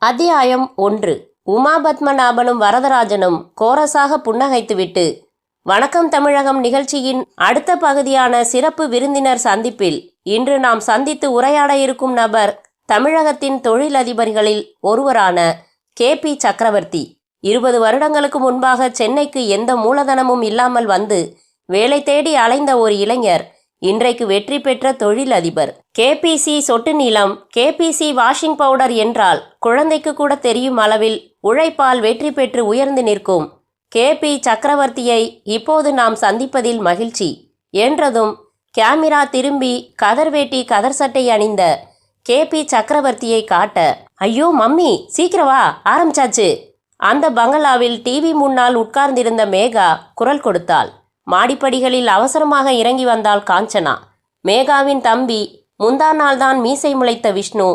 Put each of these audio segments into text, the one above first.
அத்தியாயம் 1. உமாபத்மநாபனும் வரதராஜனும் கோரஸாக புன்னகைத்துவிட்டு, வணக்கம் தமிழகம் நிகழ்ச்சியின் அடுத்த பகுதியான சிறப்பு விருந்தினர் சந்திப்பில் இன்று நாம் சந்தித்து உரையாட இருக்கும் நபர் தமிழகத்தின் தொழிலதிபர்களில் ஒருவரான கே.பி. சக்கரவர்த்தி. 20 வருடங்களுக்கு முன்பாக சென்னைக்கு எந்த மூலதனமும் இல்லாமல் வந்து வேலை தேடி அலைந்த ஒரு இளைஞர் இன்றைக்கு வெற்றி பெற்ற தொழிலதிபர். கேபிசி சொட்டு நீளம், கேபிசி வாஷிங் பவுடர் என்றால் குழந்தைக்கு கூட தெரியும் அளவில் உழைப்பால் வெற்றி பெற்று உயர்ந்து நிற்கும் கே.பி. சக்கரவர்த்தியை இப்போது நாம் சந்திப்பதில் மகிழ்ச்சி என்றதும் கேமரா திரும்பி கதர் வேட்டி கதர் சட்டை அணிந்த கே.பி. சக்கரவர்த்தியை காட்ட, ஐயோ மம்மி சீக்கிரம் வா, ஆரம்பிச்சாச்சு. அந்த பங்களாவில் டிவி முன்னால் உட்கார்ந்திருந்த மேகா குரல் கொடுத்தாள். மாடிப்படிகளில் அவசரமாக இறங்கி வந்தாள் காஞ்சனா. மேகாவின் தம்பி முந்தா நாள்தான் மீசை முளைத்த விஷ்ணு,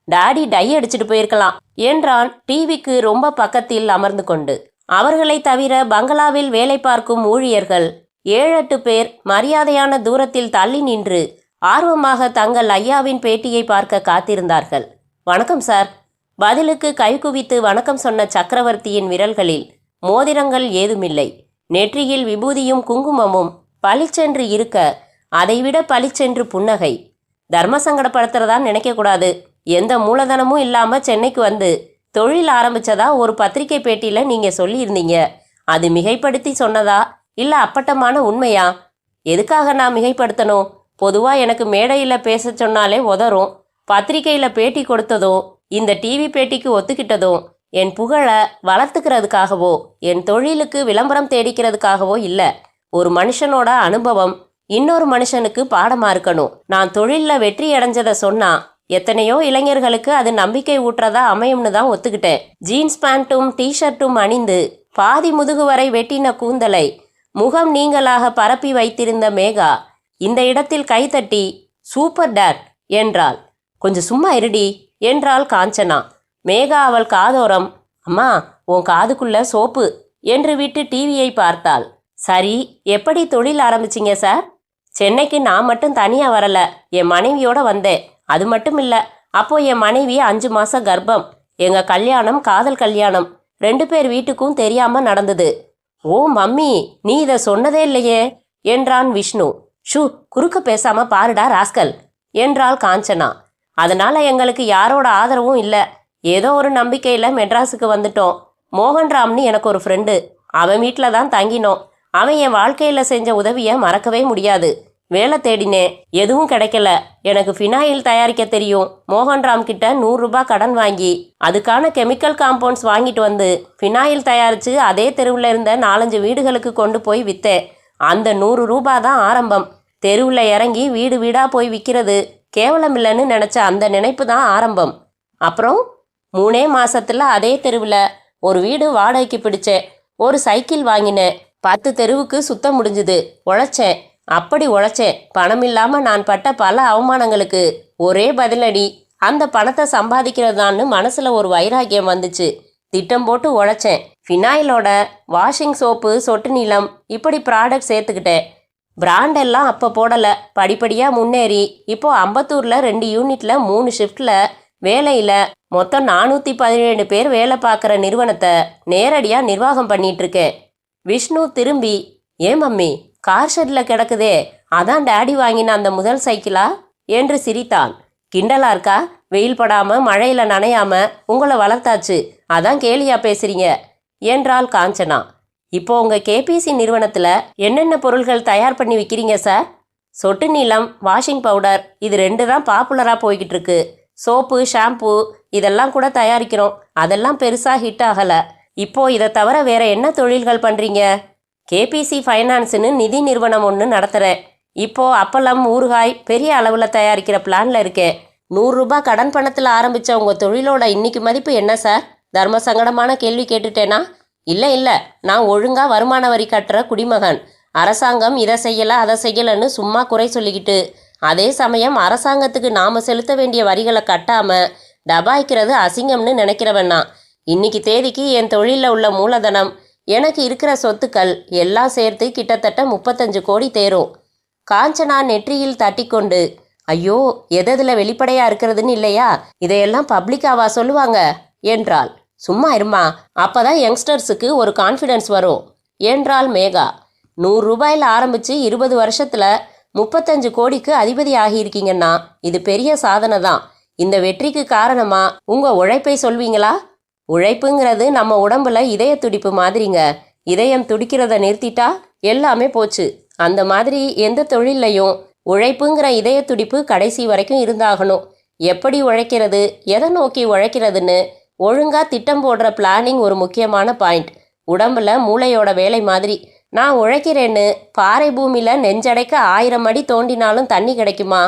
டாடி டை அடிச்சுட்டு போயிருக்கலாம் என்றான் டிவிக்கு ரொம்ப பக்கத்தில் அமர்ந்து கொண்டு. அவர்களை தவிர பங்களாவில் வேலை பார்க்கும் ஊழியர்கள் 7-8 பேர் மரியாதையான தூரத்தில் தள்ளி நின்று ஆர்வமாக தங்கள் ஐயாவின் பேட்டியை பார்க்க காத்திருந்தார்கள். வணக்கம் சார். பதிலுக்கு கைகுவித்து வணக்கம் சொன்ன சக்கரவர்த்தியின் விரல்களில் மோதிரங்கள் ஏதுமில்லை. நெற்றியில் விபூதியும் குங்குமமும் பளிச்சென்று இருக்க, அதைவிட பளிச்சென்று புன்னகை. தர்ம சங்கடப்படுத்துறதா நினைக்கக்கூடாது. எந்த மூலதனமும் இல்லாமல் சென்னைக்கு வந்து தொழில் ஆரம்பிச்சதா ஒரு பத்திரிகை பேட்டியில் நீங்கள் சொல்லியிருந்தீங்க. அது மிகைப்படுத்தி சொன்னதா இல்லை அப்பட்டமான உண்மையா? எதுக்காக நான் மிகைப்படுத்தணும்? பொதுவாக எனக்கு மேடையில் பேச சொன்னாலே உதறும். பத்திரிகையில் பேட்டி கொடுத்ததும் இந்த டிவி பேட்டிக்கு ஒத்துக்கிட்டதும் என் புகழை வளர்த்துக்கிறதுக்காகவோ என் தொழிலுக்கு விளம்பரம் தேடிக்கிறதுக்காகவோ இல்லை. ஒரு மனுஷனோட அனுபவம் இன்னொரு மனுஷனுக்கு பாடமாக இருக்கணும். நான் தொழிலில் வெற்றி அடைஞ்சதை சொன்னா எத்தனையோ இளைஞர்களுக்கு அது நம்பிக்கை ஊட்டுறதா அமையும்னு தான் ஒத்துக்கிட்டேன். ஜீன்ஸ் பேண்ட்டும் டிஷர்ட்டும் அணிந்து பாதி முதுகு வரை வெட்டின கூந்தலை முகம் நீங்களாக பரப்பி வைத்திருந்த மேகா இந்த இடத்தில் கைத்தட்டி சூப்பர் டாட் என்றாள். கொஞ்சம் சும்மா இருடி என்றாள் காஞ்சனா. மேகா அவள் காதோரம், அம்மா உன் காதுக்குள்ள சோப்பு என்று விட்டு டிவியை பார்த்தாள். சரி, எப்படி தொழில் ஆரம்பிச்சிங்க சார்? சென்னைக்கு நான் மட்டும் தனியாக வரல, என் மனைவியோட வந்தேன். அது மட்டும் இல்லை, அப்போ என் மனைவி 5 மாத கர்ப்பம். எங்கள் கல்யாணம் காதல் கல்யாணம். 2 பேர் வீட்டுக்கும் தெரியாமல் நடந்தது. ஓ மம்மி, நீ இதை சொன்னதே இல்லையே என்றான் விஷ்ணு. ஷூ, குறுக்க பேசாமல் பாருடா ராஸ்கல் என்றாள் காஞ்சனா. அதனால் எங்களுக்கு யாரோட ஆதரவும் இல்லை. ஏதோ ஒரு நம்பிக்கையில் மெட்ராஸுக்கு வந்துட்டோம். மோகன்ராம்னு எனக்கு ஒரு ஃப்ரெண்டு, அவன் வீட்டில் தான் தங்கினோம். அவன் என் வாழ்க்கையில் செஞ்ச உதவியை மறக்கவே முடியாது. வேலை தேடினேன், எதுவும் கிடைக்கல. எனக்கு ஃபினாயில் தயாரிக்க தெரியும். மோகன்ராம் கிட்ட 100 ரூபாய் கடன் வாங்கி அதுக்கான கெமிக்கல் காம்பவுண்ட்ஸ் வாங்கிட்டு வந்து ஃபினாயில் தயாரித்து அதே தெருவில் இருந்த 4-5 வீடுகளுக்கு கொண்டு போய் விற்றேன். அந்த 100 ரூபாய் தான் ஆரம்பம். தெருவில் இறங்கி வீடு வீடாக போய் விற்கிறது கேவலம் இல்லைன்னு நினச்ச அந்த நினைப்பு தான் ஆரம்பம். அப்புறம் 3 மாசத்துல அதே தெருவில் ஒரு வீடு வாடகைக்கு பிடிச்சேன். ஒரு சைக்கிள் வாங்கினேன். 10 தெருவுக்கு சுத்த முடிஞ்சுது. உழைச்சேன், அப்படி உழைச்சேன். பணம் இல்லாமல் நான் பட்ட பல அவமானங்களுக்கு ஒரே பதிலடி அந்த பணத்தை சம்பாதிக்கிறதான்னு மனசில் ஒரு வைராக்கியம் வந்துச்சு. திட்டம் போட்டு உழைச்சேன். ஃபினாயிலோட வாஷிங் சோப்பு, சொட்டு நீளம் இப்படி ப்ராடக்ட் சேர்த்துக்கிட்டேன். பிராண்ட் எல்லாம் அப்போ போடலை. படிப்படியாக முன்னேறி இப்போ அம்பத்தூரில் 2 யூனிட்டில் 3 ஷிஃப்டில் வேலையில் மொத்தம் 417 பேர் வேலை பார்க்குற நிறுவனத்தை நேரடியாக நிர்வாகம் பண்ணிகிட்ருக்கேன். விஷ்ணு திரும்பி, ஏன் மம்மி கார் ஷெட்டில் கிடக்குதே, அதான் டேடி வாங்கின அந்த முதல் சைக்கிளா என்று சிரித்தான். கிண்டலா இருக்கா? வெயில் படாமல் மழையில் நனையாமல் உங்களை வளர்த்தாச்சு, அதான் கேலியா பேசுகிறீங்க என்றாள் காஞ்சனா. இப்போ உங்கள் கேபிசி நிறுவனத்தில் என்னென்ன பொருள்கள் தயார் பண்ணி விற்கிறீங்க சார்? சொட்டு நீளம், வாஷிங் பவுடர், இது 2 தான் பாப்புலராக போய்கிட்டு இருக்கு. சோப்பு, ஷாம்பு இதெல்லாம் கூட தயாரிக்கிறோம். அதெல்லாம் பெருசாக ஹிட் ஆகலை. இப்போது இதை தவிர வேறு என்ன தொழில்கள் பண்ணுறீங்க? கேபிசி ஃபைனான்ஸுன்னு நிதி நிறுவனம் ஒன்று நடத்துகிறேன். இப்போது அப்பளம், ஊறுகாய் பெரிய அளவில் தயாரிக்கிற பிளானில் இருக்கேன். 100 ரூபாய் கடன் பணத்தில் ஆரம்பித்த உங்கள் தொழிலோட இன்னைக்கு மதிப்பு என்ன சார்? தர்ம சங்கடமான கேள்வி கேட்டுட்டேனா? இல்லை, நான் ஒழுங்காக வருமான வரி கட்டுற குடிமகன். அரசாங்கம் இதை செய்யலை அதை செய்யலைன்னு சும்மா குறை சொல்லிக்கிட்டு அதே சமயம் அரசாங்கத்துக்கு நாம் செலுத்த வேண்டிய வரிகளை கட்டாமல் டபாய்க்கிறது அசிங்கம்னு நினைக்கிறவன்னா. இன்னைக்கு தேதிக்கு என் தொழிலில் உள்ள மூலதனம், எனக்கு இருக்கிற சொத்துக்கள் எல்லாம் சேர்த்து கிட்டத்தட்ட 35 கோடி தேரும். காஞ்சனா நெற்றியில் தட்டிக்கொண்டு, ஐயோ எதில் வெளிப்படையாக இருக்கிறதுன்னு இல்லையா, இதையெல்லாம் பப்ளிக்காவா சொல்லுவாங்க என்றாள். சும்மா இருமா, அப்பதான் யங்ஸ்டர்ஸுக்கு ஒரு கான்ஃபிடன்ஸ் வரும் என்றாள் மேகா. 100 ரூபாயில் ஆரம்பிச்சு 20 வருஷத்துல 35 கோடிக்கு அதிபதி ஆகியிருக்கீங்கன்னா இது பெரிய சாதனை தான். இந்த வெற்றிக்கு காரணமா உங்க உழைப்பை சொல்வீங்களா? உழைப்புங்கிறது நம்ம உடம்புல இதய துடிப்பு மாதிரிங்க. இதயம் துடிக்கிறத நிறுத்திட்டா எல்லாமே போச்சு. அந்த மாதிரி எந்த தொழிலையும் உழைப்புங்கிற இதய துடிப்பு கடைசி வரைக்கும் இருந்தாகணும். எப்படி உழைக்கிறது, எதை நோக்கி உழைக்கிறதுன்னு ஒழுங்கா திட்டம் போடுற பிளானிங் ஒரு முக்கியமான பாயிண்ட். உடம்புல மூளையோட வேலை மாதிரி. நான் உழைக்கிறேன்னு பாறை பூமியில நெஞ்சடைக்க 1000 அடி தோண்டினாலும் தண்ணி கிடைக்குமா?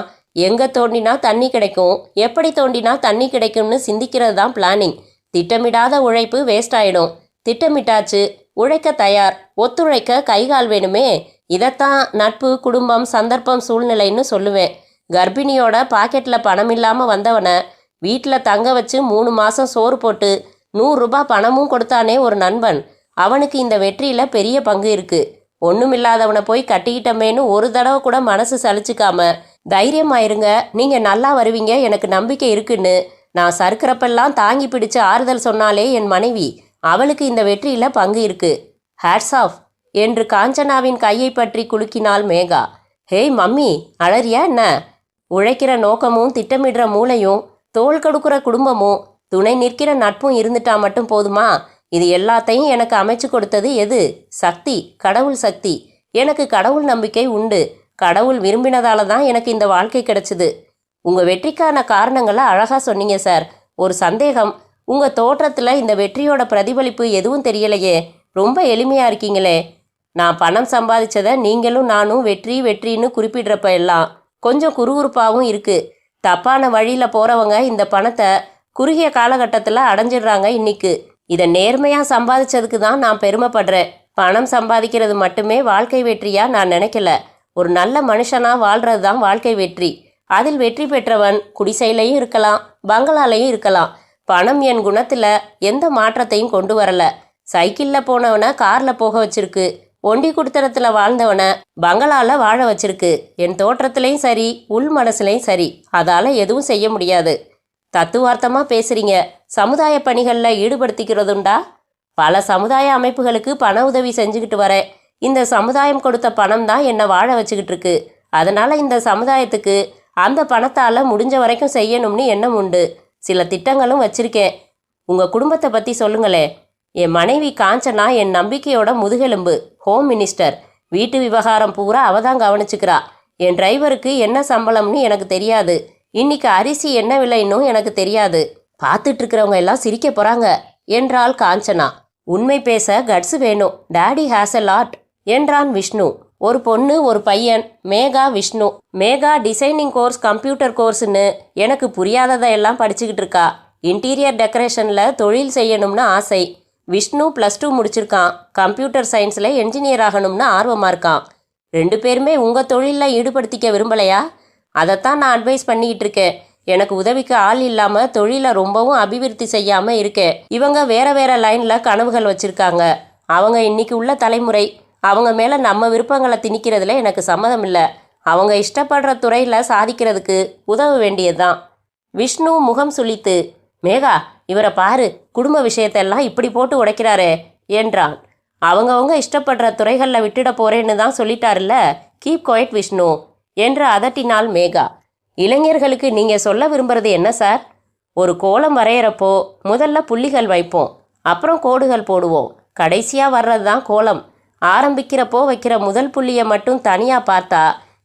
எங்க தோண்டினா தண்ணி கிடைக்கும், எப்படி தோண்டினா தண்ணி கிடைக்கும்னு சிந்திக்கிறது தான் பிளானிங். திட்டமிடாத உழைப்பு வேஸ்ட் ஆயிடும். திட்டமிட்டாச்சு, உழைக்க தயார், ஒத்துழைக்க கைகால் வேணுமே. இதைத்தான் நட்பு, குடும்பம், சந்தர்ப்பம், சூழ்நிலைன்னு சொல்லுவேன். கர்ப்பிணியோட பாக்கெட்டில் பணம் இல்லாமல் வந்தவனை வீட்டில் தங்க வச்சு 3 மாதம் சோறு போட்டு 100 ரூபாய் பணமும் கொடுத்தானே ஒரு நண்பன், அவனுக்கு இந்த வெற்றியில் பெரிய பங்கு இருக்கு. ஒன்றுமில்லாதவனை போய் கட்டிக்கிட்டமேன்னு ஒரு தடவை கூட மனசு சலிச்சுக்காம தைரியமாயிருங்க, நீங்கள் நல்லா வருவீங்க, எனக்கு நம்பிக்கை இருக்குன்னு நான் சறுக்கிறப்பெல்லாம் தாங்கி பிடிச்சு ஆறுதல் சொன்னாலே என் மனைவி, அவளுக்கு இந்த வெற்றியில் பங்கு இருக்கு. ஹேட்ஸ் ஆஃப் என்று காஞ்சனாவின் கையை பற்றி குலுக்கினாள் மேகா. ஹேய் மம்மி, அழறியா என்ன? உழைக்கிற நோக்கமும் திட்டமிடுற மூளையும் தோள் கொடுக்குற குடும்பமும் துணை நிற்கிற நட்பும் இருந்துட்டா மட்டும் போதுமா? இது எல்லாத்தையும் எனக்கு அமைச்சு கொடுத்தது எது? சக்தி, கடவுள் சக்தி. எனக்கு கடவுள் நம்பிக்கை உண்டு. கடவுள் விரும்பினதால தான் எனக்கு இந்த வாழ்க்கை கிடைச்சிது. உங்கள் வெற்றிக்கான காரணங்களை அழகாக சொன்னீங்க சார். ஒரு சந்தேகம், உங்கள் தோற்றத்தில் இந்த வெற்றியோட பிரதிபலிப்பு எதுவும் தெரியலையே. ரொம்ப எளிமையாக இருக்கீங்களே. நான் பணம் சம்பாதிச்சதை நீங்களும் நானும் வெற்றி வெற்றின்னு குறிப்பிடுறப்ப எல்லாம் கொஞ்சம் குறுகுறுப்பாகவும் இருக்குது. தப்பான வழியில் போகிறவங்க இந்த பணத்தை குறுகிய காலகட்டத்தில் அடைஞ்சிடுறாங்க இன்னைக்கு. இதை நேர்மையாக சம்பாதிச்சதுக்கு தான் நான் பெருமைப்படுறேன். பணம் சம்பாதிக்கிறது மட்டுமே வாழ்க்கை வெற்றியாக நான் நினைக்கல. ஒரு நல்ல மனுஷனாக வாழ்கிறது தான் வாழ்க்கை வெற்றி. அதில் வெற்றி பெற்றவன் குடிசையிலையும் இருக்கலாம், பங்களாலையும் இருக்கலாம். பணம் என் குணத்தில் எந்த மாற்றத்தையும் கொண்டு வரல. சைக்கிளில் போனவனை காரில் போக வச்சிருக்கு, ஒண்டி குடுத்தனத்தில் வாழ்ந்தவனை பங்களாவில் வாழ வச்சிருக்கு. என் தோற்றத்துலேயும் சரி, உள் மனசுலையும் சரி, அதால் எதுவும் செய்ய முடியாது. தத்துவார்த்தமாக பேசுகிறீங்க. சமுதாய பணிகளில் ஈடுபடுத்திக்கிறதுண்டா? பல சமுதாய அமைப்புகளுக்கு பண உதவி செஞ்சுக்கிட்டு வரேன். இந்த சமுதாயம் கொடுத்த பணம் தான் என்னை வாழ வச்சுக்கிட்டு இருக்கு. அதனால் இந்த சமுதாயத்துக்கு அந்த பணத்தால் முடிஞ்ச வரைக்கும் செய்யணும்னு எண்ணம் உண்டு. சில திட்டங்களும் வச்சிருக்கேன். உங்கள் குடும்பத்தை பற்றி சொல்லுங்களே. என் மனைவி காஞ்சனா என் நம்பிக்கையோட முதுகெலும்பு, ஹோம் மினிஸ்டர். வீட்டு விவகாரம் பூரா அவ தான் கவனிச்சுக்கிறா. என் டிரைவருக்கு என்ன சம்பளம்னு எனக்கு தெரியாது. இன்னைக்கு அரிசி என்ன விலைன்னும் எனக்கு தெரியாது. பார்த்துட்டு இருக்கிறவங்க எல்லாம் சிரிக்க போகிறாங்க என்றாள் காஞ்சனா. உண்மை பேச கட்ஸ் வேணும். டாடி ஹேஸ் எ லாட் என்றான் விஷ்ணு. ஒரு பொண்ணு, ஒரு பையன். Megha, Vishnu. Megha designing course, computer கோர்ஸ்னு எனக்கு புரியாததையெல்லாம் படிச்சுக்கிட்டு இருக்கா. இன்டீரியர் டெக்கரேஷனில் தொழில் செய்யணும்னு ஆசை. விஷ்ணு +2 முடிச்சிருக்கான். கம்ப்யூட்டர் சயின்ஸில் என்ஜினியர் ஆகணும்னு ஆர்வமாக இருக்கான். 2 பேருமே உங்கள் தொழிலில் ஈடுபடுத்திக்க விரும்பலையா? அதைத்தான் நான் அட்வைஸ் பண்ணிக்கிட்டு இருக்கேன். எனக்கு உதவிக்கு ஆள் இல்லாமல் தொழிலை ரொம்பவும் அபிவிருத்தி செய்யாமல் இருக்கேன். இவங்க வேற வேற லைனில் கனவுகள் வச்சுருக்காங்க. அவங்க இன்னைக்கு உள்ள தலைமுறை. அவங்க மேலே நம்ம விருப்பங்களை திணிக்கிறதுல எனக்கு சம்மதம் இல்லை. அவங்க இஷ்டப்படுற துறையில் சாதிக்கிறதுக்கு உதவ வேண்டியதுதான். விஷ்ணு முகம் சுளித்து, மேகா, இவரை பாரு, குடும்ப விஷயத்தெல்லாம் இப்படி போட்டு உடைக்கிறாரே என்றான். அவங்கவுங்க இஷ்டப்படுற துறைகளில் விட்டுட போறேன்னு தான் சொல்லிட்டாருல்ல. கீப் குவைட் விஷ்ணு என்று அதட்டினாள் மேகா. இளைஞர்களுக்கு நீங்கள் சொல்ல விரும்புறது என்ன சார்? ஒரு கோலம் வரைகிறப்போ முதல்ல புள்ளிகள் வைப்போம், அப்புறம் கோடுகள் போடுவோம், கடைசியாக வர்றது தான் கோலம். ஆரம்பிக்கிறப்போ வைக்கிற முதல் புள்ளியை மட்டும் தனியாக பார்த்தா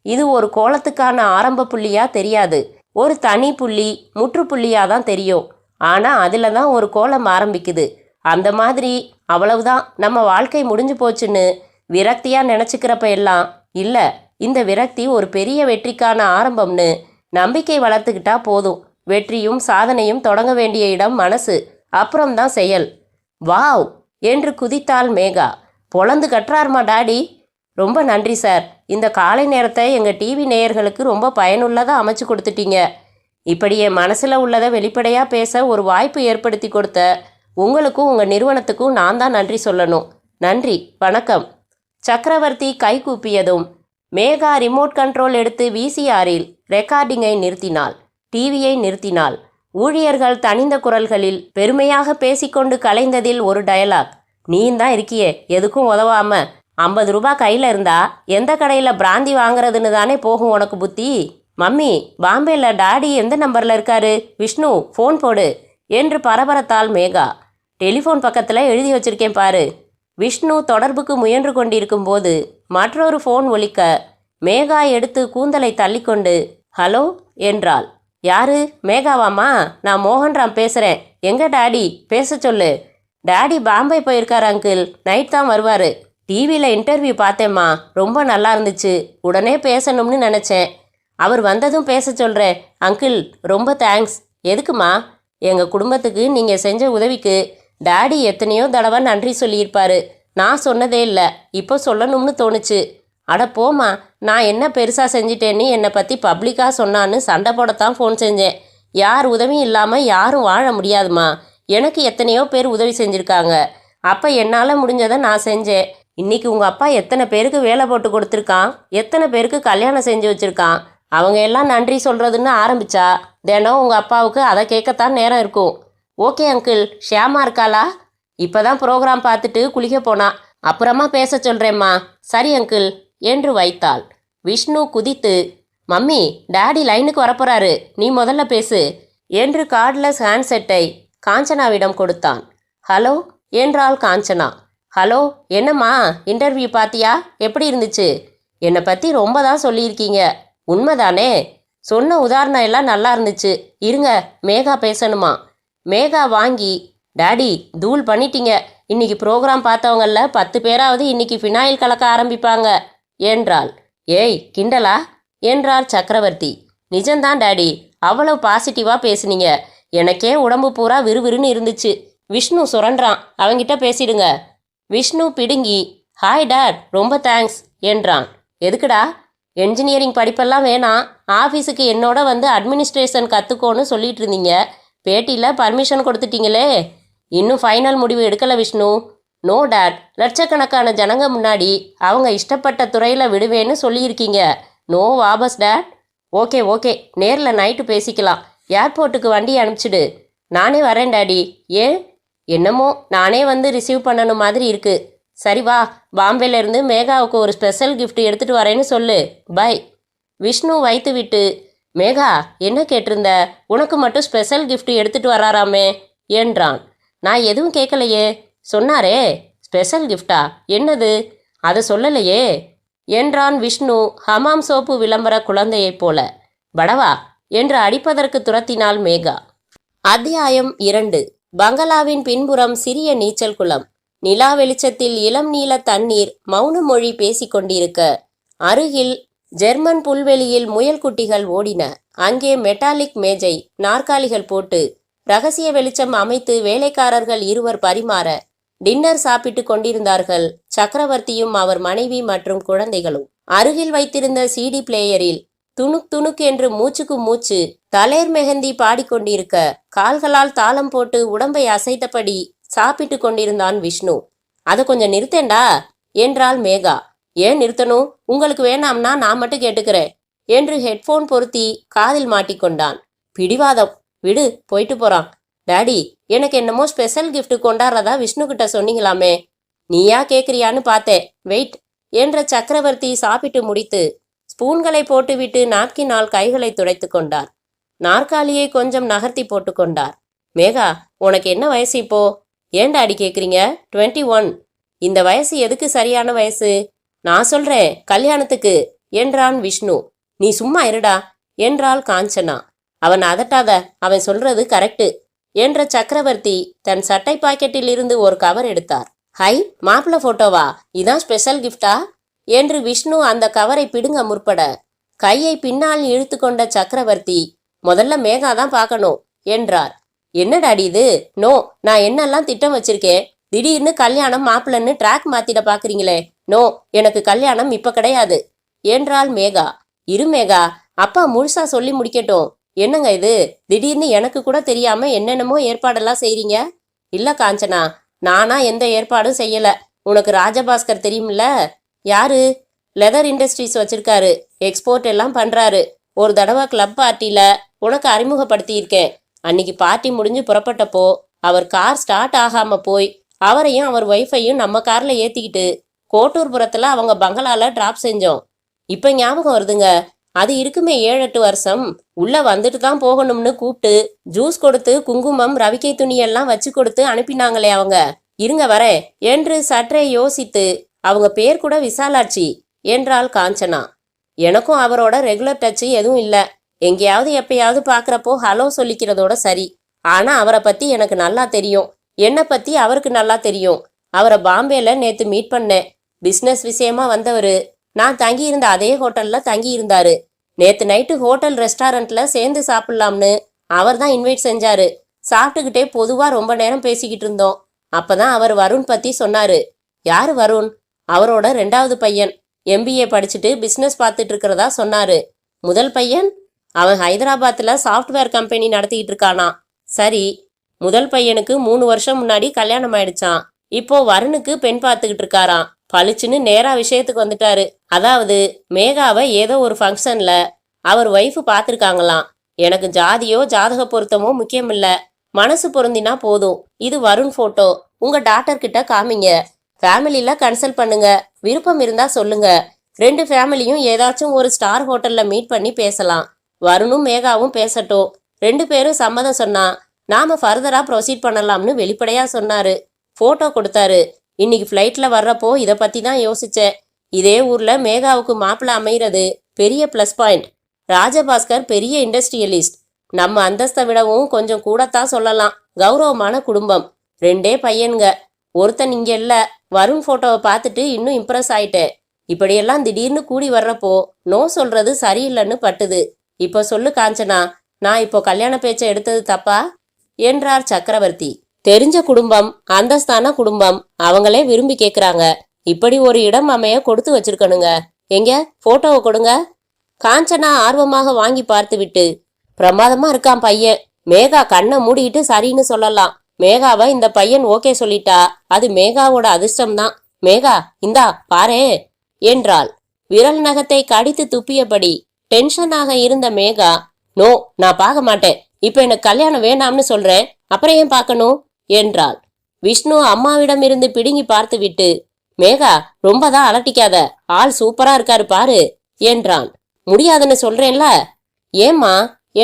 இது ஒரு கோலத்துக்கான ஆரம்ப புள்ளியாக தெரியாது. ஒரு தனி புள்ளி முற்றுப்புள்ளியாக தான் தெரியும். ஆனால் அதில் தான் ஒரு கோலம் ஆரம்பிக்குது. அந்த மாதிரி அவ்வளவுதான். நம்ம வாழ்க்கை முடிஞ்சு போச்சுன்னு விரக்தியாக நினச்சிக்கிறப்ப எல்லாம் இல்லை, இந்த விரக்தி ஒரு பெரிய வெற்றிக்கான ஆரம்பம்னு நம்பிக்கை வளர்த்துக்கிட்டா போதும். வெற்றியும் சாதனையும் தொடங்க வேண்டிய இடம் மனசு, அப்புறம்தான் செயல். வாவ் என்று குதித்தாள் மேகா. பொழந்து கட்டுறாருமா டாடி. ரொம்ப நன்றி சார். இந்த காலை நேரத்தை எங்கள் டிவி நேயர்களுக்கு ரொம்ப பயனுள்ளதாக அமைச்சு கொடுத்துட்டீங்க. இப்படி என் மனசில் உள்ளதை வெளிப்படையாக பேச ஒரு வாய்ப்பு ஏற்படுத்தி கொடுத்த உங்களுக்கும் உங்கள் நிறுவனத்துக்கும் நான் தான் நன்றி சொல்லணும். நன்றி, வணக்கம். சக்கரவர்த்தி கை கூப்பியதும் மேகா ரிமோட் கண்ட்ரோல் எடுத்து VCRல் ரெக்கார்டிங்கை நிறுத்தினாள். டிவியை நிறுத்தினாள். ஊழியர்கள் தனிந்த குரல்களில் பெருமையாக பேசிக்கொண்டு கலைந்ததில் ஒரு டயலாக். நீயும் தான் இருக்கியே எதுக்கும் உதவாம. 50 ரூபாய் கையில் இருந்தா எந்த கடையில் பிராந்தி வாங்குறதுன்னு தானே போகும் உனக்கு புத்தி. மம்மி, பாம்பேல டாடி எந்த நம்பரில் இருக்காரு? விஷ்ணு, ஃபோன் போடு என்று பரபரத்தாள் மேகா. டெலிஃபோன் பக்கத்தில் எழுதி வச்சிருக்கேன் பாரு. விஷ்ணு தொடர்புக்கு முயன்று கொண்டிருக்கும் போது மற்றொரு ஃபோன் ஒலிக்க மேகா எடுத்து கூந்தலை தள்ளிக்கொண்டு ஹலோ என்றாள். யாரு? மேகாவாம்மா, நான் மோகன்ராம் பேசுகிறேன். எங்க டாடி? பேச சொல்லு. டாடி பாம்பே போயிருக்கார் அங்கிள், நைட் தான் வருவார். டிவியில் இன்டர்வியூ பார்த்தேம்மா, ரொம்ப நல்லா இருந்துச்சு. உடனே பேசணும்னு நினச்சேன். அவர் வந்ததும் பேச சொல்கிறேன். அங்கிள் ரொம்ப தேங்க்ஸ். எதுக்குமா? எங்கள் குடும்பத்துக்கு நீங்கள் செஞ்ச உதவிக்கு டாடி எத்தனையோ தடவை நன்றி சொல்லியிருப்பாரு. நான் சொன்னதே இல்லை, இப்போ சொல்லணும்னு தோணுச்சு. அட போம்மா, நான் என்ன பெருசாக செஞ்சிட்டேன்னு என்னை பற்றி பப்ளிக்காக சொன்னான்னு சண்டை போடத்தான் ஃபோன் செஞ்சேன். யார் உதவியும் இல்லாமல் யாரும் வாழ முடியாதுமா. எனக்கு எத்தனையோ பேர் உதவி செஞ்சுருக்காங்க. அப்போ என்னால் முடிஞ்சதை நான் செஞ்சேன். இன்றைக்கி உங்கள் அப்பா எத்தனை பேருக்கு வேலை போட்டு கொடுத்துருக்கான், எத்தனை பேருக்கு கல்யாணம் செஞ்சு வச்சுருக்கான். அவங்க எல்லாம் நன்றி சொல்கிறதுன்னு ஆரம்பித்தா தினம் உங்கள் அப்பாவுக்கு அதை கேட்கத்தான் நேரம் இருக்கும். ஓகே அங்கிள், ஷியாமா இருக்காளா? இப்போ தான் ப்ரோக்ராம் பார்த்துட்டு குளிக்க போனா. அப்புறமா பேச சொல்கிறேம்மா. சரி அங்கிள் என்று வைத்தாள். விஷ்ணு குதித்து, மம்மி, டாடி லைனுக்கு வரப்போறாரு, நீ முதல்ல பேசு என்று கார்ட்லெஸ் ஹேண்ட்செட்டை காஞ்சனாவிடம் கொடுத்தான். ஹலோ என்றாள் காஞ்சனா. ஹலோ, என்னம்மா, இன்டர்வியூ பார்த்தியா? எப்படி இருந்துச்சு? என்னை பற்றி ரொம்ப தான் சொல்லியிருக்கீங்க, உண்மைதானே? சொன்ன உதாரணம் எல்லாம் நல்லா இருந்துச்சு. இருங்க, மேகா பேசணுமா. மேகா வாங்கி, டாடி தூள் பண்ணிட்டீங்க. இன்னைக்கு ப்ரோக்ராம் பார்த்தவங்களில் 10 பேராவது இன்னைக்கு ஃபினாயில் கலக்க ஆரம்பிப்பாங்க என்றாள். ஏய் கிண்டலா என்றார் சக்கரவர்த்தி. நிஜம்தான் டாடி, அவ்வளவு பாசிட்டிவாக பேசுனீங்க. எனக்கே உடம்பு பூரா விறுவிறுன்னு இருந்துச்சு. விஷ்ணு சுரண்டான், அவங்கிட்ட பேசிடுங்க. விஷ்ணு பிடுங்கி, ஹாய் டாட், ரொம்ப தேங்க்ஸ் என்றான். எதுக்குடா? என்ஜினியரிங் படிப்பெல்லாம் வேணாம், ஆஃபீஸுக்கு என்னோட வந்து அட்மினிஸ்ட்ரேஷன் கற்றுக்கோன்னு சொல்லிட்டு இருந்தீங்க. பேட்டியில் பர்மிஷன் கொடுத்துட்டீங்களே. இன்னும் ஃபைனல் முடிவு எடுக்கலை விஷ்ணு. நோ டாட், லட்சக்கணக்கான ஜனங்க முன்னாடி அவங்க இஷ்டப்பட்ட துறையில் விடுவேன்னு சொல்லியிருக்கீங்க. நோ வாபஸ் டாட். ஓகே ஓகே, நேரில் நைட்டு பேசிக்கலாம். ஏர்போர்ட்டுக்கு வண்டி அனுப்பிச்சிடு. நானே வரேன் டாடி. ஏன்? என்னமோ நானே வந்து ரிசீவ் பண்ணணும் மாதிரி இருக்கு. சரி வா, பாம்பேலேருந்து மேகாவுக்கு ஒரு ஸ்பெஷல் கிஃப்ட் எடுத்துகிட்டு வரேன்னு சொல்லு. பை. விஷ்ணு வைத்து விட்டு, மேகா என்ன கேட்டிருந்த? உனக்கு மட்டும் ஸ்பெஷல் கிஃப்ட் எடுத்துகிட்டு வராராமே என்றான். நான் எதுவும் கேட்கலையே. சொன்னாரே ஸ்பெஷல் கிஃப்டா, என்னது? அதை சொல்லலையே என்றான் விஷ்ணு ஹமாம் சோப்பு விளம்பர குழந்தையைப் போல. படவா என்று அடிப்பதற்கு துரத்தினாள் மேகா. அத்தியாயம் 2. பங்களாவின் பின்புறம் சிறிய நீச்சல் குளம். நிலா வெளிச்சத்தில் இளம் நீல தண்ணீர் மௌன மொழி பேசிக்கொண்டிருக்க அருகில் ஜெர்மன் புல்வெளியில் முயல் குட்டிகள் ஓடின. அங்கே மெட்டாலிக் மேஜை, நாற்காலிகள் போட்டு ரகசிய வெளிச்சம் அமைத்து வேலைக்காரர்கள் இருவர் பரிமாற டின்னர் சாப்பிட்டு கொண்டிருந்தார்கள். சக்கரவர்த்தியும் அவர் மனைவி மற்றும் குழந்தைகளும். அருகில் வைத்திருந்த சிடி பிளேயரில் துணுக் துணுக் என்று மூச்சுக்கு மூச்சு தலேர் மெஹந்தி பாடிக்கொண்டிருக்க கால்களால் தாளம் போட்டு உடம்பை அசைத்தபடி சாப்பிட்டு கொண்டிருந்தான் விஷ்ணு. அதை கொஞ்சம் நிறுத்தேண்டா என்றாள் மேகா. ஏன் நிறுத்தணும்? உங்களுக்கு வேணாம்னா நான் மட்டும் கேட்டுக்கிறேன் என்று ஹெட்ஃபோன் பொருத்தி காதில் மாட்டிக்கொண்டான். பிடிவாதம், விடு, போயிட்டு போறான். டாடி, எனக்கு என்னமோ ஸ்பெஷல் கிஃப்ட் கொண்டாடுறதா விஷ்ணு கிட்ட சொன்னீங்களாமே, நீயா கேட்குறியான்னு பார்த்தேன். வெயிட் என்ற சக்கரவர்த்தி சாப்பிட்டு முடித்து ஸ்பூன்களை போட்டுவிட்டு நாப்கினால் கைகளை துடைத்து கொண்டார். நாற்காலியை கொஞ்சம் நகர்த்தி போட்டு கொண்டார். மேகா, உனக்கு என்ன வயசு இப்போ? ஏன் டாடி கேட்குறீங்க? 21. இந்த வயசு எதுக்கு சரியான வயசு? நான் சொல்றேன், கல்யாணத்துக்கு என்றான் விஷ்ணு. நீ சும்மா இருடா என்றாள் காஞ்சனா. அவன் அதட்டாத, அவன் சொல்றது கரெக்டு என்ற சக்கரவர்த்தி தன் சட்டை பாக்கெட்டில் இருந்து ஒரு கவர் எடுத்தார். ஹை, மாப்பிள்ள போட்டோவா? இதான் ஸ்பெஷல் கிஃப்டா என்று விஷ்ணு அந்த கவரை பிடுங்க முற்பட கையை பின்னால் இழுத்து கொண்ட சக்கரவர்த்தி, முதல்ல மேகா தான் பார்க்கணும் என்றார். என்ன டாடி இது? நோ, நான் என்னெல்லாம் திட்டம் வச்சிருக்கேன். திடீர்னு கல்யாணம் மாப்பிள்ளன்னு ட்ராக் மாத்திட பாக்குறீங்களே. நோ, எனக்கு கல்யாணம் இப்ப கிடையாது என்றாள் மேகா. இரு மேகா, அப்பா முழுசா சொல்லி முடிக்கட்டும். என்னங்க இது? திடீர்னு எனக்கு கூட தெரியாம என்னென்னமோ ஏற்பாடெல்லாம் செய்றீங்க. இல்ல காஞ்சனா, நானா எந்த ஏற்பாடும் செய்யல. உனக்கு ராஜபாஸ்கர் தெரியுமில்ல? யாரு? லெதர் இண்டஸ்ட்ரீஸ் வச்சிருக்காரு, எக்ஸ்போர்ட் எல்லாம் பண்றாரு. ஒரு தடவை கிளப் பார்ட்டியில உனக்கு அறிமுகப்படுத்தியிருக்கேன். அன்னைக்கு பார்ட்டி முடிஞ்சு புறப்பட்டப்போ அவர் கார் ஸ்டார்ட் ஆகாம போய் அவரையும் அவர் ஒய்ஃபையும் நம்ம கார்ல ஏத்திக்கிட்டு கோட்டூர்புரத்துல அவங்க பங்களால டிராப் செஞ்சோம். இப்ப ஞாபகம் வருதுங்க. அது இருக்குமே 7-8 வருஷம். உள்ள வந்துட்டு தான் போகணும்னு கூப்பிட்டு ஜூஸ் கொடுத்து குங்குமம் ரவிக்கை துணியெல்லாம் வச்சு கொடுத்து அனுப்பினாங்களே அவங்க. இருங்க வரேன் என்று சற்றே யோசித்து, அவங்க பேர் கூட விசாலாட்சி என்றாள் காஞ்சனா. எனக்கும் அவரோட ரெகுலர் டச்சு எதுவும் இல்ல. எங்கேயாவது எப்பயாவது பாக்குறப்போ ஹலோ சொல்லிக்கிறதோட சரி. ஆனா அவரை பத்தி எனக்கு நல்லா தெரியும். என்னை பத்தி அவருக்கு நல்லா தெரியும். அவரை பாம்பேல நேத்து மீட் பண்ணேன். பிசினஸ் விஷயமா வந்தவரு. நான் தங்கி இருந்த அதே ஹோட்டல்ல தங்கி இருந்தாரு. நேத்து நைட்டு ஹோட்டல் ரெஸ்டாரண்ட்ல சேர்ந்து சாப்பிடலாம்னு அவர் தான் இன்வைட் செஞ்சாரு. சாப்பிட்டுக்கிட்டே பொதுவா ரொம்ப நேரம் பேசிக்கிட்டு இருந்தோம். அப்பதான் அவர் வருண் பத்தி சொன்னாரு. யாரு வருண்? அவரோட 2வது பையன். MBA படிச்சுட்டு பிசினஸ் பார்த்துட்டு இருக்கிறதா சொன்னாரு. முதல் பையன்? அவன் ஹைதராபாத்ல சாஃப்ட்வேர் கம்பெனி நடத்திக்கிட்டு இருக்கானா. சரி, முதல் பையனுக்கு 3 வருஷம் முன்னாடி கல்யாணம் ஆயிடுச்சான். இப்போ வருணுக்கு பெண் பார்த்துக்கிட்டு இருக்காராம். பளிச்சுன்னு நேரா விஷயத்துக்கு வந்துட்டாரு. அதாவது மேகாவை ஏதோ ஒரு ஃபங்க்ஷன்ல அவர் ஒய்ஃபு பார்த்துருக்காங்களாம். எனக்கு ஜாதியோ ஜாதக பொருத்தமோ முக்கியம் இல்ல, மனசு பொருந்தினா போதும். இது வருண் போட்டோ. உங்க டாக்டர் கிட்ட காமிங்க. ஃபேமிலியில கன்சல்ட் பண்ணுங்க. விருப்பம் இருந்தா சொல்லுங்க. 2 ஃபேமிலியும் ஏதாச்சும் ஒரு ஸ்டார் ஹோட்டல்ல மீட் பண்ணி பேசலாம். வருணும் மேகாவும் பேசட்டும். 2 பேரும் சம்மதம் சொன்னா நாம ஃபர்தரா ப்ரொசீட் பண்ணலாம்னு வெளிப்படையா சொன்னாரு. போட்டோ கொடுத்தாரு. இன்னைக்கு ஃப்ளைட்ல வர்றப்போ இதை பத்தி தான் யோசிச்சேன். இதே ஊர்ல மேகாவுக்கு மாப்பிள்ள அமைகிறது பெரிய ப்ளஸ் பாயிண்ட். ராஜபாஸ்கர் பெரிய இண்டஸ்ட்ரியலிஸ்ட். நம்ம அந்தஸ்தை விடவும் கொஞ்சம் கூடத்தான் சொல்லலாம். கௌரவமான குடும்பம். 2 பையன்க. ஒருத்தன் இங்க இல்ல. வருண் போட்டோவை பார்த்துட்டு இன்னும் இம்ப்ரெஸ் ஆயிட்டேன். இப்படியெல்லாம் திடீர்னு கூடி வர்றப்போ நோ சொல்றது சரியில்லைன்னு பட்டுது. இப்போ சொல்லு காஞ்சனா, நான் இப்போ கல்யாண பேச்சை எடுத்தது தப்பா என்றார் சக்கரவர்த்தி. தெரிஞ்ச குடும்பம், அந்தஸ்தான குடும்பம், அவங்களே விரும்பி கேக்குறாங்க. இப்படி ஒரு இடம் அமைய கொடுத்து வச்சிருக்கணுங்க. எங்க போட்டோவை கொடுங்க. காஞ்சனா ஆர்வமாக வாங்கி பார்த்து விட்டு, பிரமாதமா இருக்கான் பையன். மேகா கண்ணை மூடிட்டு சரின்னு சொல்லலாம். மேகாவை இந்த பையன் ஓகே சொல்லிட்டா அது மேகாவோட அதிர்ஷ்டம் தான். மேகா இந்தா பாரே என்றாள். விரல் நகத்தை கடித்து துப்பியபடி டென்ஷனாக இருந்த மேகா, நோ நான் பார்க்க மாட்டேன். இப்ப எனக்கு கல்யாணம் வேண்டாம்னு சொல்றேன். அப்புறம் ஏன் பார்க்கணும் என்றாள். விஷ்ணு அம்மாவிடமிருந்து பிடுங்கி பார்த்து விட்டு, மேகா ரொம்ப தான் அலட்டிக்காத, ஆள் சூப்பரா இருக்காரு பாரு என்றான். முடியாதுன்னு சொல்றேன்ல. ஏம்மா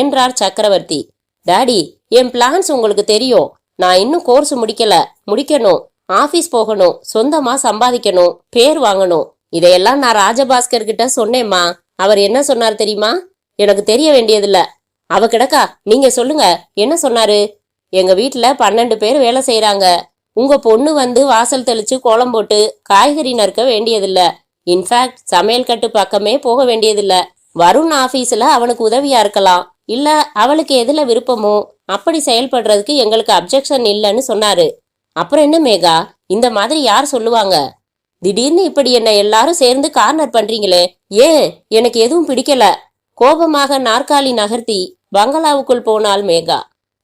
என்றார் சக்கரவர்த்தி. டாடி, என் பிளான்ஸ் உங்களுக்கு தெரியும். நான் இன்னும் கோர்ஸ் முடிக்கணும். ஆபீஸ் போகணும், சொந்தமா சம்பாதிக்கணும், பேர் வாங்கணும். இதையெல்லாம் நான் ராஜபாஸ்கர் கிட்ட சொன்னேம்மா. அவர் என்ன சொன்னார் தெரியுமா? எனக்கு தெரிய வேண்டியதில்ல. அவ கிடக்கா, நீங்க சொல்லுங்க என்ன சொன்னாரு? எங்க வீட்டுல 12 பேர் வேலை செய்யறாங்க. உங்க பொண்ணு வந்து வாசல் தெளிச்சு கோலம் போட்டு காய்கறி நறுக்க வேண்டியதில்ல. இன்ஃபேக்ட் சமையல் கட்டு பக்கமே போக வேண்டியதில்ல. வருண் ஆபீஸ்ல அவனுக்கு உதவியா இருக்கலாம். இல்ல அவளுக்கு எதுல விருப்பமோ அப்படி செயல்படுறதுக்கு எங்களுக்கு அப்ஜெக்ஷன் இல்லைன்னு சொன்னாரு. அப்புறம் என்ன மேகா, இந்த மாதிரி யார் சொல்லுவாங்க? திடீர்னு இப்படி என்ன எல்லாரும் சேர்ந்து கார்னர் பண்றீங்களே, ஏன்? எனக்கு எதுவும் பிடிக்கல. கோபமாக நாற்காலி நகர்த்தி பங்களாவுக்குள் போனாள் மேகா.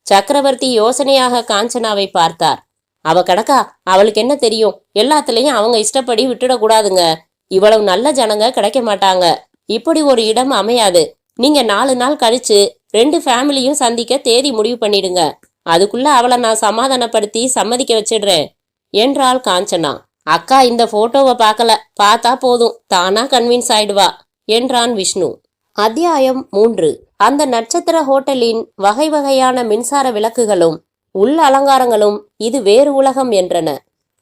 சக்கரவர்த்தி யோசனையாக காஞ்சனாவை பார்த்தார். அவ கடக்கா, அவளுக்கு என்ன தெரியும்? எல்லாத்துலயும் அவங்க இஷ்டப்படி விட்டுடக்கூடாதுங்க. இவ்வளவு நல்ல ஜனங்க கிடைக்க மாட்டாங்க. இப்படி ஒரு இடம் அமையாது. நீங்க 4 நாள் கழிச்சு 2 ஃபேமிலியும் சந்திக்க தேதி முடிவு பண்ணிடுங்க. அதுக்குள்ள அவளை நான் சமாதானப்படுத்தி சம்மதிக்க வச்சிடுறேன் என்றாள் காஞ்சனா. அக்கா இந்த போட்டோவை பார்க்கல, பார்த்தா போதும் தானா கன்வின்ஸ் ஆயிடுவா என்றான் விஷ்ணு. அத்தியாயம் 3. அந்த நட்சத்திர ஹோட்டலின் வகை வகையான மின்சார விளக்குகளும் உள் அலங்காரங்களும் இது வேறு உலகம் என்றன.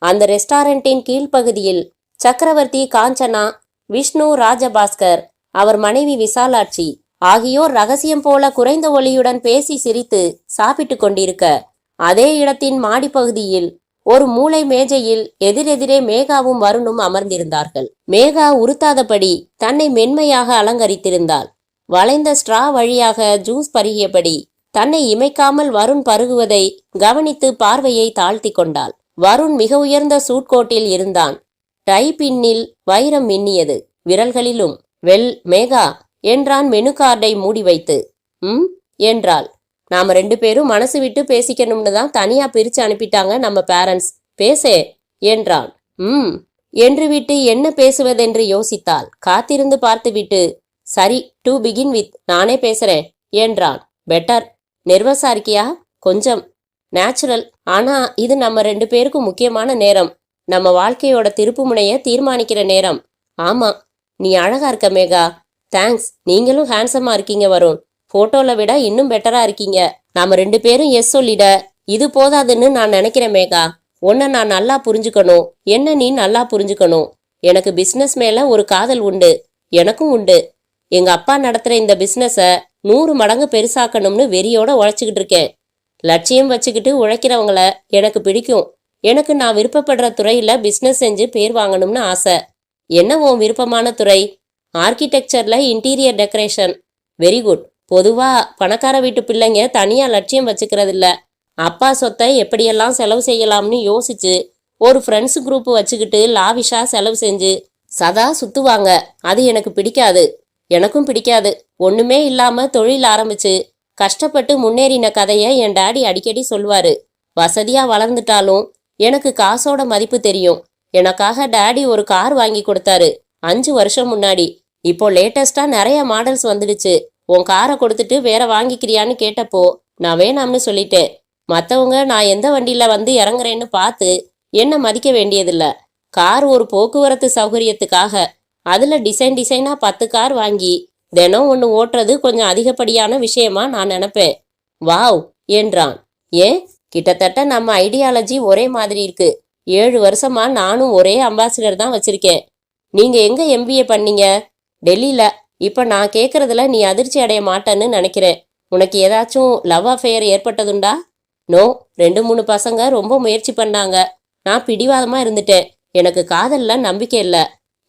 அந்த ரெஸ்டாரண்டின் கீழ்ப்பகுதியில் சக்கரவர்த்தி, காஞ்சனா, விஷ்ணு, ராஜபாஸ்கர், அவர் மனைவி விசாலாட்சி ஆகியோர் ரகசியம் போல குறைந்த ஒலியுடன் பேசி சிரித்து சாப்பிட்டு கொண்டிருக்க, அதே இடத்தின் மாடிப்பகுதியில் ஒரு மூலை மேஜையில் எதிரெதிரே மேகாவும் வருணும் அமர்ந்திருந்தார்கள். மேகா உறுத்தாதபடி தன்னை மென்மையாக அலங்கரித்திருந்தாள். வளைந்த ஸ்ட்ரா வழியாக ஜூஸ் பருகியபடி தன்னை இமைக்காமல் வருண் பருகுவதை கவனித்து பார்வையை தாழ்த்தி கொண்டாள். வருண் மிக உயர்ந்த சூட்கோட்டில் இருந்தான். டை பின்னில் வைரம் மின்னியது. விரல்களிலும். வெல் மேகா என்றான் மெனு கார்டை மூடி வைத்து. என்றாள். நாம 2 பேரும் மனசு விட்டு பேசிக்கணும்னு தான் தனியா பிரிச்சு அனுப்பிட்டாங்க நம்ம பேரண்ட்ஸ். பேசே என்றான். என்று விட்டு என்ன பேசுவதென்று யோசித்தாள். காத்திருந்து பார்த்து விட்டு, சரி டு பிகின் வித் நானே பேசுறேன் என்றான். பெட்டர் நெர்வஸா இருக்கியா? கொஞ்சம். நேச்சுரல். ஆனா இது நம்ம 2 பேருக்கும் முக்கியமான நேரம். நம்ம வாழ்க்கையோட திருப்பு முனைய தீர்மானிக்கிற நேரம். ஆமா, நீ அழகா இருக்க மேகா. தேங்க்ஸ். நீங்களும் ஹேண்ட்ஸமா இருக்கீங்க வருண். போட்டோல விட இன்னும் பெட்டரா இருக்கீங்க. நாம 2 பேரும் எஸ் சொல்லிட இது போதாதுன்னு நான் நினைக்கிறேன் மேகா. உன்னை நான் நல்லா புரிஞ்சுக்கணும், என்ன நீ நல்லா புரிஞ்சுக்கணும். எனக்கு பிசினஸ் மேல ஒரு காதல் உண்டு, எனக்கும் உண்டு. எங்க அப்பா நடத்துற இந்த பிசினஸ 100 மடங்கு பெருசாக்கணும்னு வெறியோட உழைச்சிக்கிட்டு இருக்கேன். லட்சியம் வச்சுக்கிட்டு உழைக்கிறவங்கள எனக்கு பிடிக்கும். எனக்கு நான் விருப்பப்படுற துறையில பிசினஸ் செஞ்சு பேர் வாங்கணும்னு ஆசை. என்ன உன் விருப்பமான துறை? ஆர்கிடெக்சர்ல இன்டீரியர் டெக்கரேஷன். Very good. பொதுவா பணக்கார வீட்டு பிள்ளைங்க தனியா லட்சியம் வச்சுக்கிறது இல்ல. அப்பா சொத்தை எப்படியெல்லாம் செலவு செய்யலாம்னு யோசிச்சு ஒரு ஃப்ரெண்ட்ஸ் குரூப் வச்சுக்கிட்டு லாவிஷா செலவு செஞ்சு சதா சுத்துவாங்க. அது எனக்கு பிடிக்காது. எனக்கும் பிடிக்காது. ஒண்ணுமே இல்லாம தொழில் ஆரம்பிச்சு கஷ்டப்பட்டு முன்னேறின கதைய என் டாடி அடிக்கடி சொல்வாரு. வசதியா வளர்ந்துட்டாலும் எனக்கு காசோட மதிப்பு தெரியும். எனக்காக டாடி ஒரு கார் வாங்கி கொடுத்தாரு 5 வருஷம் முன்னாடி. இப்போ லேட்டஸ்டா நிறைய மாடல்ஸ் வந்துடுச்சு. உன் காரை கொடுத்துட்டு வேற வாங்கிக்கிறியான்னு கேட்டப்போ நான் வேணாம்னு சொல்லிட்டேன். மற்றவங்க நான் எந்த வண்டியில வந்து இறங்குறேன்னு பார்த்து என்ன மதிக்க வேண்டியதில்ல. கார் ஒரு போக்குவரத்து சௌகரியத்துக்காக. அதுல டிசைனா 10 கார் வாங்கி தினம் ஒன்று ஓட்டுறது கொஞ்சம் அதிகப்படியான விஷயமா நான் நினைப்பேன். வாவ் என்றான். ஏன்? கிட்டத்தட்ட நம்ம ஐடியாலஜி ஒரே மாதிரி இருக்கு. 7 வருஷமா நானும் ஒரே அம்பாசிடர் தான் வச்சிருக்கேன். நீங்க எங்க MBA பண்ணீங்க? டெல்லியில. இப்ப நான் கேட்கறதுல நீ அதிர்ச்சி அடைய மாட்டேன்னு நினைக்கிறேன். உனக்கு ஏதாச்சும் லவ் அஃபேர் ஏற்பட்டதுண்டா? நோ. 2-3 பசங்க ரொம்ப முயற்சி பண்ணாங்க. நான் பிடிவாதமா இருந்துட்டேன். எனக்கு காதல்ல நம்பிக்கை இல்ல.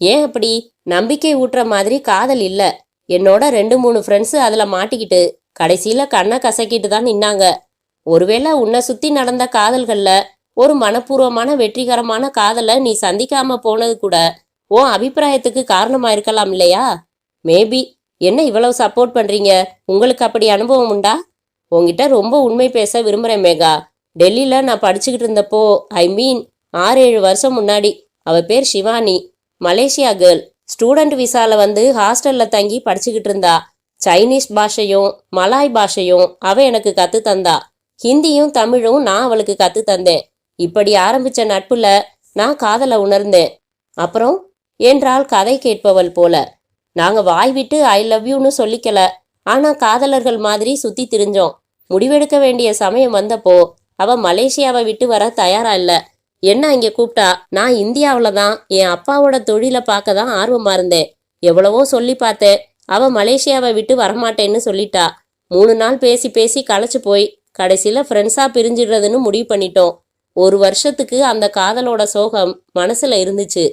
ஏன் அப்படி? நம்பிக்கை ஊட்டுற மாதிரி காதல் இல்ல. என்னோட 2-3 ஃப்ரெண்ட்ஸ் அதுல மாட்டிக்கிட்டு கடைசியில கண்ணை கசக்கிட்டு தான் நின்னாங்க. ஒருவேளை உன்னை சுத்தி நடந்த காதல்கள்ல ஒரு மனப்பூர்வமான வெற்றிகரமான காதலை நீ சந்திக்காம போனது கூட உன் அபிப்பிராயத்துக்கு காரணமா இருக்கலாம் இல்லையா? மேபி. என்ன இவ்வளவு சப்போர்ட் பண்றீங்க? உங்களுக்கு அப்படி அனுபவம் உண்டா? உங்ககிட்ட ரொம்ப உண்மை பேச விரும்புறேன் மேகா. டெல்லியில நான் படிச்சுக்கிட்டு இருந்தப்போ, ஐ மீன் 6-7 வருஷம் முன்னாடி, அவ பேர் சிவானி. Malaysia girl. ஸ்டூடெண்ட் விசால வந்து ஹாஸ்டல்ல தங்கி படிச்சுக்கிட்டு இருந்தா. சைனீஸ் பாஷையும் மலாய் பாஷையும் அவ எனக்கு கத்து தந்தா. ஹிந்தியும் தமிழும் நான் அவளுக்கு கத்து தந்தேன். இப்படி ஆரம்பிச்ச நட்புல நான் காதலை உணர்ந்தேன். அப்புறம் என்றால் கதை கேட்பவள் போல. நாங்க வாய் விட்டு ஐ லவ் யூன்னு சொல்லிக்கல. ஆனா காதலர்கள் மாதிரி சுத்தி திரிஞ்சோம். முடிவெடுக்க வேண்டிய சமயம் வந்தப்போ அவ மலேசியாவை விட்டு வர தயாரா இல்ல. என்ன இங்க கூப்பிட்டா? நான் இந்தியாவில தான் என் அப்பாவோட தொழிலை பார்க்க தான் ஆர்வமா இருந்தேன். எவ்வளவோ சொல்லி பார்த்தேன். அவ மலேசியாவை விட்டு வரமாட்டேன்னு சொல்லிட்டா. 3 நாள் பேசி பேசி களைச்சு போய் கடைசியில ஃப்ரெண்ட்ஸா பிரிஞ்சிடுறதுன்னு முடிவு பண்ணிட்டோம். 1 வருஷத்துக்கு அந்த காதலோட சோகம் மனசுல இருந்துச்சு.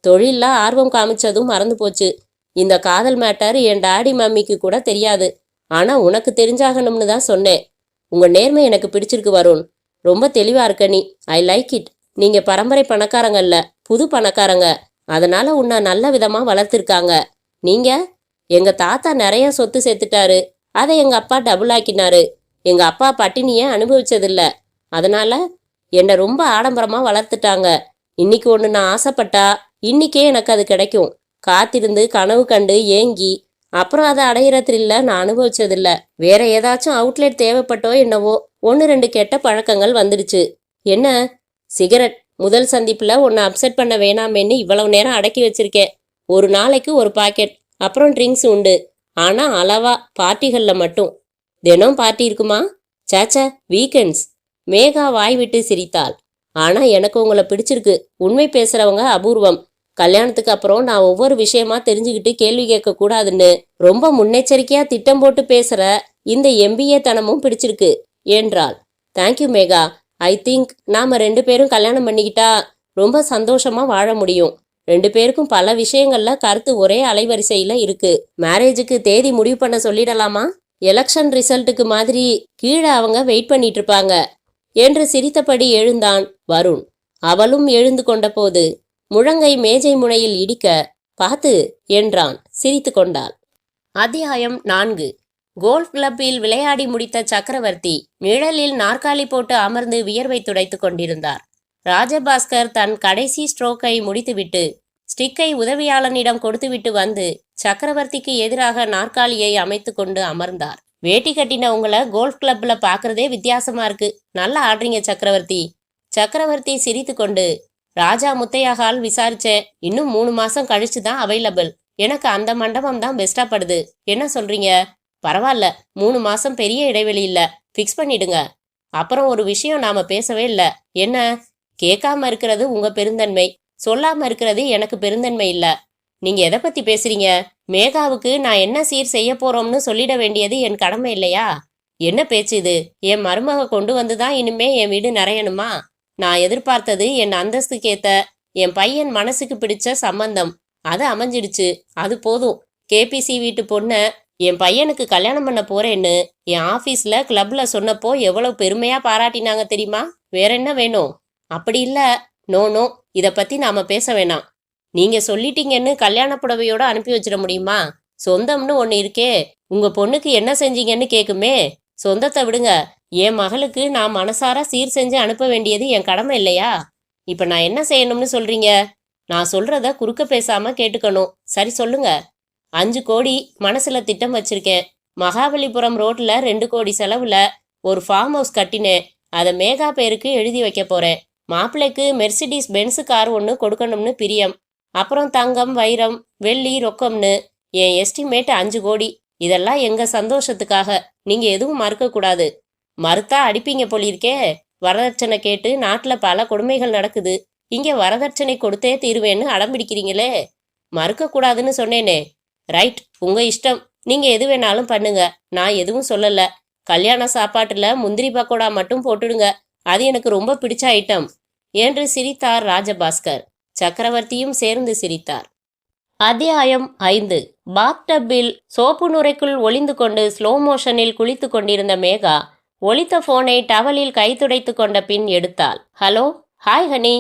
தொழில்ல ஆர்வம் காமிச்சதும் மறந்து போச்சு. இந்த காதல் மேட்டர் என் டாடி மம்மிக்கு கூட தெரியாது. ஆனா உனக்கு தெரிஞ்சாகணும்னு தான் சொன்னேன். உங்க நேர்மை எனக்கு பிடிச்சிருக்கு வருண். ரொம்ப தெளிவா இருக்க நீ. I like it. நீங்க பரம்பரை பணக்காரங்க இல்ல, புது பணக்காரங்க. அதனால உன்னை நல்ல விதமா வளர்த்திருக்காங்க. நீங்க? எங்க தாத்தா நிறைய சொத்து சேர்த்துட்டாரு. அதை எங்க அப்பா டபுள் ஆக்கினாரு. எங்க அப்பா பட்டினிய அனுபவிச்சதில்ல. அதனால என்னை ரொம்ப ஆடம்பரமா வளர்த்துட்டாங்க. இன்னைக்கு ஒன்று நான் ஆசைப்பட்டா இன்னைக்கே எனக்கு அது கிடைக்கும். காத்திருந்து கனவு கண்டு ஏங்கி அப்புறம் அதை அடையிற த்ரில்ல நான் அனுபவிச்சதில்ல. வேற ஏதாச்சும் அவுட்லெட் தேவைப்பட்டோ என்னவோ 1-2 கெட்ட பழக்கங்கள் வந்துடுச்சு. என்ன? சிகரெட். முதல் சந்திப்புல உன்னை அப்செட் பண்ண வேணாமேன்னு இவ்வளவு நேரம் அடக்கி வச்சிருக்கேன். ஒரு நாளைக்கு ஒரு பாக்கெட். அப்புறம் ட்ரிங்க்ஸ் உண்டு. ஆனா அளவா, பார்ட்டிகள்ல மட்டும். தினம் பார்ட்டி இருக்குமா? சேச்ச, வீக்கெண்ட்ஸ். மேகா வாய் விட்டு சிரித்தாள். ஆனா எனக்கு உங்களை பிடிச்சிருக்கு. உண்மை பேசுறவங்க அபூர்வம். கல்யாணத்துக்கு அப்புறம் நான் ஒவ்வொரு விஷயமா தெரிஞ்சுக்கிட்டு கேள்வி கேட்க கூடாதுன்னு ரொம்ப முன்னெச்சரிக்கையா திட்டம் போட்டு பேசுற இந்த MBA தனமும் பிடிச்சிருக்கு என்றாள். தேங்க்யூ மேகா. ஐ திங்க் நாம 2 பேரும் கல்யாணம் பண்ணிக்கிட்டா ரொம்ப சந்தோஷமா வாழ முடியும். 2 பேருக்கும் பல விஷயங்கள்ல கருத்து ஒரே அலைவரிசையில இருக்கு. மேரேஜுக்கு தேதி முடிவு பண்ண சொல்லிடலாமா? எலெக்ஷன் ரிசல்ட்டுக்கு மாதிரி கீழே அவங்க வெயிட் பண்ணிட்டு இருப்பாங்க என்று சிரித்தபடி எழுந்தான் வருண். அவளும் எழுந்து கொண்ட போது முழங்கை மேஜை முனையில் இடிக்க பார்த்து என்றான். சிரித்து கொண்டாள். அத்தியாயம் 4. கோல்ஃப் கிளப்பில் விளையாடி முடித்த சக்கரவர்த்தி நிழலில் நாற்காலி போட்டு அமர்ந்து வியர்வை துடைத்து கொண்டிருந்தார். ராஜபாஸ்கர் தன் கடைசி ஸ்ட்ரோக்கை முடித்துவிட்டு ஸ்டிக்கை உதவியாளனிடம் கொடுத்துவிட்டு வந்து சக்கரவர்த்திக்கு எதிராக நாற்காலியை அமைத்து கொண்டு அமர்ந்தார். வேட்டி கட்டின உங்களை கோல்ஃப் கிளப்ல பாக்குறதே வித்தியாசமா இருக்கு. நல்லா ஆடுறீங்க சக்கரவர்த்தி. சக்கரவர்த்தி சிரித்து கொண்டு, ராஜா முத்தையா ஹால் விசாரிச்சேன். இன்னும் 3 மாசம் கழிச்சு தான் அவைலபிள். எனக்கு அந்த மண்டபம் தான் பெஸ்டா படுது. என்ன சொல்றீங்க? பரவாயில்ல, 3 மாசம் பெரிய இடைவெளி இல்ல, ஃபிக்ஸ் பண்ணிடுங்க. அப்புறம் ஒரு விஷயம் நாம பேசவே இல்ல. என்ன? கேட்காம இருக்கிறது உங்க பெருந்தன்மை, சொல்லாம இருக்கிறது எனக்கு பெருந்தன்மை இல்ல. நீங்க எதை பத்தி பேசுறீங்க? மேகாவுக்கு நான் என்ன சீர் செய்ய போறோம்னு சொல்லிட வேண்டியது என் கடமை இல்லையா? என்ன பேச்சு இது? என் மருமக கொண்டு வந்துதான் இனிமே என் வீடு நிறையணுமா? நான் எதிர்பார்த்தது என் அந்தஸ்துக்கேத்த, என் பையன் மனசுக்கு பிடிச்ச சம்பந்தம். அது அமைஞ்சிடுச்சு. அது போதும். கேபிசி வீட்டு பொண்ண என் பையனுக்கு கல்யாணம் பண்ண போறேன்னு என் ஆபீஸ்ல கிளப்ல சொன்னப்போ எவ்வளவு பெருமையா பாராட்டினாங்க தெரியுமா? வேற என்ன வேணும்? அப்படி இல்ல. நோ நோ, இத பத்தி நாம பேச வேணாம். நீங்க சொல்லிட்டீங்கன்னு கல்யாண புடவையோட அனுப்பி வச்சிட முடியுமா? சொந்தம்னு ஒண்ணு இருக்கே. உங்க பொண்ணுக்கு என்ன செஞ்சீங்கன்னு கேக்குமே. சொந்தத்தை விடுங்க. என் மகளுக்கு நான் மனசார சீர் செஞ்சு அனுப்ப வேண்டியது என் கடமை இல்லையா? இப்ப நான் என்ன செய்யணும்னு சொல்றீங்க? நான் சொல்றத குறுக்க பேசாம கேட்டுக்கணும். சரி சொல்லுங்க. 5 கோடி மனசுல திட்டம் வச்சிருக்கேன். மகாபலிபுரம் ரோட்ல 2 கோடி செலவுல ஒரு ஃபார்ம் ஹவுஸ் கட்டினேன். அதை மேகா பேருக்கு எழுதி வைக்க போறேன். மாப்பிள்ளைக்கு மெர்சிடிஸ் பென்ஸு கார் ஒன்று கொடுக்கணும்னு பிரியம். அப்புறம் தங்கம், வைரம், வெள்ளி, ரொக்கம்னு என் எஸ்டிமேட் 5 கோடி. இதெல்லாம் எங்க சந்தோஷத்துக்காக. நீங்க எதுவும் மறுக்கக்கூடாது. மறுத்தா அடிப்பீங்க போலிருக்கே. வரதட்சணை கேட்டு நாட்டில் பல கொடுமைகள் நடக்குது. இங்க வரதட்சணை கொடுத்தே தீருவேன்னு அடம்பிடிக்கிறீங்களே. மறுக்கக்கூடாதுன்னு சொன்னேனே. ரைட், உங்க இஷ்டம். நீங்க எது வேணாலும் பண்ணுங்க. நான் எதுவும் சொல்லல. கல்யாண சாப்பாட்டுல முந்திரி பக்கோடா மட்டும் போட்டுடுங்க. அது எனக்கு ரொம்ப பிடிச்ச ஐட்டம் என்று சிரித்தார் ராஜபாஸ்கர். சக்கரவர்த்தியும் சேர்ந்து சிரித்தார். அத்தியாயம் 5. பாத்டப்பில் சோப்பு நுரைக்குள் ஒளிந்து கொண்டு ஸ்லோ மோஷனில் குளித்து கொண்டிருந்த மேகா ஒலித்த போனை டவலில் கை துடைத்து கொண்ட பின் எடுத்தாள். Hello, hi honey.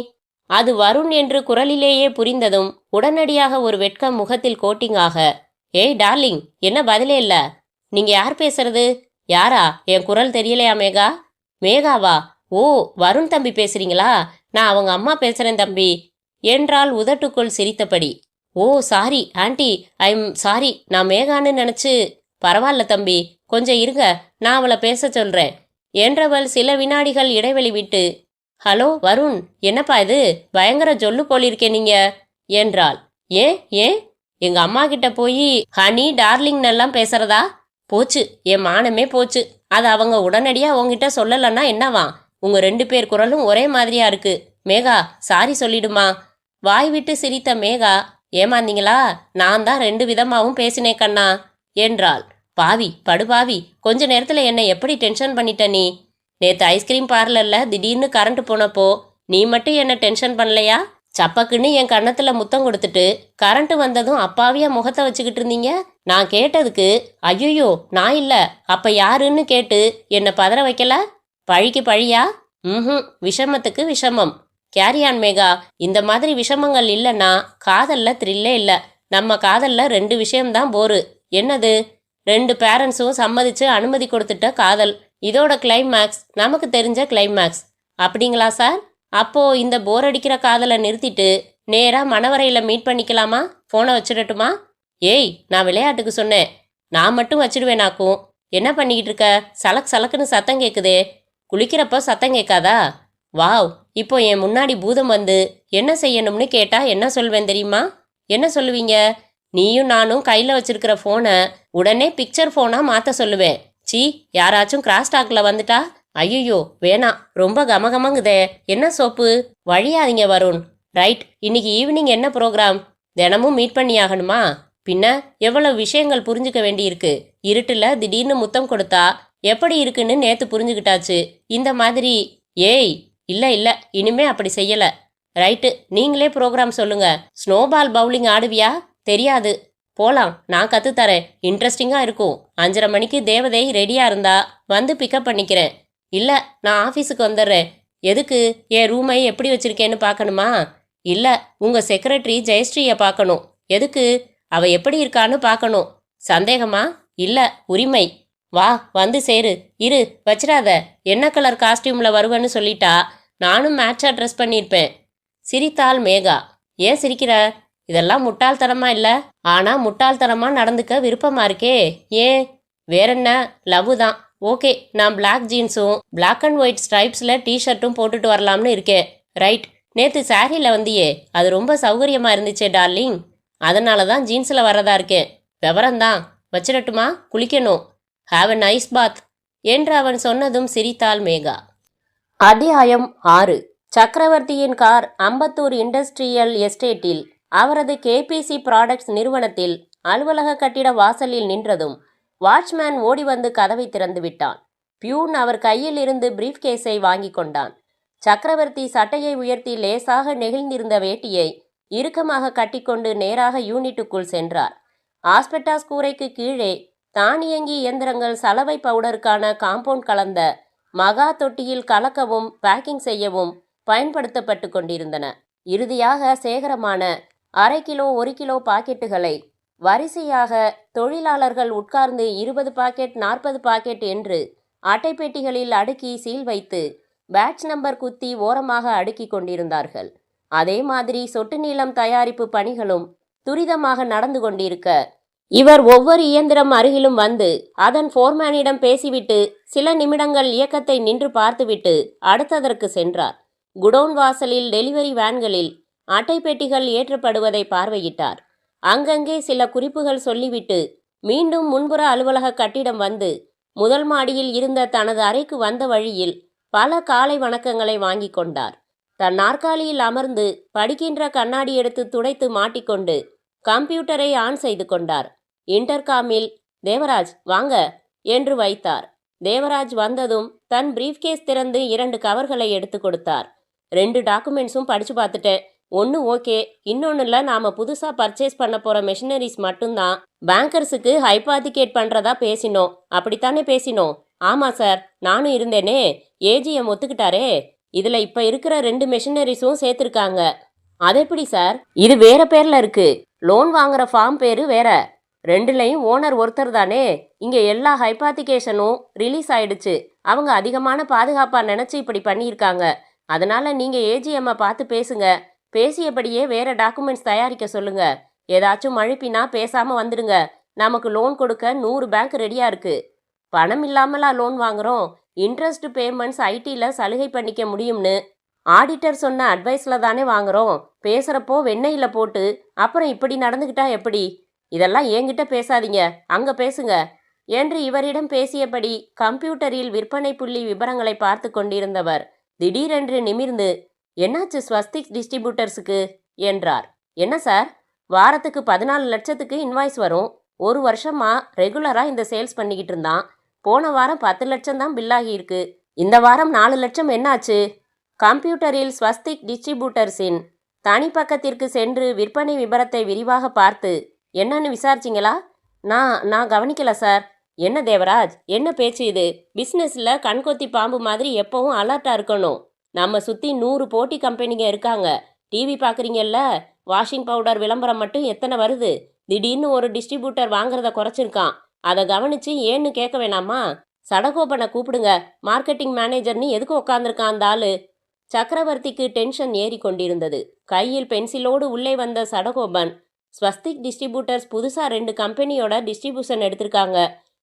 அது வருண் என்று குரலிலேயே புரிந்ததும் உடனடியாக ஒரு வெட்கம் முகத்தில் கோட்டிங்காக, ஏய் டார்லிங், என்ன பதிலே இல்ல? நீங்க யார் பேசுறது? யாரா? என் குரல் தெரியலையா மேகா? மேகாவா? ஓ, வருண் தம்பி பேசுறீங்களா? நான் அவங்க அம்மா பேசுறேன் தம்பி என்றால் உதட்டுக்குள் சிரித்தபடி. ஓ சாரி ஆண்டி, ஐம் சாரி, நான் மேகான்னு நினைச்சு. பரவாயில்ல தம்பி, கொஞ்சம் இருங்க, நான் அவளை பேச சொல்றேன் என்றவள் சில வினாடிகள் இடைவெளி விட்டு, ஹலோ வருண், என்னப்பா இது, பயங்கர ஜொல்லு போலிருக்கே நீங்க என்றாள். ஏன் ஏன் எங்க அம்மா கிட்ட போய் ஹனி டார்லிங் எல்லாம் பேசுறதா? போச்சு, என் மானமே போச்சு. அது அவங்க உடனடியா உங்ககிட்ட சொல்லலன்னா என்னவா? உங்க 2 பேர் குரலும் ஒரே மாதிரியா இருக்கு. மேகா, சாரி சொல்லிடுமா. வாய் விட்டு சிரித்த மேகா, ஏமாந்தீங்களா? நான் தான் 2 விதமாவும் பேசினேன் கண்ணா என்றாள். பாவி, படுபாவி, கொஞ்ச நேரத்துல என்னை எப்படி டென்ஷன் பண்ணிட்ட நீ? நேத்து ஐஸ்கிரீம் பார்லர்ல திடீர்னு கரண்ட் போனப்போ நீ மட்டும் என்ன டென்ஷன் பண்ணலையா? சப்பக்குன்னு என் கன்னத்துல முத்தம் கொடுத்துட்டு கரண்ட் வந்ததும் அப்பாவியா முகத்தை வச்சுக்கிட்டு இருந்தீங்க. நான் கேட்டதுக்கு ஐயோ நான் இல்ல, அப்ப யாருன்னு கேட்டு என்னை பதற வைக்கல. பழிக்கு பழியா? விஷமத்துக்கு விஷமம். கேரியான் மேகா, இந்த மாதிரி விஷமங்கள் இல்லைன்னா காதல்ல த்ரில்லே இல்ல. நம்ம காதல்ல 2 விஷயம்தான் போரு. என்னது? 2 பேரண்ட்ஸும் சம்மதிச்சு அனுமதி கொடுத்துட்ட காதல். இதோட கிளைமேக்ஸ் நமக்கு தெரிஞ்ச கிளைமேக்ஸ். அப்படிங்களா சார்? அப்போ இந்த போர் அடிக்கிற காதலை நிறுத்திட்டு நேரா மணவரையில மீட் பண்ணிக்கலாமா? போனை வச்சிடட்டுமா? ஏய், நான் விளையாட்டுக்கு சொன்னேன். நான் மட்டும் வச்சிடுவேனாக்கும். என்ன பண்ணிக்கிட்டு இருக்க? சலக் சலக்குன்னு சத்தம் கேட்குதே. குளிக்கிறப்போ சத்தம் கேட்காதா? வாவ், இப்போ என் முன்னாடி பூதம் வந்து என்ன செய்யணும்னு கேட்டா என்ன சொல்வேன் தெரியுமா? என்ன சொல்லுவீங்க? நீயும் நானும் கையில் வச்சிருக்கிற ஃபோனை உடனே பிக்சர் ஃபோனா மாற்ற சொல்லுவேன். சீ, யாராச்சும் கிராஸ் டாக்ல வந்துட்டா? ஐயோ வேணாம், ரொம்ப கமகமங்குதே. என்ன சோப்பு? வழியாதீங்க வருண். ரைட், இன்னைக்கு ஈவினிங் என்ன ப்ரோக்ராம்? தினமும் மீட் பண்ணி ஆகணுமா? பின்ன எவ்வளவு விஷயங்கள் புரிஞ்சுக்க வேண்டியிருக்கு. இருட்டுல திடீர்னு முத்தம் கொடுத்தா எப்படி இருக்குன்னு நேத்து புரிஞ்சுக்கிட்டாச்சு. இந்த மாதிரி. ஏய், இல்ல இல்ல, இனிமே அப்படி செய்யல. ரைட்டு, நீங்களே ப்ரோக்ராம் சொல்லுங்க. ஸ்னோபால் பவுலிங் ஆடுவியா? தெரியாது. போலாம், நான் கத்துத்தரேன். இன்ட்ரெஸ்டிங்கா இருக்கும். 5:30 மணிக்கு தேவதை ரெடியா இருந்தா வந்து பிக்கப் பண்ணிக்கிறேன். இல்ல, நான் ஆஃபீஸுக்கு வந்துடுறேன். எதுக்கு? என் ரூமை எப்படி வச்சிருக்கேன்னு பார்க்கணுமா? இல்ல, உங்க செக்ரட்டரி ஜெயஸ்ரீயை பார்க்கணும். எதுக்கு? அவ எப்படி இருக்கான்னு பார்க்கணும். சந்தேகமா? இல்ல, உரிமை. வா, வந்து சேரு. இரு, வச்சிடாத. என்ன கலர் காஸ்டியூம்ல வருவேன்னு சொல்லிட்டா நானும் மேட்சா ட்ரெஸ் பண்ணியிருப்பேன். சிரித்தாள் மேகா. ஏன் சிரிக்கிற? இதெல்லாம் முட்டாள்தனமா இல்ல? ஆனா முட்டாள்தனமா நடந்துக்க விருப்பமா இருக்கே. ஏன்? வேறென்ன, லவ் தான். ஓகே, நான் பிளாக் ஜீன்ஸும் பிளாக் அண்ட் ஒயிட் ஸ்ட்ரைப்ஸில் டிஷர்ட்டும் போட்டுட்டு வரலாம்னு இருக்கேன். ரைட், நேற்று சாரியில் வந்தியே, அது ரொம்ப சௌகரியமாக இருந்துச்சே டார்லிங். அதனால தான் ஜீன்ஸில் வரதா இருக்கேன். விவரம்தான். வச்சிடட்டுமா? குளிக்கணும். ஹாவ் அ நைஸ் பாத் என்று அவன் சொன்னதும் சிரித்தாள் மேகா. அத்தியாயம் 6. சக்கரவர்த்தியின் கார் அம்பத்தூர் இண்டஸ்ட்ரியல் எஸ்டேட்டில் அவரது கேபிசி ப்ராடக்ட்ஸ் நிறுவனத்தில் அலுவலக கட்டிட வாசலில் நின்றதும் வாட்ச்மேன் ஓடி வந்து கதவை திறந்து விட்டான். பியூன் அவர் கையில் இருந்து பிரீஃப் கேஸை வாங்கி கொண்டான். சக்கரவர்த்தி சட்டையை உயர்த்தி லேசாக நெகிழ்ந்திருந்த வேட்டியை இறுக்கமாக கட்டிக்கொண்டு நேராக யூனிட்டுக்குள் சென்றார். ஆஸ்பெட்டாஸ் கூரைக்கு கீழே தானியங்கி இயந்திரங்கள் சலவை பவுடருக்கான காம்பவுண்ட் கலந்த மகா தொட்டியில் கலக்கவும் பேக்கிங் செய்யவும் பயன்படுத்தப்பட்டு கொண்டிருந்தன. இறுதியாக சேகரமான 1/2 கிலோ 1 கிலோ பாக்கெட்டுகளை வரிசையாக தொழிலாளர்கள் உட்கார்ந்து 20 பாக்கெட் 40 பாக்கெட் என்று அட்டைப்பெட்டிகளில் அடுக்கி சீல் வைத்து பேட்ச் நம்பர் குத்தி ஓரமாக அடுக்கி கொண்டிருந்தார்கள். அதே மாதிரி சொட்டு நீளம் தயாரிப்பு பணிகளும் துரிதமாக நடந்து கொண்டிருக்க இவர் ஒவ்வொரு இயந்திரம் அருகிலும் வந்து அதன் ஃபோர்மேனிடம் பேசிவிட்டு சில நிமிடங்கள் இயக்கத்தை நின்று பார்த்துவிட்டு அடுத்ததற்கு சென்றார். குடோன் வாசலில் டெலிவரி வேன்களில் அட்டைப்பெட்டிகள் ஏற்றப்படுவதை பார்வையிட்டார். அங்கங்கே சில குறிப்புகள் சொல்லிவிட்டு மீண்டும் முன்புற அலுவலக கட்டிடம் வந்து முதல் மாடியில் இருந்த தனது அறைக்கு வந்த வழியில் பல காலை வணக்கங்களை வாங்கி கொண்டார். தன் நாற்காலியில் அமர்ந்து படிக்கின்ற கண்ணாடி எடுத்து துடைத்து மாட்டிக்கொண்டு கம்ப்யூட்டரை ஆன் செய்து கொண்டார். இன்டர்காமில் தேவராஜ் வாங்க என்று வைத்தார். தேவராஜ் வந்ததும் தன் பிரீஃப்கேஸ் திறந்து 2 கவர்களை எடுத்து கொடுத்தார். 2 டாக்குமெண்ட்ஸும் படித்து பார்த்துட்டேன். ஒன்று ஓகே, இன்னொன்னுல நாம புதுசா பர்ச்சேஸ் பண்ண போற மெஷினரிஸ் மட்டும்தான் பேங்கர்ஸுக்கு ஹைபாத்திகேட் பண்றதா பேசினோம். அப்படித்தானே பேசினோம்? ஆமா சார், நானும் இருந்தேனே. ஏஜிஎம் ஒத்துக்கிட்டாரே. இதுல இப்ப இருக்கிற 2 மெஷினரிஸும் சேர்த்திருக்காங்க. அதெப்படி சார்? இது வேற பேர்ல இருக்கு. லோன் வாங்குற ஃபார்ம் பேரு வேற. 2லையும் ஓனர் ஒருத்தர் தானே. இங்க எல்லா ஹைபாத்திகேஷனும் ரிலீஸ் ஆயிடுச்சு. அவங்க அதிகமான பாதுகாப்பா நினைச்சு இப்படி பண்ணியிருக்காங்க. அதனால நீங்க ஏஜிஎம்மை பார்த்து பேசுங்க. பேசியபடியே வேற டாக்குமெண்ட்ஸ் தயாரிக்க சொல்லுங்க. ஏதாச்சும் மழுப்பினா பேசாம வந்துடுங்க. நமக்கு லோன் கொடுக்க 100 பேங்க் ரெடியா இருக்கு. பணம் இல்லாமலா லோன் வாங்குறோம்? இன்ட்ரெஸ்ட் பேமெண்ட்ஸ் ஐடியில் சலுகை பண்ணிக்க முடியும்னு ஆடிட்டர் சொன்ன அட்வைஸில் தானே வாங்குறோம். பேசுகிறப்போ வெண்ணெயில் போட்டு அப்புறம் இப்படி நடந்துக்கிட்டா எப்படி? இதெல்லாம் என்கிட்ட பேசாதீங்க, அங்கே பேசுங்க என்று இவரிடம் பேசியபடி கம்ப்யூட்டரில் விற்பனை புள்ளி விபரங்களை பார்த்து கொண்டிருந்தவர் திடீரென்று நிமிர்ந்து, என்னாச்சு ஸ்வஸ்திக் டிஸ்ட்ரிபியூட்டர்ஸுக்கு என்றார். என்ன சார், வாரத்துக்கு 14 லட்சத்துக்கு இன்வாய்ஸ் வரும். 1 வருஷமா ரெகுலராக இந்த சேல்ஸ் பண்ணிக்கிட்டு இருந்தான். போன வாரம் 10 லட்சம் தான் பில்லாகி இருக்கு. இந்த வாரம் 4 லட்சம் என்னாச்சு? கம்ப்யூட்டரில் ஸ்வஸ்திக் டிஸ்ட்ரிபியூட்டர்ஸின் தனிப்பக்கத்திற்கு சென்று விற்பனை விபரத்தை விரிவாக பார்த்து, என்னன்னு விசாரிச்சிங்களா? நான் கவனிக்கல சார். என்ன தேவராஜ், என்ன பேச்சு இது? பிஸ்னஸில் கண்கொத்தி பாம்பு மாதிரி எப்பவும் அலர்ட்டாக இருக்கணும். நம்ம சுற்றி 100 போட்டி கம்பெனிங்க இருக்காங்க. டிவி பார்க்குறீங்கல்ல, வாஷிங் பவுடர் விளம்பரம் மட்டும் எத்தனை வருது? திடீர்னு ஒரு டிஸ்ட்ரிபியூட்டர் வாங்குறத குறைச்சிருக்கான். அதை கவனிச்சு ஏன்னு கேட்க வேணாமா? சடகோபனை கூப்பிடுங்க. மார்க்கெட்டிங் மேனேஜர்னு எதுக்கு உட்காந்துருக்கான் அந்த ஆளு? சக்கரவர்த்திக்கு டென்ஷன் ஏறி கொண்டிருந்தது. கையில் பென்சிலோடு உள்ளே வந்த சடகோபன், ஸ்வஸ்திக் டிஸ்ட்ரிபியூட்டர்ஸ் புதுசாக 2 கம்பெனியோட டிஸ்ட்ரிபியூஷன் எடுத்திருக்காங்க.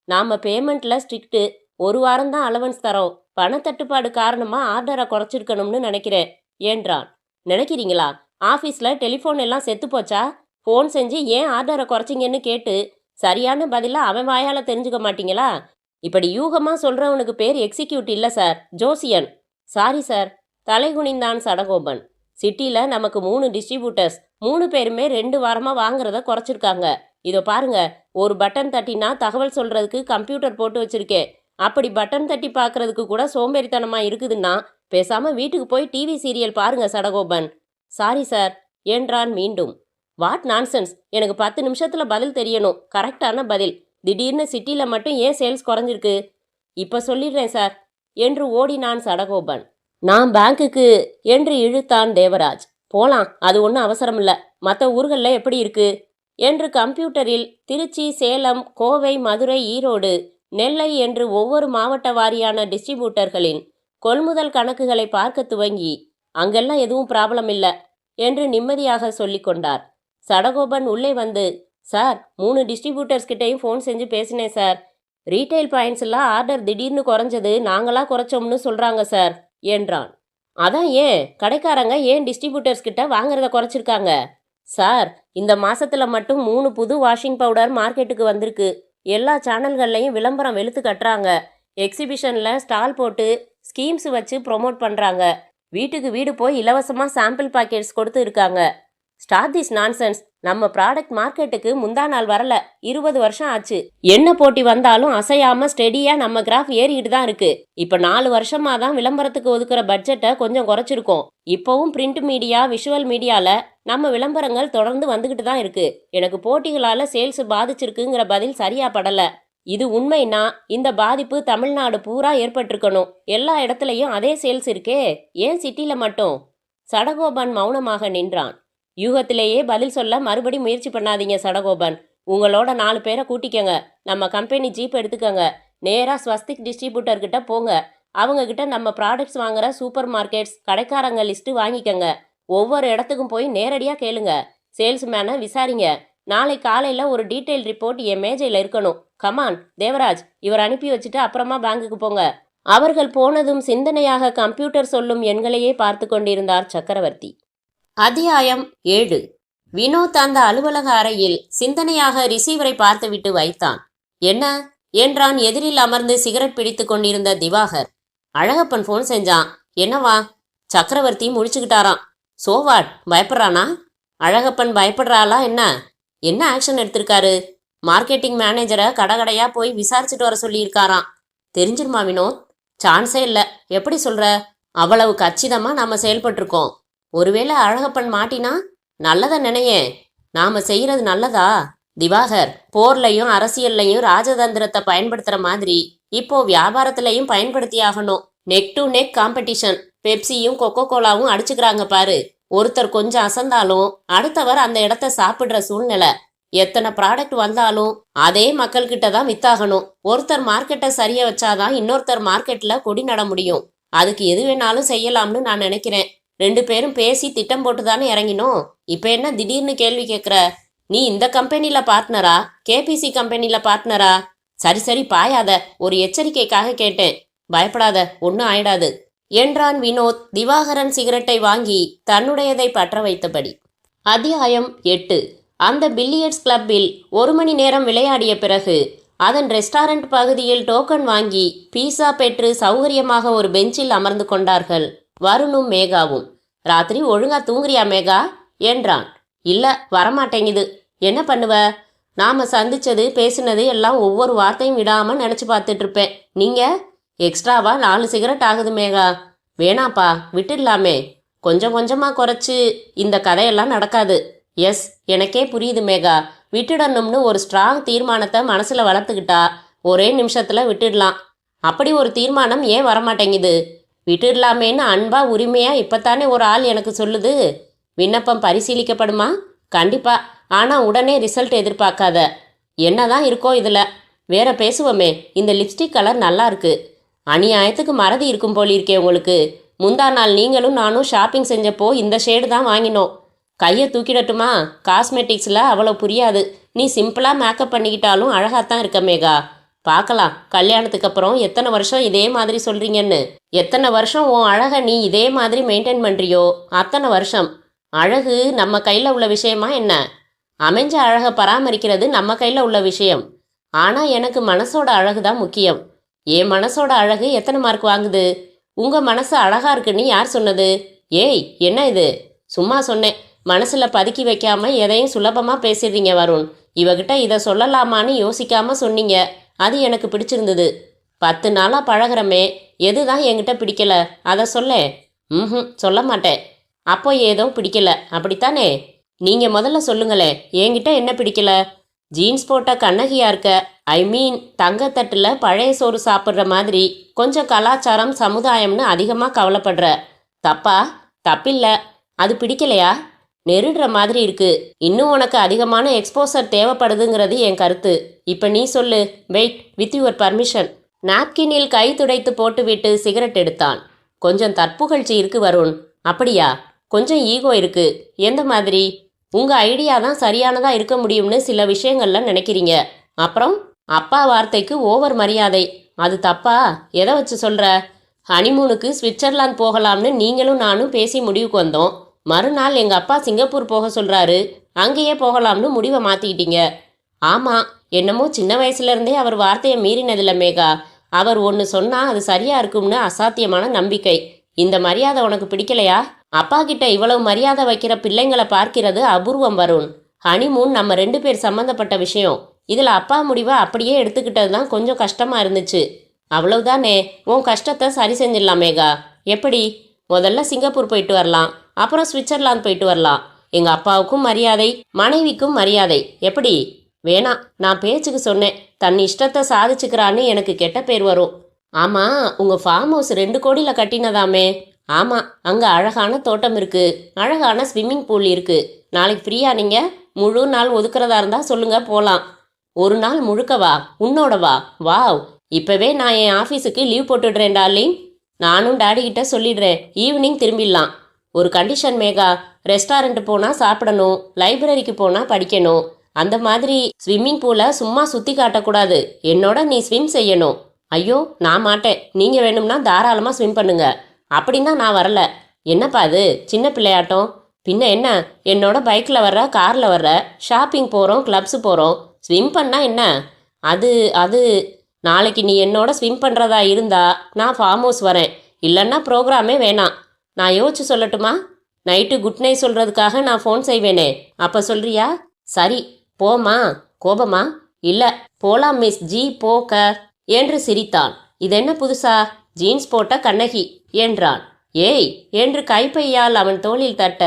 நாம் பேமெண்ட்டில் ஸ்ட்ரிக்ட்டு. 1 வாரம் தான் அலவன்ஸ் தரோம். பணத்தட்டுப்பாடு காரணமாக ஆர்டரை குறைச்சிருக்கணும்னு நினைக்கிறேன் என்றான். நினைக்கிறீங்களா? ஆஃபீஸில் டெலிஃபோன் எல்லாம் செத்து போச்சா? ஃபோன் செஞ்சு ஏன் ஆர்டரை குறைச்சிங்கன்னு கேட்டு சரியான பதிலாக அவன் வாயால் தெரிஞ்சுக்க மாட்டீங்களா? இப்படி யூகமாக சொல்கிறவனுக்கு பேர் எக்ஸிக்யூட் இல்லை சார், ஜோசியன். சாரி சார், தலைகுனிந்தான் சடகோபன். சிட்டியில் நமக்கு 3 டிஸ்ட்ரிபியூட்டர்ஸ், 3 பேருமே 2 வாரமாக வாங்குறத குறைச்சிருக்காங்க. இதோ பாருங்க, ஒரு பட்டன் தட்டினா தகவல் சொல்கிறதுக்கு கம்ப்யூட்டர் போட்டு வச்சுருக்கேன். அப்படி பட்டன் தட்டி பார்க்குறதுக்கு கூட சோம்பேறித்தனமாக இருக்குதுன்னா பேசாமல் வீட்டுக்கு போய் டிவி சீரியல் பாருங்க சடகோபன். சாரி சார் என்றான் மீண்டும். வாட் நான்சென்ஸ், எனக்கு 10 நிமிஷத்தில் பதில் தெரியணும், கரெக்டான பதில். திடீர்னு சிட்டியில் மட்டும் ஏன் சேல்ஸ் குறைஞ்சிருக்கு? இப்போ சொல்லிடுறேன் சார் என்று ஓடினான் சடகோபன். நான் பேங்க்குக்கு என்று இழுத்தான் தேவராஜ். போலாம், அது ஒன்றும் அவசரம் இல்லை. மற்ற ஊர்களில் எப்படி இருக்கு என்று கம்ப்யூட்டரில் திருச்சி, சேலம், கோவை, மதுரை, ஈரோடு, நெல்லை என்று ஒவ்வொரு மாவட்ட வாரியான டிஸ்ட்ரிபியூட்டர்களின் கொள்முதல் கணக்குகளை பார்க்க துவங்கி, அங்கெல்லாம் எதுவும் ப்ராப்ளம் இல்லை என்று நிம்மதியாக சொல்லி கொண்டார். சடகோபன் உள்ளே வந்து, சார் 3 டிஸ்ட்ரிபியூட்டர்ஸ் கிட்டையும் ஃபோன் செஞ்சு பேசினேன் சார். ரீட்டைல் பாயிண்ட்ஸ்லாம் ஆர்டர் திடீர்னு குறைஞ்சது நாங்களா குறைச்சோம்னு சொல்றாங்க சார் என்றான். அதான் ஏன் கடைக்காரங்க ஏன் டிஸ்ட்ரிபியூட்டர்ஸ் கிட்ட வாங்குறத குறைச்சிருக்காங்க? சார், இந்த மாசத்துல மட்டும் 3 புது வாஷிங் பவுடர் மார்க்கெட்டுக்கு வந்திருக்கு. எல்லா சேனல்கள்லையும் விளம்பரம் வெளுத்து கட்டுறாங்க. எக்ஸிபிஷன்ல ஸ்டால் போட்டு ஸ்கீம்ஸ் வச்சு ப்ரொமோட் பண்றாங்க. வீட்டுக்கு வீடு போய் இலவசமா சாம்பிள் பாக்கெட்ஸ் கொடுத்து இருக்காங்க. Start this nonsense. நம்ம ப்ராடக்ட் மார்க்கெட்டுக்கு முந்தா நாள் வரல, 20 வருஷம் ஆச்சு. என்ன போட்டி வந்தாலும் அசையாம ஸ்டெடியா நம்ம கிராஃப் ஏறிக்கிட்டு தான் இருக்கு. இப்ப 4 வருஷமா தான் விளம்பரத்துக்கு ஒதுக்குற பட்ஜெட்டை கொஞ்சம் குறைச்சிருக்கோம். இப்போவும் பிரிண்ட் மீடியா, விஷுவல் மீடியால நம்ம விளம்பரங்கள் தொடர்ந்து வந்துகிட்டு தான் இருக்கு. எனக்கு போட்டிகளால சேல்ஸ் பாதிச்சிருக்குங்கிற பதில் சரியா படல. இது உண்மைன்னா இந்த பாதிப்பு தமிழ்நாடு பூரா ஏற்பட்டிருக்கணும். எல்லா இடத்துலையும் அதே சேல்ஸ் இருக்கே, ஏன் சிட்டில மட்டும்? சடகோபன் மௌனமாக நின்றான். யூகத்திலேயே பதில் சொல்ல மறுபடி முயற்சி பண்ணாதீங்க சடகோபன். உங்களோட 4 பேரை கூட்டிக்கங்க. நம்ம கம்பெனி ஜீப் எடுத்துக்கங்க. நேரா ஸ்வஸ்திக் டிஸ்ட்ரிபியூட்டர் கிட்ட போங்க. அவங்க கிட்ட நம்ம ப்ராடக்ட்ஸ் வாங்குற சூப்பர் மார்க்கெட்ஸ் கடைக்காரங்க லிஸ்ட் வாங்கிக்கங்க. ஒவ்வொரு இடத்துக்கும் போய் நேரடியா கேளுங்க. சேல்ஸ்மேனை விசாரிங்க. நாளை காலையில ஒரு டீட்டெயில் ரிப்போர்ட் என் மேஜையில் இருக்கணும். கமான் தேவராஜ், இவர் அனுப்பி வச்சுட்டு அப்புறமா பேங்குக்கு போங்க. அவர்கள் போனதும் சிந்தனையாக கம்ப்யூட்டர் சொல்லும் எண்களையே பார்த்து கொண்டிருந்தார் சக்கரவர்த்தி. அத்தியாயம் 7. வினோத் அந்த அலுவலக அறையில் சிந்தனையாக ரிசீவரை பார்த்துவிட்டு வைத்தான். என்ன என்றான் எதிரில் அமர்ந்து சிகரெட் பிடித்து கொண்டிருந்த திவாகர். அழகப்பன் ஃபோன் செஞ்சான். என்னவா? சக்கரவர்த்தி முடிச்சுக்கிட்டாராம். சோவாட், பயப்படுறானா? அழகப்பன் பயப்படுறாளா என்ன? என்ன ஆக்ஷன் எடுத்திருக்காரு? மார்க்கெட்டிங் மேனேஜரை கடகடையா போய் விசாரிச்சுட்டு வர சொல்லியிருக்காராம். தெரிஞ்சிருமா வினோத்? சான்ஸே இல்லை. எப்படி சொல்ற? அவ்வளவு கச்சிதமா நாம செயல்பட்டிருக்கோம். ஒருவேளை அழகப்பன் மாட்டினா? நல்லத நினையேன். நாம செய்யறது நல்லதா? திவாகர், போர்லையும் அரசியல்லையும் ராஜதந்திரத்தை பயன்படுத்துற மாதிரி இப்போ வியாபாரத்திலையும் பயன்படுத்தி ஆகணும். Neck to neck competition. பெப்சியும் கொக்கோ கோலாவும் அடிச்சுக்கிறாங்க பாரு. ஒருத்தர் கொஞ்சம் அசந்தாலும் அடுத்தவர் அந்த இடத்த சாப்பிடுற சூழ்நிலை. எத்தனை ப்ராடக்ட் வந்தாலும் அதே மக்கள்கிட்ட தான் வித்தாகணும். ஒருத்தர் மார்க்கெட்டை சரிய வச்சாதான் இன்னொருத்தர் மார்க்கெட்ல கொடி நட முடியும். அதுக்கு எது வேணாலும் செய்யலாம்னு நான் நினைக்கிறேன். 2 பேரும் பேசி திட்டம் போட்டு தானே இறங்கினோம். இப்ப என்ன திடீர்னு கேள்வி கேட்குற? நீ இந்த கம்பெனில பார்ட்னரா, கேபிசி கம்பெனில பார்ட்னரா? சரி சரி பாயாத, ஒரு எச்சரிக்கைக்காக கேட்டேன். பயப்படாத, ஒன்றும் ஆயிடாது என்றான் வினோத் திவாகரன் சிகரெட்டை வாங்கி தன்னுடையதை பற்ற வைத்தபடி. அத்தியாயம் 8. அந்த பில்லியர்ட்ஸ் கிளப்பில் 1 மணி நேரம் விளையாடிய பிறகு அதன் ரெஸ்டாரண்ட் பகுதியில் டோக்கன் வாங்கி பீஸா பெற்று சௌகரியமாக ஒரு பெஞ்சில் அமர்ந்து கொண்டார்கள் வருணும் மேகாவும். ராத்திரி ஒழுங்கா தூங்குறியா மேகா என்றான். இல்ல, வரமாட்டேங்குது. என்ன பண்ணுவ? நாம சந்திச்சது பேசினது எல்லாம் ஒவ்வொரு வார்த்தையும் விடாம நினைச்சு பார்த்துட்டு இருப்பேன். நீங்க எக்ஸ்ட்ராவா 4 சிகரெட் ஆகுது மேகா. வேணாப்பா, விட்டுடலாமே. கொஞ்சம் கொஞ்சமா குறைச்சு இந்த கதையெல்லாம் நடக்காது. எஸ், எனக்கே புரியுது மேகா. விட்டுடணும்னு ஒரு ஸ்ட்ராங் தீர்மானத்தை மனசுல வளர்த்துக்கிட்டா ஒரே நிமிஷத்துல விட்டுடலாம். அப்படி ஒரு தீர்மானம் ஏன் வரமாட்டேங்குது? விட்டுடலாமேன்னு அன்பா உரிமையா இப்பத்தானே ஒரு ஆள் எனக்கு சொல்லுது. விண்ணப்பம் பரிசீலிக்கப்படுமா? கண்டிப்பா. ஆனா உடனே ரிசல்ட் எதிர்பார்க்காத. என்னதான் இருக்கோ இதுல. வேற பேசுவோமே. இந்த லிப்ஸ்டிக் கலர் நல்லா இருக்கு. அநியாயத்துக்கு மறதி இருக்கும் போலிருக்கே உங்களுக்கு. முந்தா நாள் நீங்களும் நானும் ஷாப்பிங் செஞ்சப்போ இந்த ஷேடு தான் வாங்கினோம். கையை தூக்கிடட்டுமா? காஸ்மெட்டிக்ஸில் அவ்வளோ புரியாது. நீ சிம்பிளாக மேக்கப் பண்ணிக்கிட்டாலும் அழகாத்தான் இருக்க மேகா. பார்க்கலாம் கல்யாணத்துக்கு அப்புறம் எத்தனை வருஷம் இதே மாதிரி சொல்கிறீங்கன்னு. எத்தனை வருஷம் உன் அழகை நீ இதே மாதிரி மெயின்டைன் பண்ணுறியோ அத்தனை வருஷம். அழகு நம்ம கையில் உள்ள விஷயமா என்ன? அமைஞ்ச அழகை பராமரிக்கிறது நம்ம கையில் உள்ள விஷயம். ஆனால் எனக்கு மனசோட அழகு தான் முக்கியம். என் மனசோட அழகு எத்தனை மார்க் வாங்குது? உங்கள் மனசு அழகா இருக்குன்னு யார் சொன்னது? ஏய், என்ன இது? சும்மா சொன்னேன். மனசில் பதுக்கி வைக்காம எதையும் சுலபமாக பேசிடுறீங்க வருண். இவகிட்ட இதை சொல்லலாமான்னு யோசிக்காம சொன்னீங்க. அது எனக்கு பிடிச்சிருந்தது. 10 நாளாக பழகிறமே, எதுதான் என்கிட்ட பிடிக்கல அதை சொல்ல. சொல்ல மாட்டேன். அப்போ ஏதோ பிடிக்கல அப்படித்தானே? நீங்கள் முதல்ல சொல்லுங்களே, என்கிட்ட என்ன பிடிக்கல? ஜீன்ஸ் போட்ட கண்ணகியா இருக்க. ஐ மீன் தங்கத்தட்டில் பழைய சோறு சாப்பிட்ற மாதிரி கொஞ்சம் கலாச்சாரம் சமுதாயம்னு அதிகமாக கவலைப்படுற. தப்பா? தப்பில்லை. அது பிடிக்கலையா? நெருடுற மாதிரி இருக்கு. இன்னும் உனக்கு அதிகமான எக்ஸ்போசர் தேவைப்படுதுங்கிறது என் கருத்து. இப்போ நீ சொல்லு. Wait, with your permission. நாப்கினில் கை துடைத்து போட்டுவிட்டு சிகரெட் எடுத்தான். கொஞ்சம் தற்புகழ்ச்சி இருக்கு வருண். அப்படியா? கொஞ்சம் ஈகோ இருக்கு. எந்த மாதிரி? உங்கள் ஐடியா தான் சரியானதாக இருக்க முடியும்னு சில விஷயங்கள்ல நினைக்கிறீங்க. அப்புறம் அப்பா வார்த்தைக்கு ஓவர் மரியாதை. அது தப்பா? எதை வச்சு சொல்ற? ஹனிமூனுக்கு ஸ்விட்சர்லாந்து போகலாம்னு நீங்களும் நானும் பேசி முடிவுக்கு வந்தோம். மறுநாள் எங்கள் அப்பா சிங்கப்பூர் போக சொல்கிறாரு. அங்கேயே போகலாம்னு முடிவை மாற்றிக்கிட்டீங்க. ஆமாம், என்னமோ சின்ன வயசுலேருந்தே அவர் வார்த்தையை மீறினதில்ல மேகா. அவர் ஒன்று சொன்னால் அது சரியாக இருக்கும்னு அசாத்தியமான நம்பிக்கை. இந்த மரியாதை உனக்கு பிடிக்கலையா? அப்பா கிட்ட இவ்வளவு மரியாதை வைக்கிற பிள்ளைங்களை பார்க்கிறது அபூர்வம் வருண். ஹனிமூன் நம்ம 2 பேர் சம்மந்தப்பட்ட விஷயம். இதில் அப்பா முடிவை அப்படியே எடுத்துக்கிட்டது தான் கொஞ்சம் கஷ்டமாக இருந்துச்சு. அவ்வளவுதானே, உன் கஷ்டத்தை சரி செஞ்சிடலாம் மேகா. எப்படி? முதல்ல சிங்கப்பூர் போயிட்டு வரலாம், அப்புறம் சுவிட்சர்லாந்து போயிட்டு வரலாம். எங்கள் அப்பாவுக்கும் மரியாதை, மனைவிக்கும் மரியாதை. எப்படி? வேணாம், நான் பேச்சுக்கு சொன்னேன். தன் இஷ்டத்தை சாதிச்சுக்கிறான்னு எனக்கு கெட்ட பேர் வரும். ஆமாம், உங்கள் ஃபார்ம் ஹவுஸ் 2 கோடியில் கட்டினதாமே? ஆமாம், அங்கே அழகான தோட்டம் இருக்குது, அழகான ஸ்விம்மிங் பூல் இருக்குது. நாளைக்கு ஃப்ரீயா? நீங்கள் முழு நாள் ஒதுக்குறதா இருந்தால் சொல்லுங்கள், போகலாம். ஒரு நாள் முழுக்கவா? உன்னோடவா? வாவ்! இப்போவே நான் என் ஆஃபீஸுக்கு லீவ் போட்டுடுறேன் டார்லிங். நானும் டாடி கிட்ட சொல்லிடுறேன், ஈவினிங் திரும்பிடலாம். ஒரு கண்டிஷன் மேகா, ரெஸ்டாரண்ட்டு போனால் சாப்பிடணும், லைப்ரரிக்கு போனால் படிக்கணும். அந்த மாதிரி ஸ்விம்மிங் பூலை சும்மா சுற்றி காட்டக்கூடாது. என்னோட நீ ஸ்விம் செய்யணும். ஐயோ, நான் மாட்டேன். நீங்கள் வேணும்னா தாராளமாக ஸ்விம் பண்ணுங்க. அப்படின்னா நான் வரல. என்னப்பா அது சின்ன பிள்ளையாட்டம்? பின்ன என்ன, என்னோட பைக்கில் வர்ற, காரில் வர்ற, ஷாப்பிங் போகிறோம், கிளப்ஸு போகிறோம். ஸ்விம் பண்ணால் என்ன? அது அது நாளைக்கு நீ என்னோட ஸ்விம் பண்ணுறதா இருந்தா நான் ஃபார்ம் ஹவுஸ் வரேன், இல்லைன்னா ப்ரோக்ராமே வேணாம். நான் யோசிச்சு சொல்லட்டுமா? நைட்டு குட் நைட் சொல்கிறதுக்காக நான் ஃபோன் செய்வேனே, அப்போ சொல்கிறியா? சரி, போமா. கோபமா? இல்லை, போலாம் மிஸ் ஜி, போக்க என்று சிரித்தான். இதென்ன புதுசா? ஜீன்ஸ் போட்ட கண்ணகி என்றான். ஏய் என்று கைப்பையால் அவன் தோளில் தட்ட,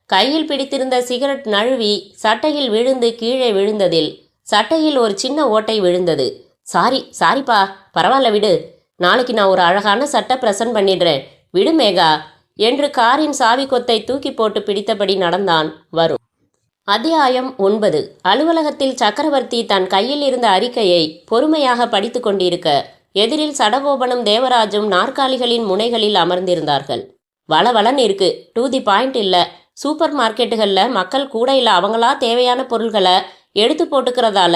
கையில் பிடித்திருந்த சிகரெட் நழுவி சட்டையில் விழுந்து கீழே விழுந்ததில் சட்டையில் ஒரு சின்ன ஓட்டை விழுந்தது. சாரிப்பா, பரவாயில்ல விடு. நாளைக்கு நான் ஒரு அழகான சட்டை ப்ரெசன்ட் பண்ணிடுறேன், விடு மேகா என்று காரின் சாவி கொத்தை தூக்கி போட்டு பிடித்தபடி நடந்தான் வருண். அத்தியாயம் 9. அலுவலகத்தில் சக்கரவர்த்தி தன் கையில் இருந்த அறிக்கையை பொறுமையாக படித்து கொண்டிருக்க, எதிரில் சடகோபனும் தேவராஜும் நாற்காலிகளின் முனைகளில் அமர்ந்திருந்தார்கள். வளவளன்னு இருக்கு, டு தி பாயிண்ட் இல்லை. சூப்பர் மார்க்கெட்டுகளில் மக்கள் கூட இல்லை அவங்களா தேவையான பொருள்களை எடுத்து போட்டுக்கிறதால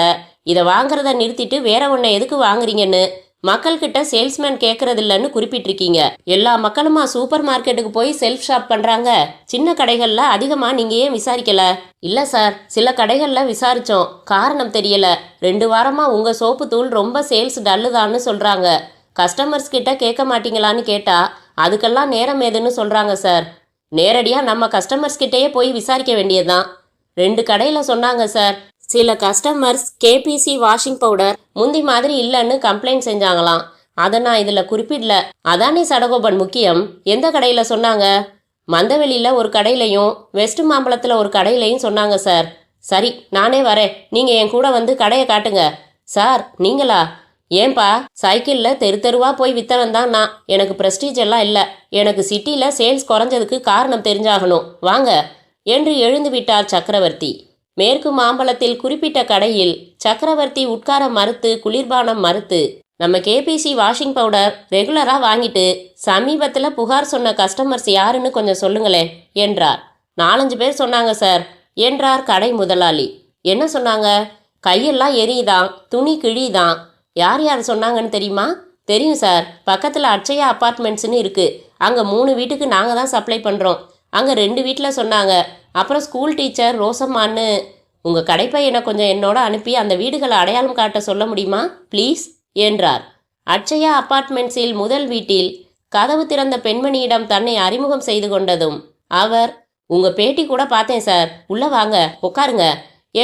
இதை வாங்குறத நிறுத்திட்டு வேற ஒன்றை எதுக்கு வாங்குறீங்கன்னு மக்கள்கிட்ட சேல்ஸ்மேன் கேட்கறதில்லன்னு குறிப்பிட்டிருக்கீங்க. எல்லா மக்களுமா சூப்பர் மார்க்கெட்டுக்கு போய் செல்ஃப் ஷாப் பண்ணுறாங்க? சின்ன கடைகளில் அதிகமாக நீங்கள் ஏன் விசாரிக்கல? இல்லை சார், சில கடைகளில் விசாரித்தோம், காரணம் தெரியல. 2 வாரமாக உங்கள் சோப்பு தூள் ரொம்ப சேல்ஸ் டல்லுதான்னு சொல்கிறாங்க. கஸ்டமர்ஸ் கிட்ட கேட்க மாட்டீங்களான்னு கேட்டால் அதுக்கெல்லாம் நேரம் ஏதுன்னு சொல்கிறாங்க சார். நேரடியாக நம்ம கஸ்டமர்ஸ் கிட்டேயே போய் விசாரிக்க வேண்டியதுதான். 2 கடையில் சொன்னாங்க சார். சில கஸ்டமர்ஸ் கேபிசி வாஷிங் பவுடர் முந்தி மாதிரி இல்லைன்னு கம்ப்ளைண்ட் செஞ்சாங்களாம். அதை நான் இதில் குறிப்பிடல. அதானே சடகோபன் முக்கியம். எந்த கடையில் சொன்னாங்க? மந்தவெளியில் ஒரு கடையிலையும் வெஸ்ட் மாம்பலத்தில் ஒரு கடையிலையும் சொன்னாங்க சார். சரி, நானே வரேன், நீங்கள் என் கூட வந்து கடையை காட்டுங்க. சார், நீங்களா? ஏன்பா, சைக்கிளில் தெரு தெருவாக போய் விற்றவன் தான் நான். எனக்கு ப்ரெஸ்டீஜ் எல்லாம் இல்லை. எனக்கு சிட்டியில் சேல்ஸ் குறைஞ்சதுக்கு காரணம் தெரிஞ்சாகணும், வாங்க என்று எழுந்து விட்டார் சக்கரவர்த்தி. மேற்கு மாம்பலத்தில் குறிப்பிட்ட கடையில் சக்கரவர்த்தி உட்கார மறுத்து குளிர்பானம் மறுத்து, நம்ம கேபிசி வாஷிங் பவுடர் ரெகுலராக வாங்கிட்டு சமீபத்தில் புகார் சொன்ன கஸ்டமர்ஸ் யாருன்னு கொஞ்சம் சொல்லுங்களேன் என்றார். 4-5 பேர் சொன்னாங்க சார் என்றார் கடை முதலாளி. என்ன சொன்னாங்க? கையெல்லாம் எரியுதான், துணி கிழிதான். யார் யார் சொன்னாங்கன்னு தெரியுமா? தெரியும் சார், பக்கத்தில் அட்சயா அப்பார்ட்மெண்ட்ஸ்னு இருக்குது. அங்கே 3 வீட்டுக்கு நாங்கள் தான் சப்ளை பண்ணுறோம். அங்கே 2 வீட்டில் சொன்னாங்க. அப்புறம் ஸ்கூல் டீச்சர் ரோசம்மான்னு. உங்கள் கடைப்பையனை கொஞ்சம் என்னோட அனுப்பி அந்த வீடுகளை அடையாளம் காட்ட சொல்ல முடியுமா ப்ளீஸ் என்றார். அட்சயா அப்பார்ட்மெண்ட்ஸில் முதல் வீட்டில் கதவு திறந்த பெண்மணியிடம் தன்னை அறிமுகம் செய்து கொண்டதும் அவர், உங்கள் பேட்டி கூட பார்த்தேன் சார், உள்ளே வாங்க, உட்காருங்க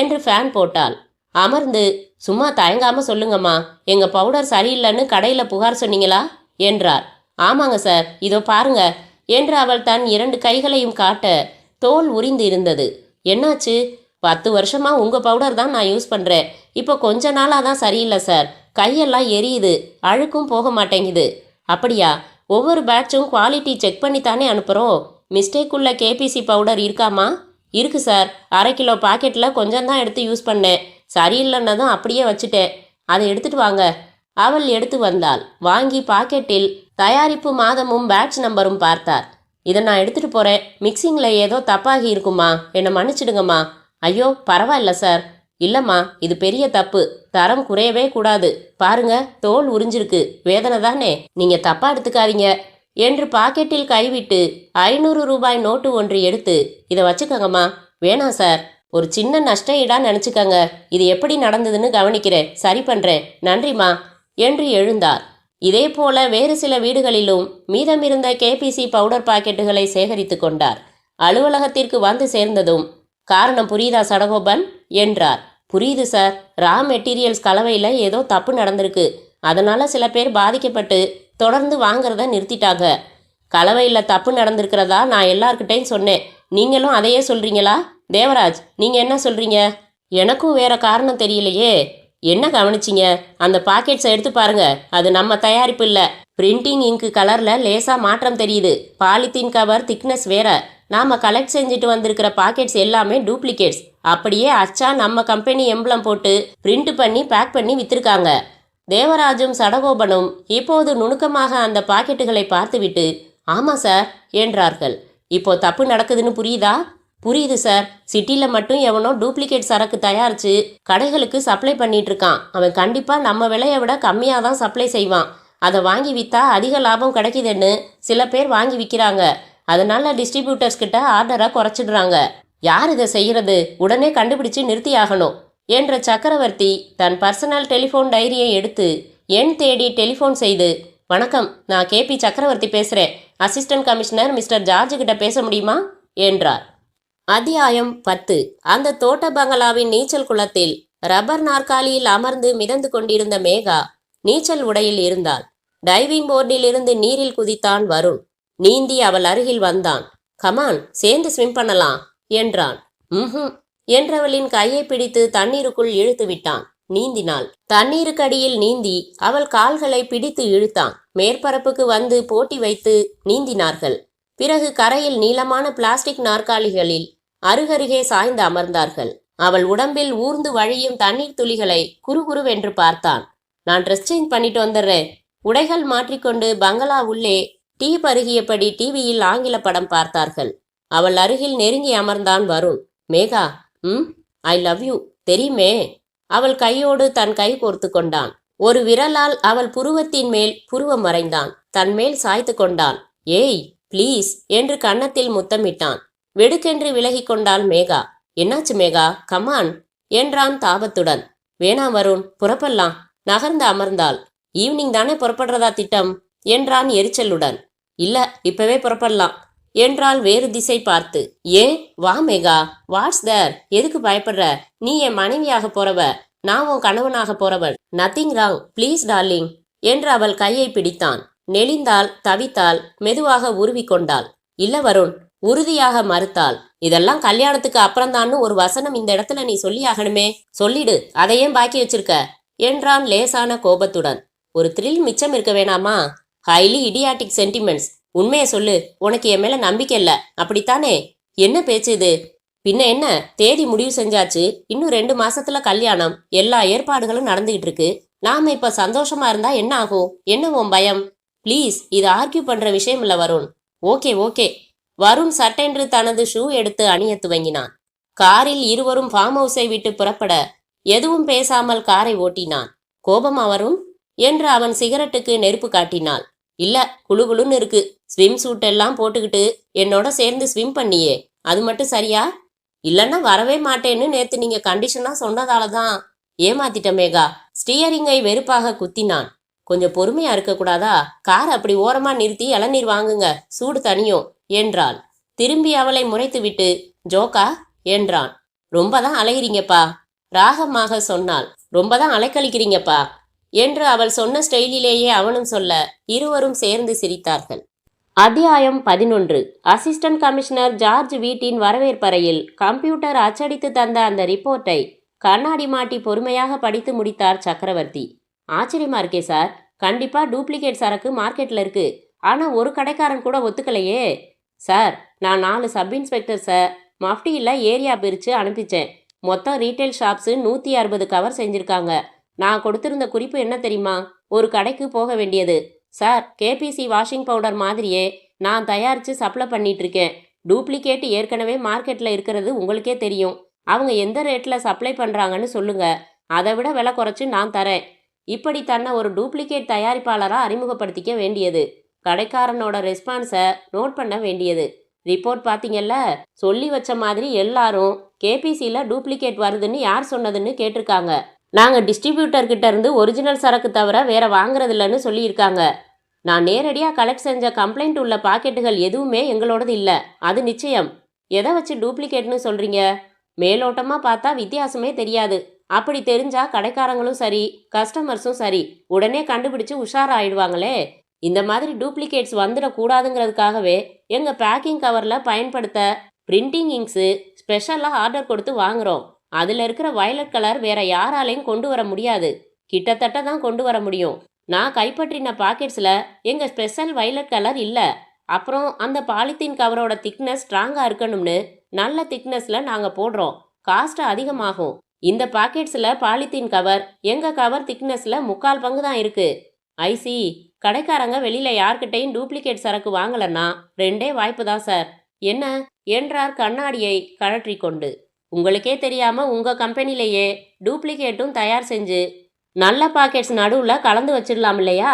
என்று ஃபேன் போட்டாள். அமர்ந்து, சும்மா தயங்காமல் சொல்லுங்கம்மா, எங்கள் பவுடர் சரியில்லைன்னு கடையில் புகார் சொன்னீங்களா என்றார். ஆமாங்க சார், இதோ பாருங்க என்று அவள் தன் 2 கைகளையும் காட்ட தோல் உரிந்து இருந்தது. என்னாச்சு? 10 வருஷமா உங்கள் பவுடர் தான் நான் யூஸ் பண்ணுறேன். இப்போ கொஞ்ச நாளாக தான் சரியில்லை சார். கையெல்லாம் எரியுது, அழுக்கும் போக மாட்டேங்குது. அப்படியா? ஒவ்வொரு பேட்சும் குவாலிட்டி செக் பண்ணித்தானே அனுப்புகிறோம். மிஸ்டேக் உள்ள கேபிசி பவுடர் இருக்காமா? இருக்குது சார். 1/2 கிலோ பாக்கெட்டில் கொஞ்சம் தான் எடுத்து யூஸ் பண்ணேன். சரியில்லைன்னதும் அப்படியே வச்சுட்டேன். அதை எடுத்துகிட்டு வாங்க. அவள் எடுத்து வந்தாள். வாங்கி பாக்கெட்டில் தயாரிப்பு மாதமும் பேட்ச் நம்பரும் பார்த்தார். இதை நான் எடுத்துகிட்டு போகிறேன். மிக்சிங்கில் ஏதோ தப்பாகி இருக்குமா, என்னை மன்னிச்சிடுங்கம்மா. ஐயோ, பரவாயில்ல சார். இல்லம்மா, இது பெரிய தப்பு. தரம் குறையவே கூடாது. பாருங்க, தோல் உறிஞ்சிருக்கு. வேதனை தானே? நீங்க தப்பா எடுத்துக்காதீங்க என்று பாக்கெட்டில் கைவிட்டு 500 ரூபாய் நோட்டு ஒன்று எடுத்து, இதை வச்சுக்கோங்கம்மா. வேணாம் சார், ஒரு சின்ன நஷ்ட ஈடா நினச்சிக்கங்க. இது எப்படி நடந்ததுன்னு கவனிக்கிறேன், சரி பண்றேன். நன்றிம்மா என்று எழுந்தார். இதே போல வேறு சில வீடுகளிலும் மீதமிருந்த கேபிசி பவுடர் பாக்கெட்டுகளை சேகரித்து கொண்டார். அலுவலகத்திற்கு வந்து சேர்ந்ததும், காரணம் புரியுதா சடகோபன் என்றார். புரியுது சார், ரா மெட்டீரியல்ஸ் கலவையில் ஏதோ தப்பு நடந்திருக்கு. அதனால சில பேர் பாதிக்கப்பட்டு தொடர்ந்து வாங்குறத நிறுத்திட்டாங்க. கலவையில் தப்பு நடந்திருக்கிறதா நான் எல்லார்கிட்டையும் சொன்னேன். நீங்களும் அதையே சொல்றீங்களா? தேவராஜ், நீங்க என்ன சொல்றீங்க? எனக்கும் வேற காரணம் தெரியலையே. என்ன கவனிச்சிங்க? அந்த பாக்கெட்ஸை எடுத்து பாருங்க. அது நம்ம தயாரிப்பு இல்லை. பிரிண்டிங் இங்கு கலர்ல லேசா மாற்றம் தெரியுது. பாலித்தீன் கவர் திக்னஸ் வேற. நாம கலெக்ட் செஞ்சுட்டு வந்திருக்கிற பாக்கெட்ஸ் எல்லாமே டூப்ளிகேட்ஸ். அப்படியே அச்சா நம்ம கம்பெனி எம்பளம் போட்டு பிரிண்ட் பண்ணி பேக் பண்ணி வித்திருக்காங்க. தேவராஜும் சடகோபனும் இப்போது நுணுக்கமாக அந்த பாக்கெட்டுகளை பார்த்துவிட்டு, ஆமா சார் என்றார்கள். இப்போ தப்பு நடக்குதுன்னு புரியுதா? புரியுது சார். சிட்டியில் மட்டும் எவனோ டூப்ளிகேட் சரக்கு தயாரித்து கடைகளுக்கு சப்ளை பண்ணிட்டு இருக்கான். அவன் கண்டிப்பாக நம்ம விலையை விட கம்மியாக தான் சப்ளை செய்வான். அதை வாங்கி விற்றா அதிக லாபம் கிடைக்குதுன்னு சில பேர் வாங்கி விற்கிறாங்க. அதனால டிஸ்ட்ரிபியூட்டர்ஸ் கிட்ட ஆர்டரை குறைச்சிடுறாங்க. யார் இதை செய்கிறது? உடனே கண்டுபிடிச்சு நிறுத்தி ஆகணும் என்ற சக்கரவர்த்தி தன் பர்சனல் டெலிஃபோன் டைரியை எடுத்து எண் தேடி டெலிஃபோன் செய்து, வணக்கம், நான் கேபி சக்கரவர்த்தி பேசுகிறேன். அசிஸ்டன்ட் கமிஷனர் மிஸ்டர் ஜார்ஜ் கிட்ட பேச முடியுமா என்றார். அத்தியாயம் 10. அந்த தோட்ட பங்களாவின் நீச்சல் குளத்தில் ரப்பர் நாற்காலியில் அமர்ந்து மிதந்து கொண்டிருந்த மேகா நீச்சல் உடையில் இருந்தாள். டைவிங் போர்டில் இருந்து நீரில் குதித்தான் வருண். நீந்தி அவள் அருகில் வந்தான். கமான், சேர்ந்து ஸ்விம் பண்ணலாம் என்றான். என்றவளின் கையை பிடித்து தண்ணீருக்குள் இழுத்து விட்டான். நீந்தினாள். தண்ணீருக்கடியில் நீந்தி அவள் கால்களை பிடித்து இழுத்தான். மேற்பரப்புக்கு வந்து போட்டி வைத்து நீந்தினார்கள். பிறகு கரையில் நீளமான பிளாஸ்டிக் நாற்காலிகளில் அருகருகே சாய்ந்து அமர்ந்தார்கள். அவள் உடம்பில் ஊர்ந்து வழியும் தண்ணீர் துளிகளை குறுகுறுவென்று பார்த்தான். நான் ட்ரெஸ் சேஞ்ச் பண்ணிட்டு வந்துடுறேன். உடைகள் மாற்றிக்கொண்டு பங்களா உள்ளே டீ பருகியபடி டிவியில் ஆங்கில படம் பார்த்தார்கள். அவள் அருகில் நெருங்கி அமர்ந்தான் Varun. Megha, I love you தெரியுமே. அவள் கையோடு தன் கை கோர்த்து கொண்டான். ஒரு விரலால் அவள் புருவத்தின் மேல் புருவம் வரைந்தான். தன் மேல் சாய்த்து கொண்டான். ஏய் ப்ளீஸ் என்று கன்னத்தில் முத்தமிட்டான். வெடுக்கென்று விலகி கொண்டாள் மேகா. என்னாச்சு மேகா, கமான் என்றான் தாபத்துடன். வேணாம் வருண், புறப்படலாம். நகர்ந்து அமர்ந்தாள். ஈவினிங் தானே புறப்படுறதா திட்டம் என்றான் எரிச்சலுடன். இல்ல, இப்பவே புறப்படலாம் என்றாள் வேறு திசை பார்த்து. ஏன்? வா மேகா, வாட்ஸ் தேர்? எதுக்கு பயப்படுற? நீ என் மனைவியாக போறவ, நான் உன் கணவனாக போறவள். நத்திங் ராங், ப்ளீஸ் டார்லிங் என்று அவள் கையை பிடித்தான். நெளிந்தாள், தவித்தாள், மெதுவாக உருவி கொண்டாள். இல்ல வருண், உறுதியாக மறுத்தாள். இதெல்லாம் கல்யாணத்துக்கு அப்புறம்தான்னு ஒரு வசனம் இந்த இடத்துல நீ சொல்லி ஆகணுமே. சொல்லிடு, அதையும் பாக்கி வச்சிருக்க என்றான் லேசான கோபத்துடன். ஒரு த்ரில் மிச்சம் இருக்க வேணாமா? Highly idiotic sentiments. உண்மையை சொல்லு, உனக்கு என் மேல நம்பிக்கை இல்ல, அப்படித்தானே? என்ன பேச்சு இது? பின்ன என்ன, தேதி முடிவு செஞ்சாச்சு. இன்னும் 2 மாசத்துல கல்யாணம். எல்லா ஏற்பாடுகளும் நடந்துகிட்டு இருக்கு. நாம இப்ப சந்தோஷமா இருந்தா என்ன ஆகும்? என்ன உன் பயம்? ப்ளீஸ், இது ஆர்கியூ பண்ற விஷயம் இல்ல வருண். Okay okay. வருண் சட்டென்று தனது ஷூ எடுத்து அணிய துவங்கினான். காரில் இருவரும் ஃபார்ம் ஹவுஸை விட்டு புறப்பட எதுவும் பேசாமல் காரை ஓட்டினான். கோபமா வருண் என்று அவன் சிகரெட்டுக்கு நெருப்பு காட்டினாள். இல்ல, குளுகுளுன்னு இருக்கு. ஸ்விம் சூட் எல்லாம் போட்டுக்கிட்டு என்னோட சேர்ந்து ஸ்விம் பண்ணியே, அது மட்டும் சரியா? இல்லைன்னா வரவே மாட்டேன்னு நேத்து நீங்க கண்டிஷனா சொன்னதாலதான் ஏமாத்திட்ட மேகா. ஸ்டியரிங்கை வெறுப்பாக குத்தினான். கொஞ்சம் பொறுமையா இருக்க கூடாதா? கார் அப்படி ஓரமா நிறுத்தி இளநீர் வாங்குங்க, சூடு தனியும் என்றாள். திரும்பி அவளை முறைத்துவிட்டு, ஜோக்கா என்றான். ரொம்பதான் அலைகிறீங்கப்பா ராகமாக சொன்னாள். ரொம்பதான் அலைக்கழிக்கிறீங்கப்பா என்று அவள் சொன்ன ஸ்டைலிலேயே அவனும் சொல்ல இருவரும் சேர்ந்து சிரித்தார்கள். அத்தியாயம் 11. அசிஸ்டன்ட் கமிஷனர் ஜார்ஜ் வீட்டின் வரவேற்பறையில் கம்ப்யூட்டர் அச்சடித்து தந்த அந்த ரிப்போர்ட்டை கண்ணாடி மாட்டி பொறுமையாக படித்து முடித்தார் சக்கரவர்த்தி. ஆச்சரியமா இருக்கே சார், கண்டிப்பா டூப்ளிகேட் சரக்கு மார்க்கெட்ல இருக்கு. ஆனா ஒரு கடைக்காரன் கூட ஒத்துக்கலையே. சார், நான் 4 சப் இன்ஸ்பெக்டர்ஸை மஃப்டியில் ஏரியா பிரித்து அனுப்பிச்சேன். மொத்தம் ரீட்டைல் ஷாப்ஸு 160 கவர் செஞ்சுருக்காங்க. நான் கொடுத்திருந்த குறிப்பு என்ன தெரியுமா? ஒரு கடைக்கு போக வேண்டியது. சார், கேபிசி வாஷிங் பவுடர் மாதிரியே நான் தயாரித்து சப்ளை பண்ணிட்டு இருக்கேன். டூப்ளிகேட் ஏற்கனவே மார்க்கெட்டில் இருக்கிறது உங்களுக்கே தெரியும். அவங்க எந்த ரேட்டில் சப்ளை பண்ணுறாங்கன்னு சொல்லுங்க, அதை விட விலை குறைச்சி நான் தரேன். இப்படி தன்னை ஒரு டூப்ளிகேட் தயாரிப்பாளராக அறிமுகப்படுத்திக்க வேண்டியது. கடைக்காரனோட ரெஸ்பான்ஸை நோட் பண்ண வேண்டியது. ரிப்போர்ட் பார்த்தீங்கல்ல, சொல்லி வச்ச மாதிரி எல்லாரும் கேபிசியில் டூப்ளிகேட் வருதுன்னு யார் சொன்னதுன்னு கேட்டிருக்காங்க. நாங்கள் டிஸ்ட்ரிபியூட்டர்கிட்ட இருந்து ஒரிஜினல் சரக்கு தவிர வேற வாங்குறதில்லன்னு சொல்லியிருக்காங்க. நான் நேரடியாக கலெக்ட் செஞ்ச கம்ப்ளைண்ட் உள்ள பாக்கெட்டுகள் எதுவுமே எங்களோடது இல்லை, அது நிச்சயம். எதை வச்சு டூப்ளிகேட்னு சொல்கிறீங்க? மேலோட்டமாக பார்த்தா வித்தியாசமே தெரியாது. அப்படி தெரிஞ்சா கடைக்காரங்களும் சரி, கஸ்டமர்ஸும் சரி உடனே கண்டுபிடிச்சு உஷாராயிடுவாங்களே. இந்த மாதிரி டூப்ளிகேட்ஸ் வந்துடக்கூடாதுங்கிறதுக்காகவே எங்கள் பேக்கிங் கவரில் பயன்படுத்த பிரிண்டிங் இங்க்ஸு ஸ்பெஷலாக ஆர்டர் கொடுத்து வாங்குகிறோம். அதில் இருக்கிற வயலட் கலர் வேற யாராலையும் கொண்டு வர முடியாது, கிட்டத்தட்ட தான் கொண்டு வர முடியும். நான் கைப்பற்றின பாக்கெட்ஸில் எங்கள் ஸ்பெஷல் வயலட் கலர் இல்லை. அப்புறம் அந்த பாலித்தீன் கவரோட திக்னஸ் ஸ்ட்ராங்காக இருக்கணும்னு நல்ல திக்னஸில் நாங்கள் போடுறோம். காஸ்ட் அதிகமாகும். இந்த பாக்கெட்ஸில் பாலித்தீன் கவர் எங்கள் கவர் திக்னஸில் 3/4 பங்கு தான் இருக்குது. ஐசி, கடைக்காரங்க வெளியில் யார்கிட்டையும் டூப்ளிகேட் சரக்கு வாங்கலன்னா 2 வாய்ப்பு தான் சார். என்ன என்றார் கண்ணாடியை கழற்றி கொண்டு. உங்களுக்கே தெரியாமல் உங்கள் கம்பெனிலேயே டூப்ளிகேட்டும் தயார் செஞ்சு நல்ல பாக்கெட்ஸ் நடுவில் கலந்து வச்சிடலாம் இல்லையா?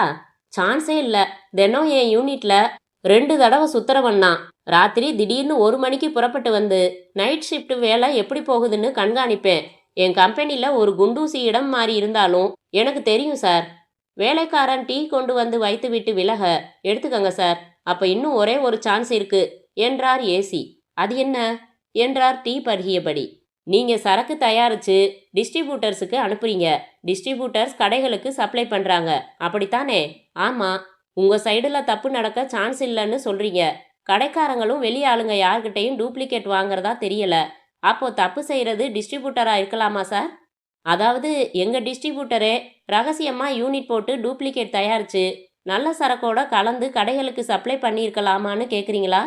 சான்ஸே இல்லை. தினம் என் யூனிட்டில் 2 தடவை சுத்தரவண்ணா. ராத்திரி திடீர்னு 1 மணிக்கு புறப்பட்டு வந்து நைட் ஷிஃப்ட் வேலை எப்படி போகுதுன்னு கண்காணிப்பேன். என் கம்பெனியில் ஒரு குண்டூசி இடம் மாறி இருந்தாலும் எனக்கு தெரியும் சார். வேலைக்காரன் டீ கொண்டு வந்து வைத்து விட்டு விலக, எடுத்துக்கங்க சார், அப்போ இன்னும் ஒரே ஒரு சான்ஸ் இருக்கு என்றார் ஏசி. அது என்ன என்றார் டீ பருகியபடி. நீங்கள் சரக்கு தயாரித்து டிஸ்ட்ரிபியூட்டர்ஸுக்கு அனுப்புறீங்க. டிஸ்ட்ரிபியூட்டர்ஸ் கடைகளுக்கு சப்ளை பண்ணுறாங்க, அப்படித்தானே? ஆமாம். உங்கள் சைடில் தப்பு நடக்க சான்ஸ் இல்லைன்னு சொல்கிறீங்க. கடைக்காரங்களும் வெளியே ஆளுங்க யார்கிட்டையும் டூப்ளிகேட் வாங்குறதா தெரியலை. அப்போ தப்பு செய்கிறது டிஸ்ட்ரிபியூட்டராக இருக்கலாமா சார்? அதாவது எங்கள் டிஸ்ட்ரிபியூட்டரே ரகசியமாக யூனிட் போட்டு டூப்ளிகேட் தயாரித்து நல்ல சரக்கோட கலந்து கடைகளுக்கு சப்ளை பண்ணியிருக்கலாமான்னு கேட்குறீங்களா?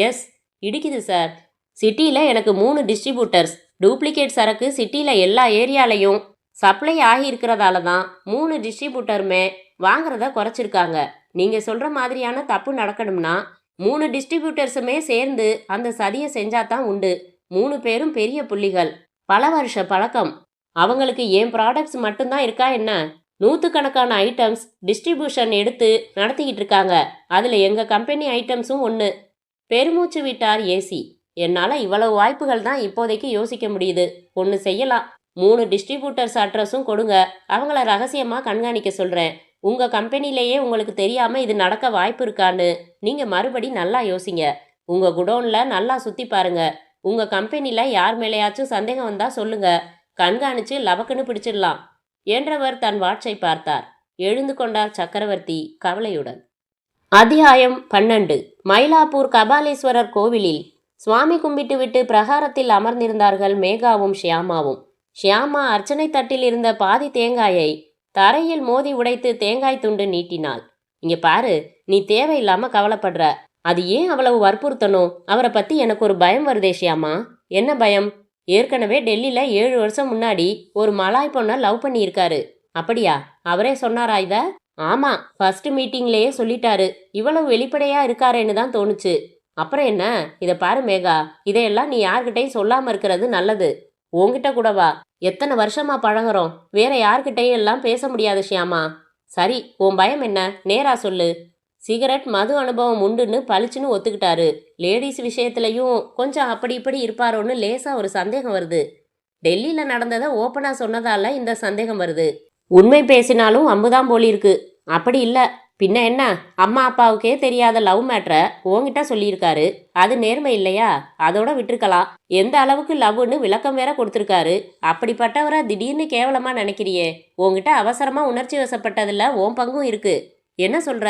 எஸ், இடிக்குது சார். சிட்டியில் எனக்கு 3 டிஸ்ட்ரிபியூட்டர்ஸ். டூப்ளிகேட் சரக்கு சிட்டியில் எல்லா ஏரியாலையும் சப்ளை ஆகியிருக்கிறதால தான் 3 டிஸ்ட்ரிபியூட்டருமே வாங்குறத குறைச்சிருக்காங்க. நீங்கள் சொல்கிற மாதிரியான தப்பு நடக்கணும்னா 3 டிஸ்ட்ரிபியூட்டர்ஸுமே சேர்ந்து அந்த சதியை செஞ்சாதான் உண்டு. 3 பேரும் பெரிய புள்ளிகள், பல வருஷ பழக்கம். அவங்களுக்கு என் ப்ராடக்ட்ஸ் மட்டும்தான் இருக்கா என்ன? 100கணக்கான ஐட்டம்ஸ் டிஸ்ட்ரிபியூஷன் எடுத்து நடத்திக்கிட்டு இருக்காங்க. அதில் எங்கள் கம்பெனி ஐட்டம்ஸும் ஒன்று. பெருமூச்சு விட்டார் ஏசி. என்னால் இவ்வளவு வாய்ப்புகள் தான் இப்போதைக்கு யோசிக்க முடியுது. ஒன்று செய்யலாம். 3 டிஸ்ட்ரிபியூட்டர்ஸ் அட்ரஸும் கொடுங்க, அவங்கள ரகசியமாக கண்காணிக்க சொல்கிறேன். உங்கள் கம்பெனிலேயே உங்களுக்கு தெரியாமல் இது நடக்க வாய்ப்பு இருக்கான்னு நீங்கள் மறுபடி நல்லா யோசிங்க. உங்கள் குடோனில் நல்லா சுற்றி பாருங்க. உங்கள் கம்பெனியில் யார் மேலேயாச்சும் சந்தேகம் வந்தால் சொல்லுங்கள், கண்காணித்து லபக்குன்னு பிடிச்சிடலாம் என்றவர் தன் வாட்சை பார்த்தார். எழுந்து கொண்டார் சக்கரவர்த்தி கவலையுடன். அத்தியாயம் 12. மயிலாப்பூர் கபாலீஸ்வரர் கோவிலில் சுவாமி கும்பிட்டு விட்டு பிரகாரத்தில் அமர்ந்திருந்தார்கள் மேகாவும் ஷியாமாவும். ஷியாமா அர்ச்சனை தட்டில் இருந்த பாதி தேங்காயை தரையில் மோதி உடைத்து தேங்காய் துண்டு நீட்டினாள். இங்க பாரு, நீ தேவையில்லாம கவலைப்படுற. அது ஏன் அவ்வளவு வற்புறுத்தணும்? அவரை பத்தி எனக்கு ஒரு பயம் வருதே ஷியாமா. என்ன பயம்? ஏற்கனவே டெல்லியில 7 வருஷம் முன்னாடி ஒரு மலாய் பொண்ணை லவ் பண்ணியிருக்காரு. அப்படியா? அவரே சொன்னாரா இத? ஆமா, ஃபர்ஸ்ட் மீட்டிங்லேயே சொல்லிட்டாரு. இவ்வளவு வெளிப்படையா இருக்காரேன்னு தான் தோணுச்சு. அப்புறம் என்ன? இதை பாரு மேகா, இதையெல்லாம் நீ யார்கிட்டையும் சொல்லாம இருக்கிறது நல்லது. உன்கிட்ட கூடவா? எத்தனை வருஷமா பழகுறோம், வேற யார்கிட்டையும் எல்லாம் பேச முடியாது ஷியாமா. சரி, உன் பயம் என்ன? நேரா சொல்லு. சிகரெட் மது அனுபவம் உண்டுன்னு பளிச்சுன்னு ஒத்துக்கிட்டாரு. லேடிஸ் விஷயத்துலையும் கொஞ்சம் அப்படி இப்படி இருப்பாரோன்னு லேசா ஒரு சந்தேகம் வருது. டெல்லியில் நடந்ததை ஓப்பனா சொன்னதால இந்த சந்தேகம் வருது. உண்மை பேசினாலும் அம்புதான் போலிருக்கு. அப்படி இல்லை, பின்ன என்ன? அம்மா அப்பாவுக்கே தெரியாத லவ் மேட்ரை உன்கிட்ட சொல்லியிருக்காரு. அது நேர்மை இல்லையா? அதோட விட்டுருக்கலாம். எந்த அளவுக்கு லவ்னு விளக்கம் வேற கொடுத்துருக்காரு. அப்படிப்பட்டவரை திடீர்னு கேவலமா நினைக்கிறியே. உன்கிட்ட அவசரமா உணர்ச்சி வசப்பட்டதில்ல உன் பங்கும் இருக்கு. என்ன சொல்ற?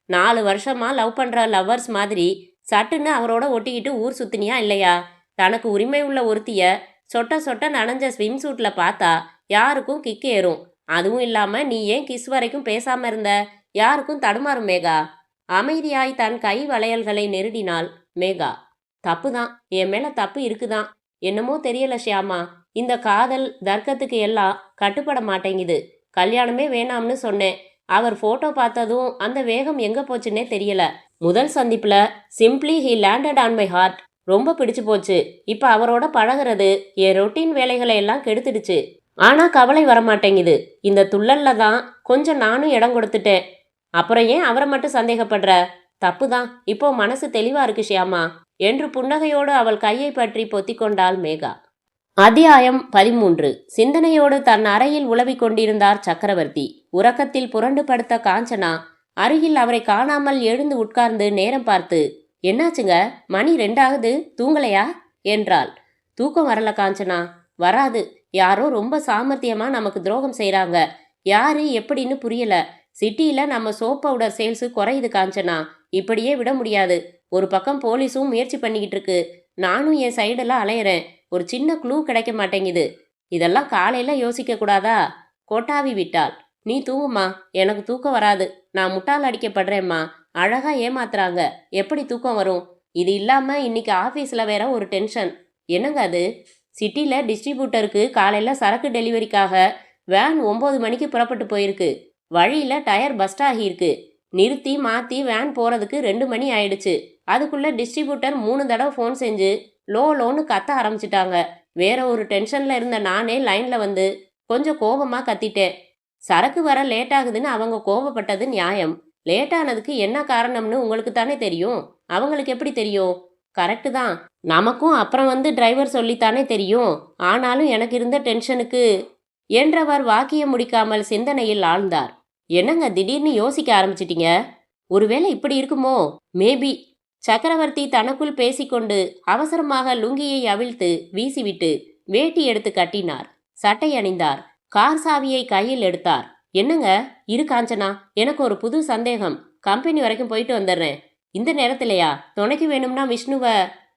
4 வருஷமா லவ் பண்ற லவ்வர்ஸ் மாதிரி சட்டுன்னு அவரோட ஒட்டிக்கிட்டு ஊர் சுத்தினியா இல்லையா? தனக்கு உரிமை உள்ள ஒருத்திய சொட்ட சொட்ட நனைஞ்ச ஸ்விம் சூட்ல பார்த்தா யாருக்கும் கிக்கு ஏறும். அதுவும் இல்லாம நீ ஏன் கிஸ் வரைக்கும் பேசாம இருந்த? யாருக்கும் தடுமாறும் மேகா. அமைதியாய் தன் கை வளையல்களை நெருடினாள் மேகா. தப்புதான், என் மேல தப்பு இருக்குதான். என்னமோ தெரியல ஷியாமா, இந்த காதல் தர்க்கத்துக்கு எல்லாம் கட்டுப்பட மாட்டேங்குது. கல்யாணமே வேணாம்னு சொன்னேன். அவர் போட்டோ பார்த்ததும் அந்த வேகம் எங்க போச்சுன்னே தெரியல. முதல் சந்திப்புல simply he landed on my heart. ரொம்ப பிடிச்சு போச்சு. இப்ப அவரோட பழகுறது என் ரொட்டீன் வேலைகளை எல்லாம் கெடுத்துடுச்சு. ஆனா கவலை வரமாட்டேங்குது. இந்த துள்ளல்ல தான் கொஞ்சம் நானும் இடம் கொடுத்துட்டேன். அப்புறம் ஏன் அவரை மட்டும் சந்தேகப்படுற? தப்புதான். இப்போ மனசு தெளிவா இருக்கு ஷியாமா என்று புன்னகையோடு அவள் கையை பற்றி பொத்திக்கொண்டாள் மேகா. அத்தியாயம் 13. சிந்தனையோடு தன் அறையில் உலவிக் கொண்டிருந்தார் சக்கரவர்த்தி. உறக்கத்தில் புரண்டு படுத்த காஞ்சனா அருகில் அவரை காணாமல் எழுந்து உட்கார்ந்து நேரம் பார்த்து, என்னாச்சுங்க, மணி 2 ஆகுது, தூங்கலையா என்றாள். தூக்கம் வரல காஞ்சனா. வராது. யாரோ ரொம்ப சாமர்த்தியமா நமக்கு துரோகம் செய்றாங்க. யாரு எப்படின்னு புரியல. சிட்டியில நம்ம சோப் பவுடர் சேல்ஸு குறையுது காஞ்சனா. இப்படியே விட முடியாது. ஒரு பக்கம் போலீஸும் முயற்சி பண்ணிக்கிட்டு இருக்கு. நானும் என் சைடெல்லாம் அலையிறேன். ஒரு சின்ன க்ளூ கிடைக்க மாட்டேங்குது. இதெல்லாம் காலையில யோசிக்க கூடாதா? கொட்டாவி விட்டாள். நீ தூங்குமா, எனக்கு தூக்கம் வராது. நான் முட்டால் அடிக்கப்படுறேம்மா. அழகா ஏமாத்துறாங்க. எப்படி தூக்கம் வரும்? இது இல்லாம இன்னைக்கு ஆபீஸ்ல வேற ஒரு டென்ஷன். என்னங்க அது? சிட்டில டிஸ்ட்ரிபியூட்டருக்கு காலையில சரக்கு டெலிவரிக்காக வேன் 9 மணிக்கு புறப்பட்டு போயிருக்கு. வழியில டயர் பஸ்ட் ஆகியிருக்கு. நிறுத்தி மாத்தி வேன் போறதுக்கு 2 மணி ஆயிடுச்சு. அதுக்குள்ள டிஸ்ட்ரிபியூட்டர் 3 தடவை ஃபோன் செஞ்சு லோன்னு கத்த ஆரம்பிச்சிட்டாங்க. வேற ஒரு டென்ஷன்ல இருந்த நானே லைன்ல வந்து கொஞ்சம் கோபமா கத்திட்டேன். சரக்கு வர லேட் ஆகுதுன்னு அவங்க கோபப்பட்டது நியாயம். லேட் ஆனதுக்கு என்ன காரணம்னு உங்களுக்கு தானே தெரியும். அவங்களுக்கு எப்படி தெரியும்? கரெக்டு தான். நமக்கும் அப்புறம் வந்து டிரைவர் சொல்லித்தானே தெரியும். ஆனாலும் எனக்கு இருந்த டென்ஷனுக்கு என்றவர் வாக்கியம் முடிக்காமல் சிந்தனையில் ஆழ்ந்தார். என்னங்க திடீர்னு யோசிக்க ஆரம்பிச்சிட்டீங்க? ஒருவேளை இப்படி இருக்குமோ? மேபி. சக்கரவர்த்தி தனக்குள் பேசிக்கொண்டு அவசரமாக லுங்கியை அவிழ்த்து வீசிவிட்டு வேட்டி எடுத்து கட்டினார். சட்டை அணிந்தார். கார் சாவியை கையில் எடுத்தார். என்னங்க, இரு காஞ்சனா, எனக்கு ஒரு புது சந்தேகம். கம்பெனி வரைக்கும் போயிட்டு வந்துடுறேன். இந்த நேரத்திலையா? துணைக்கு வேணும்னா விஷ்ணுவை.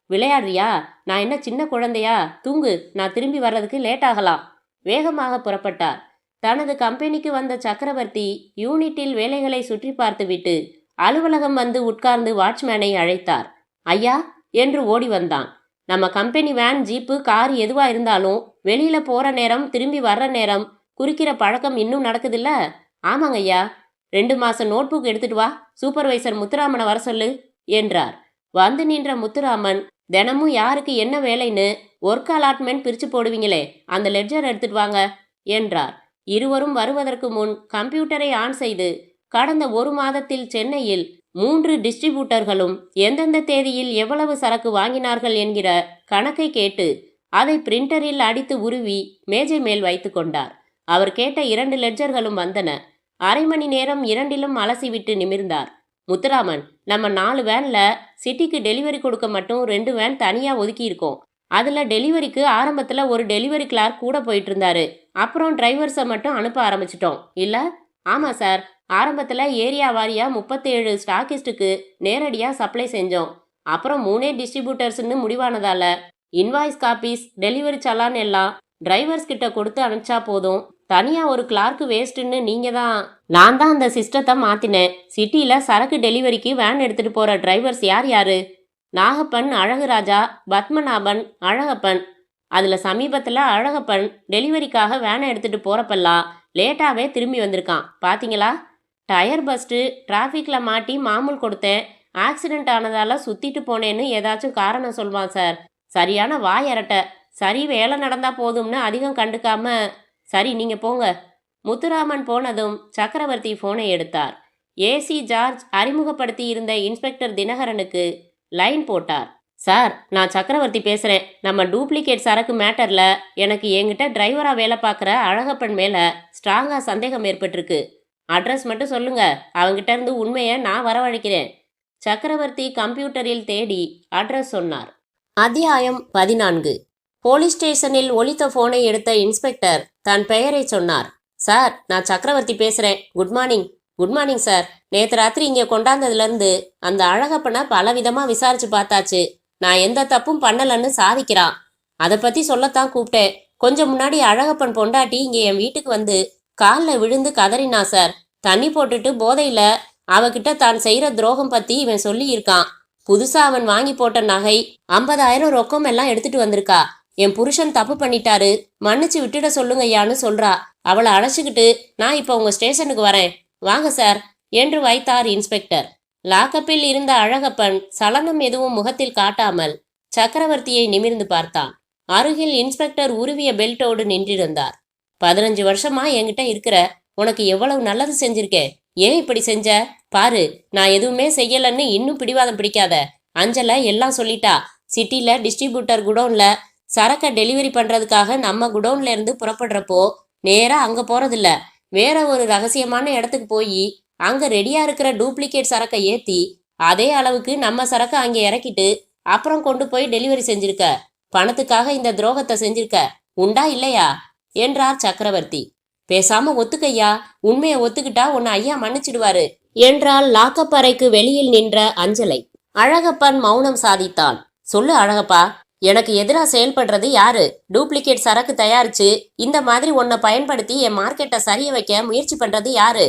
விளையாடுறியா? நான் என்ன சின்ன குழந்தையா? தூங்கு, நான் திரும்பி வர்றதுக்கு லேட் ஆகலாம். வேகமாக புறப்பட்டார். தனது கம்பெனிக்கு வந்த சக்கரவர்த்தி யூனிட்டில் வேலைகளை சுற்றி பார்த்துவிட்டு அலுவலகம் வந்து உட்கார்ந்து வாட்ச்மேனை அழைத்தார். ஐயா என்று ஓடி வந்தான். நம்ம கம்பெனி வேன், ஜீப்பு, கார் எதுவா இருந்தாலும் வெளியில போற நேரம் திரும்பி வர்ற நேரம் குறிக்கிற பழக்கம் இன்னும் நடக்குதுல்ல? ஆமாங்க ஐயா. 2 மாசம் நோட்புக் எடுத்துட்டு வா. சூப்பர்வைசர் முத்துராமனை வர சொல்லு என்றார். வந்து நின்ற முத்துராமன், தினமும் யாருக்கு என்ன வேலைன்னு ஒர்க் அலாட்மெண்ட் பிரிச்சு போடுவீங்களே, அந்த லெட்ஜர் எடுத்துட்டு வாங்க என்றார். இருவரும் வருவதற்கு முன் கம்ப்யூட்டரை ஆன் செய்து கடந்த 1 மாதத்தில் சென்னையில் 3 டிஸ்ட்ரிபியூட்டர்களும் எந்தெந்த தேதியில் எவ்வளவு சரக்கு வாங்கினார்கள் என்கிற கணக்கை கேட்டு அதை பிரிண்டரில் அடித்து உருவி மேஜை மேல் வைத்து கொண்டார். அவர் கேட்ட 2 லெட்ஜர்களும் வந்தன. அரை மணி நேரம் இரண்டிலும் அலசிவிட்டு நிமிர்ந்தார். முத்துராமன், நம்ம 4 வேன்ல சிட்டிக்கு டெலிவரி கொடுக்க மட்டும் 2 வேன் தனியா ஒதுக்கி இருக்கோம். அதுல டெலிவரிக்கு ஆரம்பத்துல ஒரு டெலிவரி கிளார்க் கூட போயிட்டு இருந்தாரு. அப்புறம் டிரைவர்ஸை மட்டும் அனுப்ப ஆரம்பிச்சிட்டோம் இல்ல? ஆமா சார். ஆரம்பத்துல ஏரியா வாரியா 37 ஸ்டாக்கிஸ்டுக்கு நேரடியா சப்ளை செஞ்சோம். அப்புறம் 3 டிஸ்ட்ரிபியூட்டர்ஸ்னு முடிவானதால இன்வாய்ஸ் காப்பீஸ், டெலிவரி சலான் எல்லாம் டிரைவர்ஸ் கிட்ட கொடுத்து அனுப்பிச்சா போதும். தனியா ஒரு கிளார்க்கு வேஸ்ட்டுன்னு நான் தான் அந்த சிஸ்டத்தை மாத்தினேன். சிட்டியில சரக்கு டெலிவரிக்கு வேன் எடுத்துட்டு போற டிரைவர்ஸ் யார் யாரு? நாகப்பன், அழகுராஜா, பத்மநாபன், அழகப்பன். அதுல சமீபத்துல அழகப்பன் டெலிவரிக்காக வேனை எடுத்துட்டு போறப்பெல்லாம் லேட்டாவே திரும்பி வந்திருக்கான். பாத்தீங்களா? டயர் பஸ்ட்டு, டிராஃபிக்ல மாட்டி மாமூல் கொடுத்தேன், ஆக்சிடென்ட் ஆனதால சுத்திட்டு போனேன்னு ஏதாச்சும் காரணம் சொல்வான் சார். சரியான வாயரட்ட. சரி, வேலை நடந்தா போதும்னு அதிகம் கண்டுக்காம. சரி, நீங்க போங்க. முத்துராமன் போனதும் சக்கரவர்த்தி போனை எடுத்தார். ஏசி ஜார்ஜ் அறிமுகப்படுத்தி இருந்த இன்ஸ்பெக்டர் தினகரனுக்கு லைன் போட்டார். சார், நான் சக்கரவர்த்தி பேசுறேன். நம்ம டூப்ளிகேட் சரக்கு மேட்டர்ல எனக்கு என்கிட்ட டிரைவரா வேலை பார்க்குற அழகப்பன் மேல ஸ்ட்ராங்கா சந்தேகம் ஏற்பட்டிருக்கு. அட்ரஸ் மட்டும் சொல்லுங்க, அவங்கிட்ட இருந்து உண்மையை நான் வரவழைக்கிறேன். சக்கரவர்த்தி கம்ப்யூட்டரில் தேடி அட்ரஸ் சொன்னார். அத்தியாயம் 14. போலீஸ் ஸ்டேஷனில் ஒலித்த போனை எடுத்த இன்ஸ்பெக்டர் தன் பெயரை சொன்னார். சார், நான் சக்கரவர்த்தி பேசுறேன். Good morning. Good morning sir. நேற்று ராத்திரி இங்கே கொண்டாந்ததுலேருந்து அந்த அழகப்பனை பலவிதமாக விசாரிச்சு பார்த்தாச்சு. நான் எந்த தப்பும் பண்ணலன்னு சாதிக்கிறான். அதை பற்றி சொல்லத்தான் கூப்பிட்டேன். கொஞ்சம் முன்னாடி அழகப்பன் பொண்டாட்டி இங்கே என் வீட்டுக்கு வந்து காலில் விழுந்து கதறினா சார். தண்ணி போட்டுட்டு போதையில அவகிட்ட தான் செய்கிற துரோகம் பற்றி இவன் சொல்லி இருக்கான். புதுசாக அவன் வாங்கி போட்ட நகை 50,000 ரொக்கம் எல்லாம் எடுத்துட்டு வந்திருக்கா. என் புருஷன் தப்பு பண்ணிட்டாரு, மன்னிச்சு விட்டுட சொல்லுங்கய்யான்னு சொல்றா. அவளை அழைச்சிக்கிட்டு நான் இப்போ உங்க ஸ்டேஷனுக்கு வரேன், வாங்க சார் என்று வைத்தார் இன்ஸ்பெக்டர். லாக்கப்பில் இருந்த அழகப்பன் சலனம் எதுவும் முகத்தில் காட்டாமல் சக்கரவர்த்தியை நிமிர்ந்து பார்த்தான். அருகில் இன்ஸ்பெக்டர் உருவிய பெல்ட்டோடு நின்றிருந்தார். 15 வருஷமா என்கிட்ட இருக்கிற, உனக்கு எவ்வளவு நல்லது செஞ்சிருக்கேன், ஏன் இப்படி செஞ்ச? பாரு, நான் எதுவுமே செய்யலன்னு இன்னும் பிடிவாதம் பிடிக்காத. அஞ்சலை எல்லாம் சொல்லிட்டா. சிட்டில டிஸ்ட்ரிபியூட்டர் குடோன்ல சரக்கை டெலிவரி பண்றதுக்காக நம்ம குடோன்ல இருந்து புறப்படுறப்போ நேரா அங்க போறதில்ல, வேற ஒரு ரகசியமான இடத்துக்கு போய் அங்க ரெடியா இருக்கிற டூப்ளிகேட் சரக்கை ஏத்தி அதே அளவுக்கு நம்ம சரக்கை அங்க இறக்கிட்டு அப்புறம் கொண்டு போய் டெலிவரி செஞ்சிருக்க. பணத்துக்காக இந்த துரோகத்தை செஞ்சிருக்க, உண்டா இல்லையா என்றார் சக்கரவர்த்தி. பேசாம ஒத்துக்கையா, உண்மையை ஒத்துக்கிட்டா உன்னை ஐயா மன்னிச்சிடுவாரு என்றால் லாக்கப் அறைக்கு வெளியில் நின்ற அஞ்சலை. அழகப்பன் மௌனம் சாதித்தான். சொல்லு அழகப்பா, எனக்கு எதிராக செயல்படுறது யாரு? டூப்ளிகேட் சரக்கு தயாரிச்சு இந்த மாதிரி உன்னை பயன்படுத்தி என் மார்க்கெட்டை சரிய வைக்க முயற்சி பண்றது யாரு?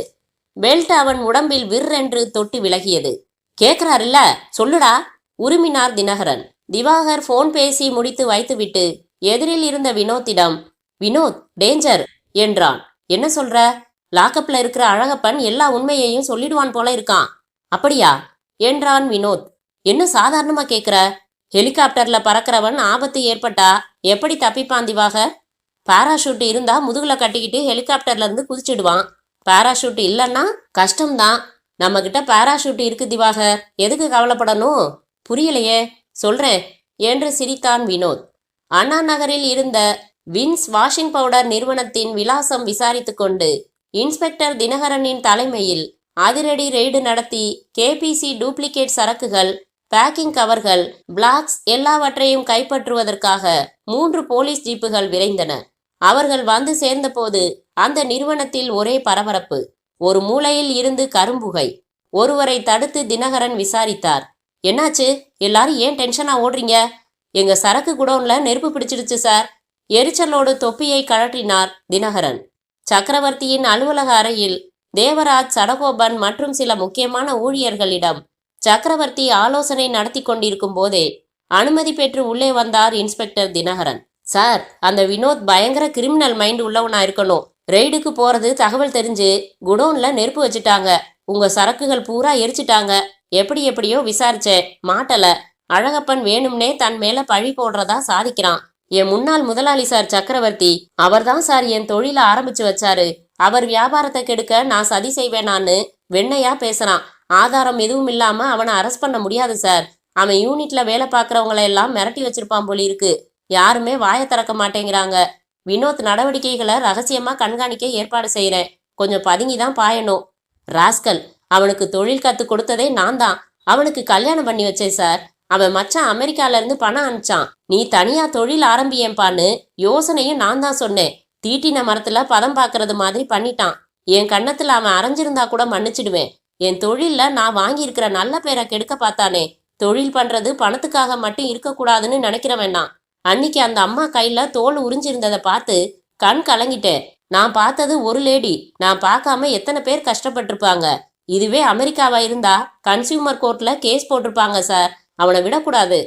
பெல்ட் அவன் உடம்பில் விற்றென்று தொட்டு விலகியது. கேக்குறாருல்ல, சொல்லுடா, உருமினார் தினகரன். திவாகர் போன் பேசி முடித்து வைத்துவிட்டு எதிரில் இருந்த வினோத்திடம், வினோத் டேஞ்சர் என்றான். என்ன சொல்ற? லாக்கப்ல இருக்கிற அழகப்பன் எல்லா உண்மையையும் சொல்லிடுவான் போல இருக்கான். அப்படியா என்றான் வினோத். என்ன சாதாரணமா கேக்குற? ஹெலிகாப்டர்ல பறக்கிறவன் ஆபத்து ஏற்பட்டா எப்படி தப்பிப்பான் திவாகர்? பாராஷூட் இருந்தா முதுகுல கட்டிக்கிட்டு ஹெலிகாப்டர்ல இருந்து குதிச்சிடுவான். பாராஷூட் இல்லைன்னா கஷ்டம்தான். நம்ம கிட்ட பாராஷூட் இருக்கு திவாகர், எதுக்கு கவலைப்படணும்? புரியலையே, சொல்றேன் என்று சிரித்தான் வினோத். அண்ணா நகரில் இருந்த வின்ஸ் வாஷிங் பவுடர் நிறுவனத்தின் விலாசம் விசாரித்து கொண்டு இன்ஸ்பெக்டர் தினகரனின் தலைமையில் அதிரடி ரெய்டு நடத்தி கேபிசி டூப்ளிகேட் சரக்குகள், பேக்கிங் கவர்கள், பிளாக்ஸ் எல்லாவற்றையும் கைப்பற்றுவதற்காக 3 போலீஸ் ஜீப்புகள் விரைந்தன. அவர்கள் வந்து சேர்ந்தபோது அந்த நிறுவனத்தில் ஒரே பரபரப்பு. ஒரு மூலையில் இருந்து கரும்புகை. ஒருவரை தடுத்து தினகரன் விசாரித்தார். என்னாச்சு, எல்லாரும் ஏன் டென்ஷனா ஓடுறீங்க? எங்க சரக்கு குடோன்ல நெருப்பு பிடிச்சிடுச்சு சார். எரிச்சலோடு தொப்பியை கழற்றினார் தினகரன். சக்கரவர்த்தியின் அலுவலக அறையில் தேவராஜ், சடகோபன் மற்றும் சில முக்கியமான ஊழியர்களிடம் சக்கரவர்த்தி ஆலோசனை நடத்தி கொண்டிருக்கும் போதே அனுமதி பெற்று உள்ளே வந்தார் இன்ஸ்பெக்டர் தினகரன். சார், அந்த வினோத் பயங்கர கிரிமினல் மைண்ட் உள்ளவனா இருக்கணும். ரெய்டுக்கு போறது தகவல் தெரிஞ்சு குடோன்ல நெருப்பு வச்சுட்டாங்க. உங்க சரக்குகள் பூரா எரிச்சிட்டாங்க. எப்படியோ விசாரிச்சேன், மாட்டல. அழகப்பன் வேணும்னே தன் மேல பழி போடுறதா சாதிக்கிறான். என் முன்னாள் முதலாளி சார் சக்கரவர்த்தி, அவர்தான் சார் என் தொழில ஆரம்பிச்சு வச்சாரு. அவர் வியாபாரத்தை கெடுக்க நான் சதி செய்வேனான்னு வெண்ணையா பேசுறான். ஆதாரம் எதுவும் இல்லாம அவனை அரெஸ்ட் பண்ண முடியாது சார். அவன் யூனிட்ல வேலை பார்க்கறவங்கள எல்லாம் மிரட்டி வச்சிருப்பான் போலி இருக்கு. யாருமே வாயை திறக்க மாட்டேங்கிறாங்க. வினோத் நடவடிக்கைகளை ரகசியமா கண்காணிக்க ஏற்பாடு செய்யறேன். கொஞ்சம் பதுங்கி தான் பாயணும். ராஸ்கல், அவனுக்கு தொழில் கத்து கொடுத்ததே நான் தான். அவனுக்கு கல்யாணம் பண்ணி வச்சேன் சார். அவன் மச்சான் அமெரிக்கால இருந்து பணம் அனுப்பிச்சான். நீ தனியா தொழில் ஆரம்பியேன்பான்னு யோசனையும் நான் தான் சொன்னேன். தீட்டின மரத்துல பதம் பாக்குறது மாதிரி பண்ணிட்டான். என் கண்ணத்துல அவன் அரைஞ்சிருந்தா கூட மன்னிச்சிடுவேன். என் தொழில்ல நான் வாங்கியிருக்கிற நல்ல பேரை கெடுக்க பார்த்தானே. தொழில் பண்றது பணத்துக்காக மட்டும் இருக்கக்கூடாதுன்னு நினைக்கிறவன் நான். அன்னைக்கு அந்த அம்மா கையில தோல் உறிஞ்சிருந்ததை பார்த்து கண் கலங்கிட்டேன். நான் பார்த்தது ஒரு லேடி, நான் பார்க்காம எத்தனை பேர் கஷ்டப்பட்டிருப்பாங்க. இதுவே அமெரிக்காவா இருந்தா கன்சியூமர் கோர்ட்ல கேஸ் போட்டிருப்பாங்க சார். அவனை விடக்கூடாது.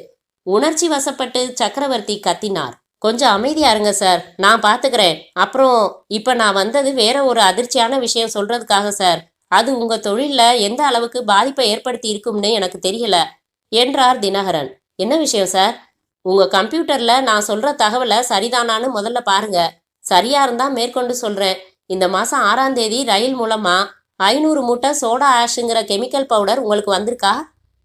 உணர்ச்சி வசப்பட்டு சக்கரவர்த்தி கத்தினார். கொஞ்சம் அமைதியா இருங்க சார், நான் பாத்துக்கிறேன். அப்புறம் இப்ப நான் வந்தது வேற ஒரு அதிர்ச்சியான விஷயம் சொல்றதுக்காக சார். அது உங்க தொழில்ல எந்த அளவுக்கு பாதிப்பை ஏற்படுத்தி இருக்கும்னு எனக்கு தெரியல என்றார் தினகரன். என்ன விஷயம் சார்? உங்க கம்ப்யூட்டர்ல நான் சொல்ற தகவலை சரிதானான்னு முதல்ல பாருங்க. சரியா இருந்தா மேற்கொண்டு சொல்றேன். இந்த மாசம் 6ஆம் தேதி ரயில் மூலமா 500 மூட்டை சோடா ஆஷுங்கிற கெமிக்கல் பவுடர் உங்களுக்கு வந்திருக்கா?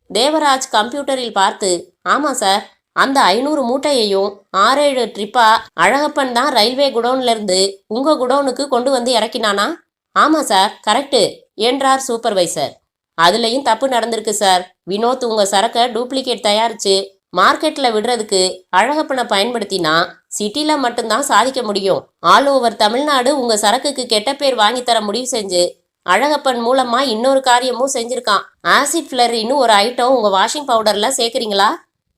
தேவராஜ் கம்ப்யூட்டரில் பார்த்து, ஆமா சார். அந்த 500 மூட்டையையும் 6-7 ட்ரிப்பா அழகப்பன் தான் ரயில்வே குடோன்ல இருந்து உங்க குடோனுக்கு கொண்டு வந்து இறக்கினானா? ஆமா சார், கரெக்டு என்றார் சூப்பர்வைசர். அதுலயும் தப்பு நடந்திருக்கு சார். வினோத் உங்க சரக்கை டூப்ளிகேட் தயாரிச்சு மார்க்கெட்ல விடுறதுக்கு அழகப்பனை பயன்படுத்தினா சிட்டில மட்டும்தான் சாதிக்க முடியும். ஆல் ஓவர் தமிழ்நாடு உங்க சரக்குக்கு கெட்ட பேர் வாங்கித்தர முடிவு செஞ்சு அழகப்பன் மூலமா இன்னொரு காரியமும் செஞ்சிருக்கான். ஆசிட் ஃபிளரின்னு ஒரு ஐட்டம் உங்க வாஷிங் பவுடர்ல சேர்க்குறீங்களா?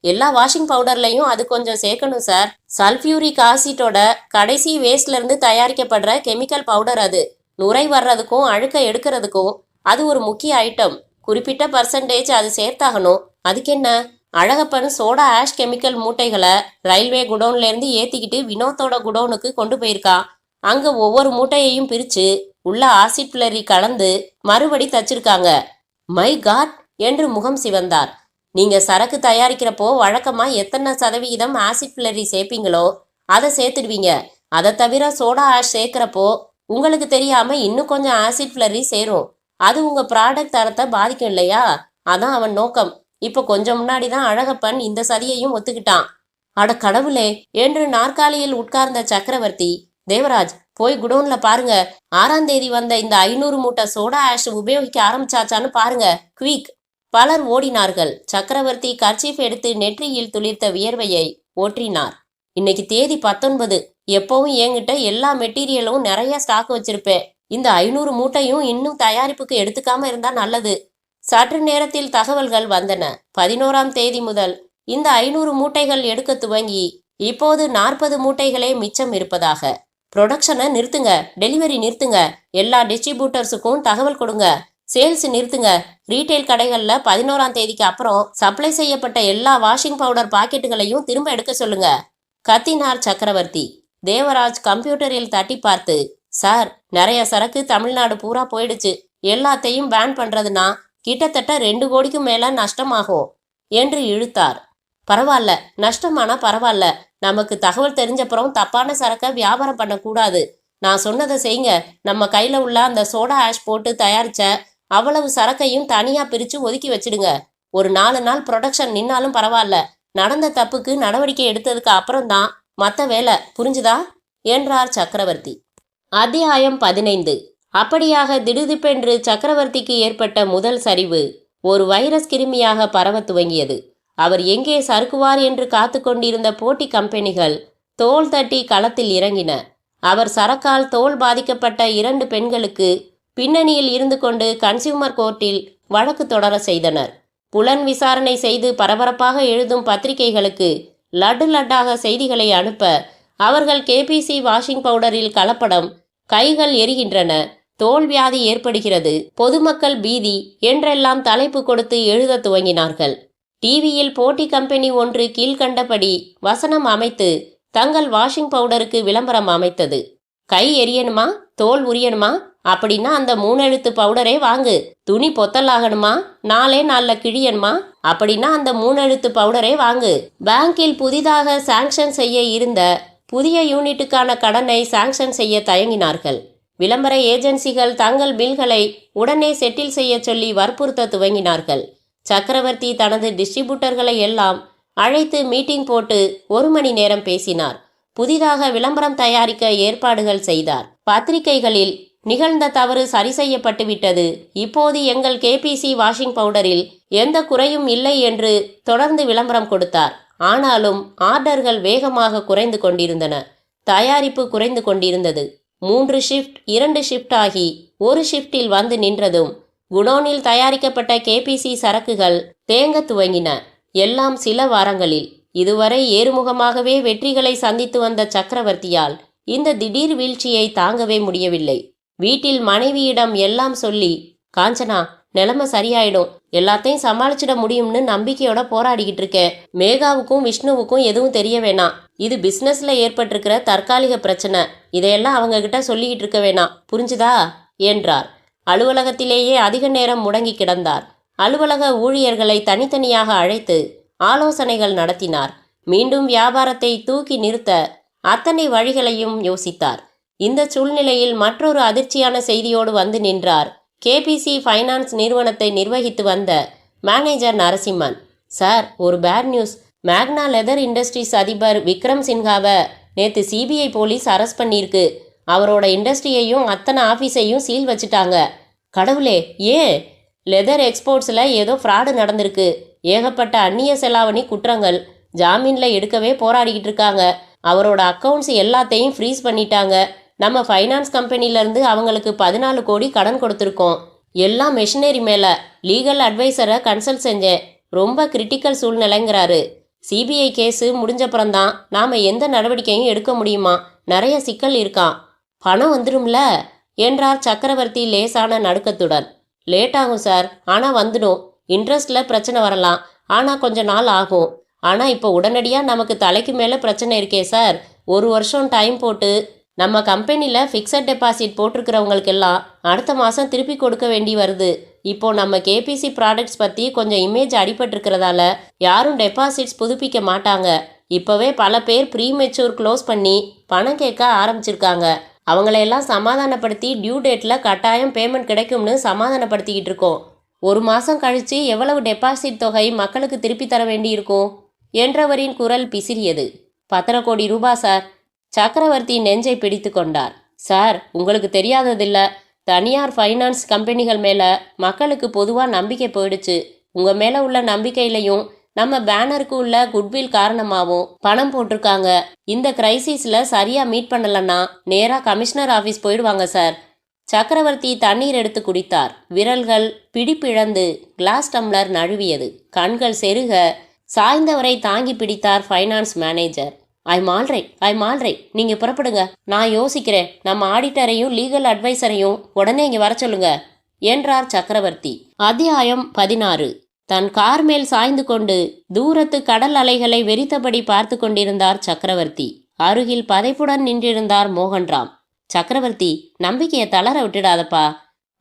எல்லா வாஷிங் பவுடர்லையும் அது கொஞ்சம் சேர்க்கணும் சார். சல்ஃபியூரிக் ஆசிட்டோட கடைசி வேஸ்ட்ல இருந்து தயாரிக்கப்படுற கெமிக்கல் பவுடர் அது. நுரை வர்றதுக்கும் அழுக்க எடுக்கிறதுக்கும் அது ஒரு முக்கிய ஐட்டம். குறிப்பிட்ட பர்சன்டேஜ் அது சேர்த்தாகணும். அதுக்கு என்ன? அழகப்பன் சோடா ஆஷ் கெமிக்கல் மூட்டைகளை ரயில்வே குடோன்ல இருந்து ஏத்திக்கிட்டு வினோத்தோட குடோனுக்கு கொண்டு போயிருக்கான். அங்க ஒவ்வொரு மூட்டையையும் பிரிச்சு உள்ள ஆசிட் ஃபிளரி கலந்து மறுபடி தச்சிருக்காங்க. மை காட் என்று முகம் சிவந்தார். நீங்க சரக்கு தயாரிக்கிறப்போ வழக்கமா எத்தனை சதவிகிதம் ஆசிட் ஃபில்லரி சேர்ப்பீங்களோ அதை சேர்த்துடுவீங்க. அதை தவிர சோடா ஆஷ் சேர்க்கிறப்போ உங்களுக்கு தெரியாம இன்னும் கொஞ்சம் ஆசிட் ஃபில்லரி சேரும். அது உங்க ப்ராடக்ட் தரத்தை பாதிக்கும் இல்லையா? அதான் அவன் நோக்கம். இப்போ கொஞ்சம் முன்னாடி தான் அழகப்பன் இந்த சதியையும் ஒத்துக்கிட்டான். அட கடவுளே என்று நாற்காலியில் உட்கார்ந்த சக்கரவர்த்தி, தேவராஜ் போய் குடோன்ல பாருங்க, 6ஆம் தேதி வந்த இந்த 500 மூட்டை சோடா ஆஷ் உபயோகிக்க ஆரம்பிச்சாச்சான்னு பாருங்க, குவிக். பலர் ஓடினார்கள். சக்கரவர்த்தி கர்ச்சீஃப் எடுத்து நெற்றியில் துளிர்த்த வியர்வையை ஓற்றினார். இன்னைக்கு தேதி 19. எப்பவும் என்கிட்ட எல்லா மெட்டீரியலும் நிறைய ஸ்டாக் வச்சிருப்பேன். இந்த 500 மூட்டையும் இன்னும் தயாரிப்புக்கு எடுத்துக்காம இருந்தா நல்லது. சற்று நேரத்தில் தகவல்கள் வந்தன. 11ஆம் தேதி முதல் இந்த 500 மூட்டைகள் எடுக்க துவங்கி இப்போது 40 மூட்டைகளே மிச்சம் இருப்பதாக. ப்ரொடக்ஷனை நிறுத்துங்க, டெலிவரி நிறுத்துங்க, எல்லா டிஸ்ட்ரிபியூட்டர்ஸுக்கும் தகவல் கொடுங்க, சேல்ஸ் நிறுத்துங்க. ரீட்டைல் கடைகளில் 11ஆம் தேதிக்கு அப்புறம் சப்ளை செய்யப்பட்ட எல்லா வாஷிங் பவுடர் பாக்கெட்டுகளையும் திரும்ப எடுக்க சொல்லுங்க, கத்தினார் சக்கரவர்த்தி. தேவராஜ் கம்ப்யூட்டரில் தட்டி பார்த்து, சார் நிறைய சரக்கு தமிழ்நாடு பூரா போயிடுச்சு. எல்லாத்தையும் பேன் பண்றதுனா கிட்டத்தட்ட 2 கோடிக்கு மேல நஷ்டமாகும் என்று இழுத்தார். பரவாயில்ல, நஷ்டமானா பரவாயில்ல. நமக்கு தகவல் தெரிஞ்சப்புறம் தப்பான சரக்கை வியாபாரம் பண்ணக்கூடாது. நான் சொன்னதை செய்யுங்க. நம்ம கையில உள்ள அந்த சோடா ஆஷ் போட்டு தயாரிச்ச அவ்வளவு சரக்கையும் தனியா பிரிச்சு ஒதுக்கி வச்சிடுங்க. ஒரு 4 நாள் ப்ரொடக்ஷன் நின்னாலும் பரவாயில்ல. நடந்த தப்புக்கு நடவடிக்கை எடுத்ததுக்கு அப்புறம் தான் மற்ற வேலை, புரிஞ்சுதா என்றார் சக்கரவர்த்தி. அத்தியாயம் 15. அப்படியாக திடுதிப்பென்று சக்கரவர்த்திக்கு ஏற்பட்ட முதல் சரிவு ஒரு வைரஸ் கிருமியாக பரவ துவங்கியது. அவர் எங்கே சறுக்குவார் என்று காத்து கொண்டிருந்த போட்டி கம்பெனிகள் தோள் தட்டி களத்தில் இறங்கின. அவர் சரக்கால் தோல் பாதிக்கப்பட்ட 2 பெண்களுக்கு பின்னணியில் இருந்து கொண்டு கன்சியூமர் கோர்ட்டில் வழக்கு தொடர செய்தனர். புலன் விசாரணை செய்து பரபரப்பாக எழுதும் பத்திரிகைகளுக்கு லட்டு லட்டாக செய்திகளை அனுப்ப அவர்கள் கேபிசி வாஷிங் பவுடரில் கலப்படம், கைகள் எரிகின்றன, தோல் வியாதி ஏற்படுகிறது, பொதுமக்கள் பீதி என்றெல்லாம் தலைப்பு கொடுத்து எழுத துவங்கினார்கள். டிவியில் போட்டி கம்பெனி ஒன்று கீழ்கண்டபடி வசனம் அமைத்து தங்கள் வாஷிங் பவுடருக்கு விளம்பரம் அமைத்தது. கை எரியணுமா, தோல் உரியணுமா, அப்படின்னா அந்த 3 எழுத்து பவுடரே வாங்கு. துணி பொத்தலாகணுமா, 4 நாளில் கிழியணுமா, அப்படின்னா அந்த 3 எழுத்து பவுடரே வாங்கு. பேங்கில் புதிதாக சாங்ஷன் செய்ய இருந்த புதிய யூனிட்டுக்கான கடனை சாங்ஷன் செய்ய தயங்கினார்கள். விளம்பர ஏஜென்சிகள் தங்கள் பில்களை உடனே செட்டில் செய்ய சொல்லி வற்புறுத்த துவங்கினார்கள். சக்கரவர்த்தி தனது டிஸ்ட்ரிபியூட்டர்களை எல்லாம் அழைத்து மீட்டிங் போட்டு 1 மணி நேரம் பேசினார். புதிதாக விளம்பரம் தயாரிக்க ஏற்பாடுகள் செய்தார். பத்திரிகைகளில் நிகழ்ந்த தவறு சரி செய்யப்பட்டு விட்டது, இப்போது எங்கள் கேபிசி வாஷிங் பவுடரில் எந்த குறையும் இல்லை என்று தொடர்ந்து விளம்பரம் கொடுத்தார். ஆனாலும் ஆர்டர்கள் வேகமாக குறைந்து கொண்டிருந்தன. தயாரிப்பு குறைந்து கொண்டிருந்தது. 3 ஷிஃப்ட் 2 ஷிஃப்ட் ஆகி 1 ஷிஃப்டில் வந்து நின்றதும் குடோனில் தயாரிக்கப்பட்ட கேபிசி சரக்குகள் தேங்க துவங்கின. எல்லாம் சில வாரங்களில். இதுவரை ஏறுமுகமாகவே வெற்றிகளை சந்தித்து வந்த சக்கரவர்த்தியால் இந்த திடீர் வீழ்ச்சியை தாங்கவே முடியவில்லை. வீட்டில் மனைவியிடம் எல்லாம் சொல்லி, காஞ்சனா நிலைமை சரியாயிடும், எல்லாத்தையும் சமாளிச்சிட முடியும்னு நம்பிக்கையோட போராடிக்கிட்டு இருக்கேன். மேகாவுக்கும் விஷ்ணுவுக்கும் எதுவும் தெரிய வேணாம். இது பிஸ்னஸ்ல ஏற்பட்டிருக்கிற தற்காலிக பிரச்சனை. இதையெல்லாம் அவங்க கிட்ட சொல்லிக்கிட்டு இருக்க வேணாம், புரிஞ்சுதா என்றார். அலுவலகத்திலேயே அதிக நேரம் முடங்கி கிடந்தார். அலுவலக ஊழியர்களை தனித்தனியாக அழைத்து ஆலோசனைகள் நடத்தினார். மீண்டும் வியாபாரத்தை தூக்கி நிறுத்த அத்தனை வழிகளையும் யோசித்தார். இந்த சூழ்நிலையில் மற்றொரு அதிர்ச்சியான செய்தியோடு வந்து நின்றார் கேபிசி ஃபைனான்ஸ் நிறுவனத்தை நிர்வகித்து வந்த மேனேஜர் நரசிம்மன். சார், ஒரு பேட் நியூஸ். மேக்னா லெதர் இண்டஸ்ட்ரீஸ் அதிபர் விக்ரம் சின்ஹாவை நேற்று சிபிஐ போலீஸ் அரெஸ்ட் பண்ணியிருக்கு. அவரோட இண்டஸ்ட்ரியையும் அத்தனை ஆஃபீஸையும் சீல் வச்சுட்டாங்க. கடவுளே, ஏன்? லெதர் எக்ஸ்போர்ட்ஸில் ஏதோ ஃப்ராடு நடந்திருக்கு. ஏகப்பட்ட அந்நிய செலாவணி குற்றங்கள். ஜாமீனில் எடுக்கவே போராடிக்கிட்டு இருக்காங்க. அவரோட அக்கௌண்ட்ஸ் எல்லாத்தையும் ஃப்ரீஸ் பண்ணிட்டாங்க. நம்ம ஃபைனான்ஸ் கம்பெனிலேருந்து அவங்களுக்கு 14 கோடி கடன் கொடுத்துருக்கோம். எல்லாம் மெஷினரி மேலே. லீகல் அட்வைசரை கன்சல்ட் செஞ்சேன். ரொம்ப கிரிட்டிக்கல் சூழ்நிலைங்கிறாரு. சிபிஐ கேஸு முடிஞ்சப்புறம்தான் நாம் எந்த நடவடிக்கையும் எடுக்க முடியுமா? நிறைய சிக்கல் இருக்கான். பணம் வந்துடும்ல என்றார் சக்கரவர்த்தி லேசான நடுக்கத்துடன். லேட் ஆகும் சார், ஆனால் வந்துடும். இன்ட்ரெஸ்டில் பிரச்சனை வரலாம், ஆனால் கொஞ்ச நாள் ஆகும். ஆனால் இப்போ உடனடியாக நமக்கு தலைக்கு மேலே பிரச்சனை இருக்கே சார். 1 வருஷம் டைம் போட்டு நம்ம கம்பெனியில் ஃபிக்ஸட் டெபாசிட் போட்டிருக்கிறவங்களுக்கெல்லாம் அடுத்த மாதம் திருப்பி கொடுக்க வேண்டி வருது. இப்போ நம்ம கேபிசி ப்ராடக்ட்ஸ் பற்றி கொஞ்சம் இமேஜ் அடிபட்டிருக்கிறதால யாரும் டெபாசிட்ஸ் புதுப்பிக்க மாட்டாங்க. இப்போவே பல பேர் ப்ரீமெச்சூர் க்ளோஸ் பண்ணி பணம் கேட்க ஆரம்பிச்சிருக்காங்க. அவங்களையெல்லாம் சமாதானப்படுத்தி டியூ டேட்டில் கட்டாயம் பேமெண்ட் கிடைக்கும்னு சமாதானப்படுத்திக்கிட்டு இருக்கோம். 1 மாதம் கழித்து எவ்வளவு டெபாசிட் தொகை மக்களுக்கு திருப்பி தர வேண்டி இருக்கும் என்றவரின் குரல் பிசிறியது. 1.5 கோடி ரூபாய் சார். சக்கரவர்த்தி நெஞ்சை பிடித்து கொண்டார். சார், உங்களுக்கு தெரியாததில்ல, தனியார் ஃபைனான்ஸ் கம்பெனிகள் மேலே மக்களுக்கு பொதுவாக நம்பிக்கை போயிடுச்சு. உங்கள் மேலே உள்ள நம்பிக்கையிலையும் நம்ம பேனருக்கு உள்ள குட்வில் காரணமாகவும் பணம் போட்டிருக்காங்க. இந்த கிரைசிஸில் சரியாக மீட் பண்ணலன்னா நேராக கமிஷனர் ஆஃபீஸ் போயிடுவாங்க சார். சக்கரவர்த்தி தண்ணீர் எடுத்து குடித்தார். விரல்கள் பிடிப்பிழந்து கிளாஸ் டம்ளர் நழுவியது. கண்கள் செருக சாய்ந்தவரை தாங்கி பிடித்தார் ஃபைனான்ஸ் மேனேஜர். ஐம் ஆல்ரைட், நீங்கள் புறப்படுங்க, நான் யோசிக்கிறேன். நம்ம ஆடிட்டரையும் லீகல் அட்வைசரையும் உடனே இங்கே வர சொல்லுங்க என்றார் சக்கரவர்த்தி. அத்தியாயம் 16. தன் கார் மேல் சாய்ந்து கொண்டு தூரத்து கடல் அலைகளை வெறித்தபடி பார்த்து கொண்டிருந்தார் சக்கரவர்த்தி. அருகில் பதைப்புடன் நின்றிருந்தார் மோகன்ராம். சக்கரவர்த்தி, நம்பிக்கையை தளர விட்டுடாதப்பா.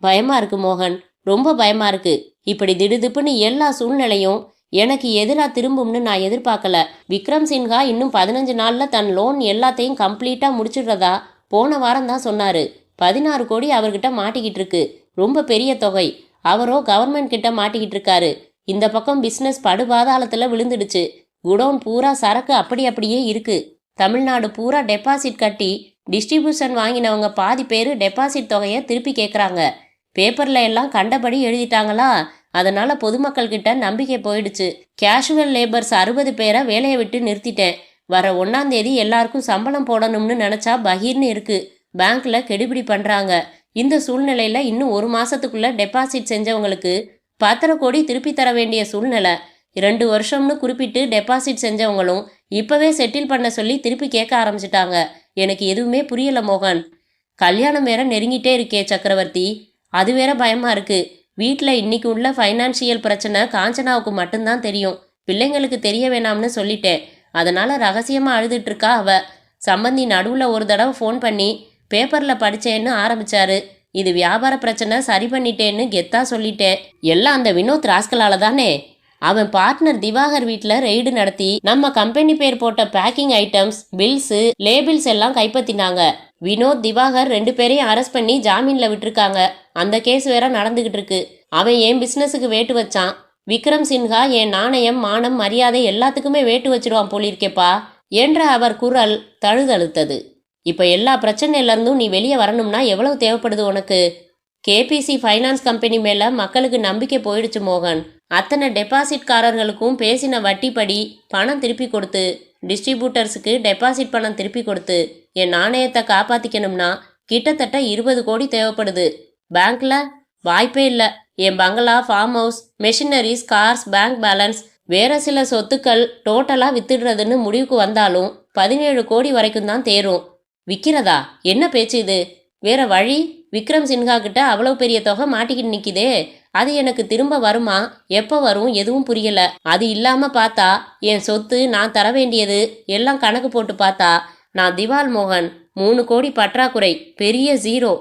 பயமா இருக்கு மோகன், ரொம்ப பயமா இருக்கு. இப்படி திடுதிப்புன்னு எல்லா சூழ்நிலையும் எனக்கு எதிராக திரும்பும்னு நான் எதிர்பார்க்கல. விக்ரம் சின்ஹா இன்னும் 15 நாளில் தன் லோன் எல்லாத்தையும் கம்ப்ளீட்டாக முடிச்சிடுறதா போன வாரம் தான் சொன்னார். 16 கோடி அவர்கிட்ட மாட்டிக்கிட்டு இருக்கு. ரொம்ப பெரிய தொகை. அவரோ கவர்மெண்ட் கிட்ட மாட்டிக்கிட்டு இருக்காரு. இந்த பக்கம் பிஸ்னஸ் படுபாதாளத்தில் விழுந்துடுச்சு. குடோன் பூரா சரக்கு அப்படியே இருக்கு. தமிழ்நாடு பூரா டெபாசிட் கட்டி டிஸ்ட்ரிபியூஷன் வாங்கினவங்க பாதி பேர் டெபாசிட் தொகையை திருப்பி கேட்குறாங்க. பேப்பரில் எல்லாம் கண்டபடி எழுதிட்டாங்களா, அதனால் பொதுமக்கள்கிட்ட நம்பிக்கை போயிடுச்சு. கேஷுவல் லேபர்ஸ் 60 பேரை வேலையை விட்டு நிறுத்திட்டேன். வர 1ஆம் தேதி எல்லாருக்கும் சம்பளம் போடணும்னு நினச்சா பகீர்னு இருக்கு. பேங்க்கில் கெடுபிடி பண்ணுறாங்க. இந்த சூழ்நிலையில் இன்னும் 1 மாதத்துக்குள்ளே டெபாசிட் செஞ்சவங்களுக்கு 1.5 கோடி திருப்பி தர வேண்டிய சூழ்நிலை. 2 வருஷம்னு குறிப்பிட்டு டெபாசிட் செஞ்சவங்களும் இப்போவே செட்டில் பண்ண சொல்லி திருப்பி கேட்க ஆரம்பிச்சிட்டாங்க. எனக்கு எதுவுமே புரியலை மோகன். கல்யாணம் வேற நெருங்கிட்டே இருக்கே சக்கரவர்த்தி, அது வேற பயமாக இருக்கு. வீட்டில் இன்னைக்கு உள்ள ஃபைனான்ஷியல் பிரச்சனை காஞ்சனாவுக்கு மட்டும்தான் தெரியும். பிள்ளைங்களுக்கு தெரிய வேணாம்னு சொல்லிட்டேன். அதனால் ரகசியமாக அழுதுட்டுருக்கா அவ. சம்பந்தி நடுவில் ஒரு தடவை ஃபோன் பண்ணி பேப்பரில் படித்தேன்னு ஆரம்பித்தாரு. இது வியாபார பிரச்சனை சரி பண்ணிட்டேன்னு கெத்தா சொல்லிட்டேன். எல்லாம் அந்த வினோத் ராஸ்கலால தானே. அவன் பார்ட்னர் திவாகர் வீட்டில் ரெய்டு நடத்தி நம்ம கம்பெனி பேர் போட்ட பேக்கிங் ஐட்டம்ஸ், பில்ஸு, லேபிள்ஸ் எல்லாம் கைப்பற்றினாங்க. வினோத், திவாகர் 2 பேரையும் அரெஸ்ட் பண்ணி ஜாமீனில் விட்டுருக்காங்க. அந்த கேஸ் வேற நடந்துகிட்டு இருக்கு. அவன் என் பிஸ்னஸுக்கு வேட்டு வச்சான். விக்ரம் சின்ஹா என் நாணயம், மானம், மரியாதை எல்லாத்துக்குமே வேட்டு வச்சிருவான் போலிருக்கேப்பா என்ற அவர் குரல் தழுதழுத்தது. இப்போ எல்லா பிரச்சனையிலேருந்தும் நீ வெளியே வரணும்னா எவ்வளவு தேவைப்படுது உனக்கு? கேபிசி ஃபைனான்ஸ் கம்பெனி மேலே மக்களுக்கு நம்பிக்கை போயிடுச்சு மோகன். அத்தனை டெபாசிட்காரர்களுக்கும் பேசின வட்டிப்படி பணம் திருப்பி கொடுத்து, டிஸ்ட்ரிபியூட்டர்ஸுக்கு டெபாசிட் பணம் திருப்பி கொடுத்து என் நாணயத்தை காப்பாற்றிக்கணும்னா கிட்டத்தட்ட 20 கோடி தேவைப்படுது. பேங்க்ல வாய்ப்பே இல்லை. என் பங்களா, farm house, machineries, cars, bank balance, வேற சில சொத்துக்கள் டோட்டலாக வித்துடுறதுன்னு முடிவுக்கு வந்தாலும் 17 கோடி வரைக்கும் தான் தேரும். விற்கிறதா? என்ன பேச்சு இது? வேற வழி? விக்ரம் சின்ஹா கிட்ட அவ்வளவு பெரிய தொகை மாட்டிக்கிட்டு நிற்கிதே, அது எனக்கு திரும்ப வருமா, எப்போ வரும், எதுவும் புரியல. அது இல்லாம பார்த்தா என் சொத்து, நான் தர வேண்டியது எல்லாம் கணக்கு போட்டு பார்த்தா நான் திவால் மோகன். 3 கோடி பற்றாக்குறை, பெரிய ஜீரோ.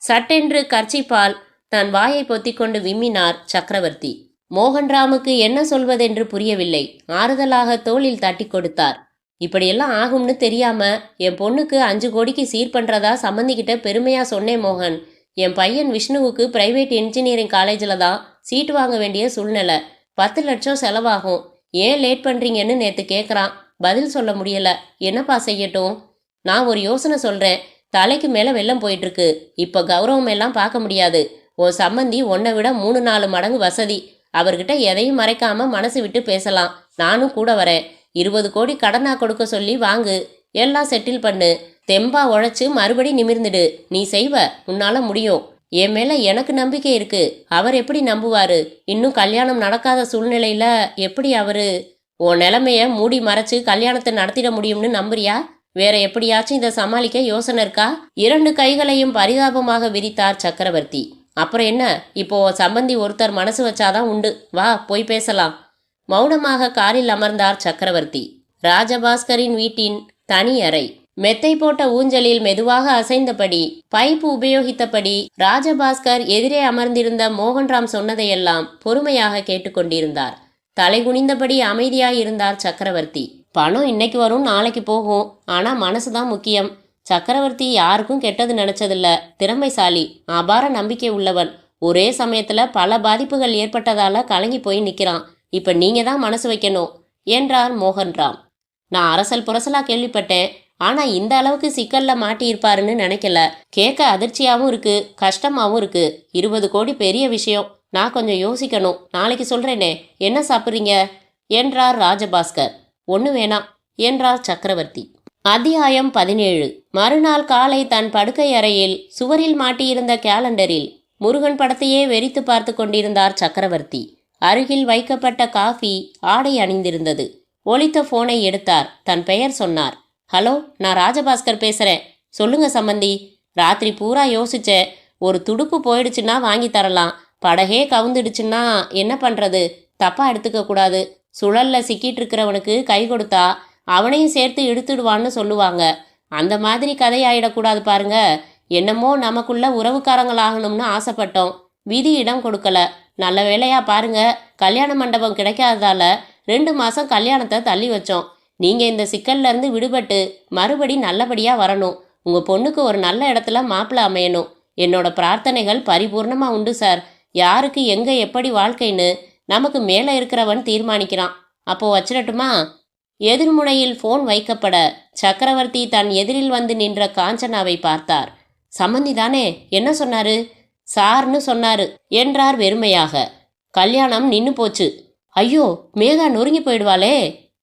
சட்டென்று கர்ச்சிப்பால் தன் வாயை பொத்திக்கொண்டு விம்மினார் சக்கரவர்த்தி. மோகன்ராமுக்கு என்ன சொல்வதென்று புரியவில்லை. ஆறுதலாக தோளில் தட்டி கொடுத்தார். இப்படியெல்லாம் ஆகும்னு தெரியாம என் பொண்ணுக்கு 5 கோடிக்கு சீர் பண்றதா சம்பந்திக்கிட்ட பெருமையா சொன்னேன் மோகன். என் பையன் விஷ்ணுவுக்கு பிரைவேட் இன்ஜினியரிங் காலேஜில் தான் சீட் வாங்க வேண்டிய சூழ்நிலை. 10 லட்சம் செலவாகும். ஏன் லேட் பண்ணுறீங்கன்னு நேற்று கேட்குறான். பதில் சொல்ல முடியல. என்னப்பா செய்யட்டும்? நான் ஒரு யோசனை சொல்கிறேன். தலைக்கு மேலே வெள்ளம் போயிட்டுருக்கு. இப்போ கௌரவம் எல்லாம் பார்க்க முடியாது. உன் சம்பந்தி உன்னை விட 3-4 மடங்கு வசதி. அவர்கிட்ட எதையும் மறைக்காம மனசு விட்டு பேசலாம். நானும் கூட வரேன். 20 கோடி கடனா கொடுக்க சொல்லி வாங்கு. எல்லாம் செட்டில் பண்ணு. தெம்பா உழைச்சு மறுபடி நிமிர்ந்துடு. நீ செய்வ. உன்னால முடியும். என் மேல எனக்கு நம்பிக்கை இருக்கு. அவர் எப்படி நம்புவாரு? இன்னும் கல்யாணம் நடக்காத சூழ்நிலையில எப்படி அவரு? உன் நிலைமைய மூடி மறைச்சு கல்யாணத்தை நடத்திட முடியும்னு நம்புறியா? வேற எப்படியாச்சும் இதை சமாளிக்க யோசனை இருக்கா? 2 கைகளையும் பரிதாபமாக விரித்தார் சக்கரவர்த்தி. அப்புறம் என்ன? இப்போ சம்பந்தி ஒருத்தர் மனசு வச்சாதான் உண்டு. வா, போய் பேசலாம். மௌனமாக காரில் அமர்ந்தார் சக்கரவர்த்தி. ராஜபாஸ்கரின் வீட்டின் தனி அறை. மெத்தை போட்ட ஊஞ்சலில் மெதுவாக அசைந்தபடி பைப் உபயோகித்தபடி ராஜபாஸ்கர் எதிரே அமர்ந்திருந்த மோகன்ராம் சொன்னதையெல்லாம் பொறுமையாக கேட்டுக்கொண்டிருந்தார். தலைகுனிந்தபடி அமைதியாயிருந்தார் சக்கரவர்த்தி. பணம் இன்னைக்கு வரும், நாளைக்கு போகும். ஆனா மனசுதான் முக்கியம். சக்கரவர்த்தி யாருக்கும் கெட்டது நினைச்சதில்ல. திறமைசாலி, அபார நம்பிக்கை உள்ளவன். ஒரே சமயத்துல பல பாதிப்புகள் ஏற்பட்டதால கலங்கி போய் நிக்கிறான். இப்ப நீங்க தான் மனசு வைக்கணும் என்றார் மோகன்ராம். நான் அரசல் புரசலா கேள்விப்பட்டேன். ஆனா இந்த அளவுக்கு சிக்கல்ல மாட்டியிருப்பாருன்னு நினைக்கல. கேட்க அதிர்ச்சியாவும் இருக்கு, கஷ்டமாவும் இருக்கு. 20 கோடி பெரிய விஷயம். நான் கொஞ்சம் யோசிக்கணும். நாளைக்கு சொல்றேனே. என்ன சாப்பிட்றீங்க என்றார் ராஜபாஸ்கர். ஒண்ணு வேணாம் என்றார் சக்கரவர்த்தி. அத்தியாயம் 17. மறுநாள் காலை தன் படுக்கை அறையில் சுவரில் மாட்டியிருந்த கேலண்டரில் முருகன் படத்தையே வெறித்து பார்த்து கொண்டிருந்தார் சக்கரவர்த்தி. அருகில் வைக்கப்பட்ட காஃபி ஆடை அணிந்திருந்தது. ஒலித்த போனை எடுத்தார். தன் பெயர் சொன்னார். ஹலோ, நான் ராஜபாஸ்கர் பேசுறேன். சொல்லுங்க சம்பந்தி. ராத்திரி பூரா யோசிச்சேன். ஒரு துடுப்பு போயிடுச்சுன்னா வாங்கி தரலாம். படகே கவுந்துடுச்சுன்னா என்ன பண்றது? தப்பா எடுத்துக்க கூடாது. சுழல்ல சிக்கிட்டு இருக்கிறவனுக்கு கை கொடுத்தா அவனையும் சேர்த்து இழுத்துடுவான்னு சொல்லுவாங்க. அந்த மாதிரி கதையாயிடக்கூடாது பாருங்க. என்னமோ நமக்குள்ள உறவுக்காரங்களாகணும்னு ஆசைப்பட்டோம். விதி இடம் கொடுக்கல. நல்ல வேலையா பாருங்க, கல்யாண மண்டபம் கிடைக்காததால 2 மாசம் கல்யாணத்தை தள்ளி வச்சோம். நீங்க இந்த சிக்கல்ல இருந்து விடுபட்டு மறுபடி நல்லபடியா வரணும். உங்க பொண்ணுக்கு ஒரு நல்ல இடத்துல மாப்பிள்ளை அமையணும். என்னோட பிரார்த்தனைகள் பரிபூர்ணமா உண்டு சார். யாருக்கு எங்க எப்படி வாழ்க்கைன்னு நமக்கு மேலே இருக்கிறவன் தீர்மானிக்கிறான். அப்போ வச்சிடட்டுமா? எதிர்முனையில் போன் வைக்கப்பட சக்கரவர்த்தி தன் எதிரில் வந்து நின்ற காஞ்சனாவை பார்த்தார். சம்மந்தி தானே? என்ன சொன்னாரு? சார்னு சொன்னாரு என்றார் வெறுமையாக. கல்யாணம் நின்னு போச்சு. ஐயோ, மேகா நொறுங்கி போயிடுவாளே.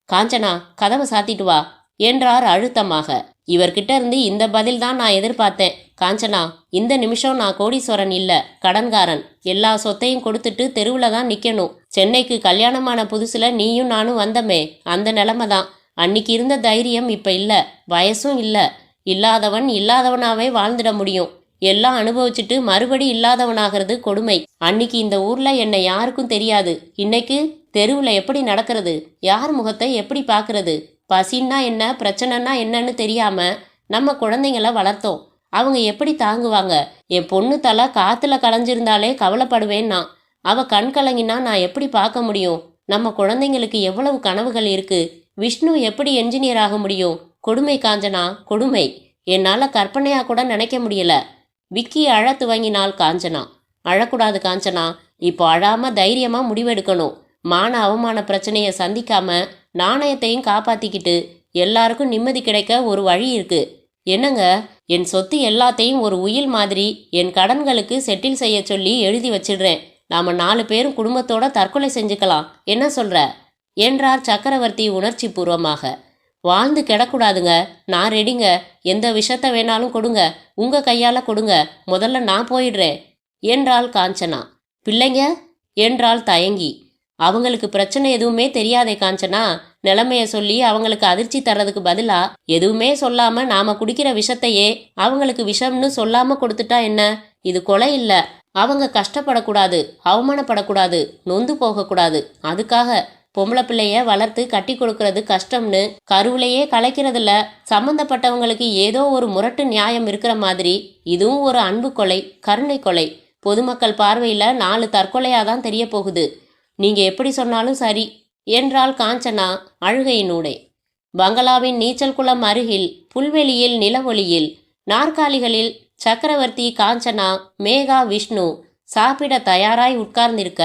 காஞ்சனா, கதவை சாத்திட்டு வா என்றார் அழுத்தமாக. இவர்கிட்ட இருந்து இந்த பதில் தான் நான் எதிர்பார்த்தேன். காஞ்சனா, இந்த நிமிஷம் நான் கோடீஸ்வரன் இல்ல, கடன்காரன். எல்லா சொத்தையும் கொடுத்துட்டு தெருவில் தான் நிற்கணும். சென்னைக்கு கல்யாணமான புதுசுல நீயும் நானும் வந்தமே, அந்த நிலைமை தான். அன்னைக்கு இருந்த தைரியம் இப்ப இல்ல. வயசும் இல்ல. இல்லாதவன் இல்லாதவனாவே வாழ்ந்துட முடியும். எல்லாம் அனுபவிச்சுட்டு மறுபடி இல்லாதவனாகிறது கொடுமை. அன்னைக்கு இந்த ஊர்ல என்னை யாருக்கும் தெரியாது. இன்னைக்கு தெருவில் எப்படி நடக்கிறது? யார் முகத்தை எப்படி பார்க்கறது? பசின்னா என்ன, பிரச்சனைனா என்னன்னு தெரியாம நம்ம குழந்தைங்கள வளர்த்தோம். அவங்க எப்படி தாங்குவாங்க? என் பொண்ணு தலை காத்துல களைஞ்சிருந்தாலே கவலைப்படுவேன்னா அவ கண் கலங்கினா நான் எப்படி பார்க்க முடியும்? நம்ம குழந்தைங்களுக்கு எவ்வளவு கனவுகள் இருக்கு. விஷ்ணு எப்படி என்ஜினியர் ஆக முடியும்? கொடுமை காஞ்சனா, கொடுமை. என்னால கற்பனையா கூட நினைக்க முடியல. விக்கி அழ துவங்கினாள் காஞ்சனா. அழக்கூடாது காஞ்சனா. இப்போ அழாம தைரியமா முடிவெடுக்கணும். மான அவமான பிரச்சனையை சந்திக்காம நாணயத்தையும் காப்பாத்திக்கிட்டு எல்லாருக்கும் நிம்மதி கிடைக்க ஒரு வழி இருக்கு. என்னங்க, என் சொத்து எல்லாத்தையும் ஒரு உயில் மாதிரி என் கடன்களுக்கு செட்டில் செய்ய சொல்லி எழுதி வச்சிடுறேன். நாம 4 பேரும் குடும்பத்தோட தற்கொலை செஞ்சுக்கலாம். என்ன சொல்ற என்றார் சக்கரவர்த்தி உணர்ச்சி பூர்வமாக. வாழ்ந்து கிடக்கூடாதுங்க. நான் ரெடிங்க. எந்த விஷத்தை வேணாலும் கொடுங்க. உங்க கையால கொடுங்க. முதல்ல நான் போயிடுறேன் என்றாள் காஞ்சனா. பிள்ளைங்க என்றாள் தயங்கி. அவங்களுக்கு பிரச்சனை எதுவுமே தெரியாதே காஞ்சனா. நிலைமைய சொல்லி அவங்களுக்கு அதிர்ச்சி தர்றதுக்கு பதிலா எதுவுமே சொல்லாம நாம குடிக்கிற விஷத்தையே அவங்களுக்கு விஷம்னு சொல்லாம கொடுத்துட்டா என்ன? இது கொலை இல்ல. அவங்க கஷ்டப்படக்கூடாது, அவமானப்படக்கூடாது, நொந்து போகக்கூடாது. அதுக்காக பொம்பளை பிள்ளைய வளர்த்து கட்டி கொடுக்கறது கஷ்டம்னு கருவிலேயே கலைக்கிறதுல சம்பந்தப்பட்டவங்களுக்கு ஏதோ ஒரு முரட்டு நியாயம் இருக்கிற மாதிரி இதுவும் ஒரு அன்பு கொலை, கருணை கொலை. பொதுமக்கள் பார்வையில 4 தற்கொலையாதான் தெரிய போகுது. நீங்க எப்படி சொன்னாலும் சரி என்றாள் காஞ்சனா அழுகையினூடே. பங்களாவின் நீச்சல் குளம் அருகில் புல்வெளியில் நிலவொளியில் நாற்காலிகளில் சக்கரவர்த்தி, காஞ்சனா, மேகா, விஷ்ணு சாப்பிட தயாராய் உட்கார்ந்திருக்க,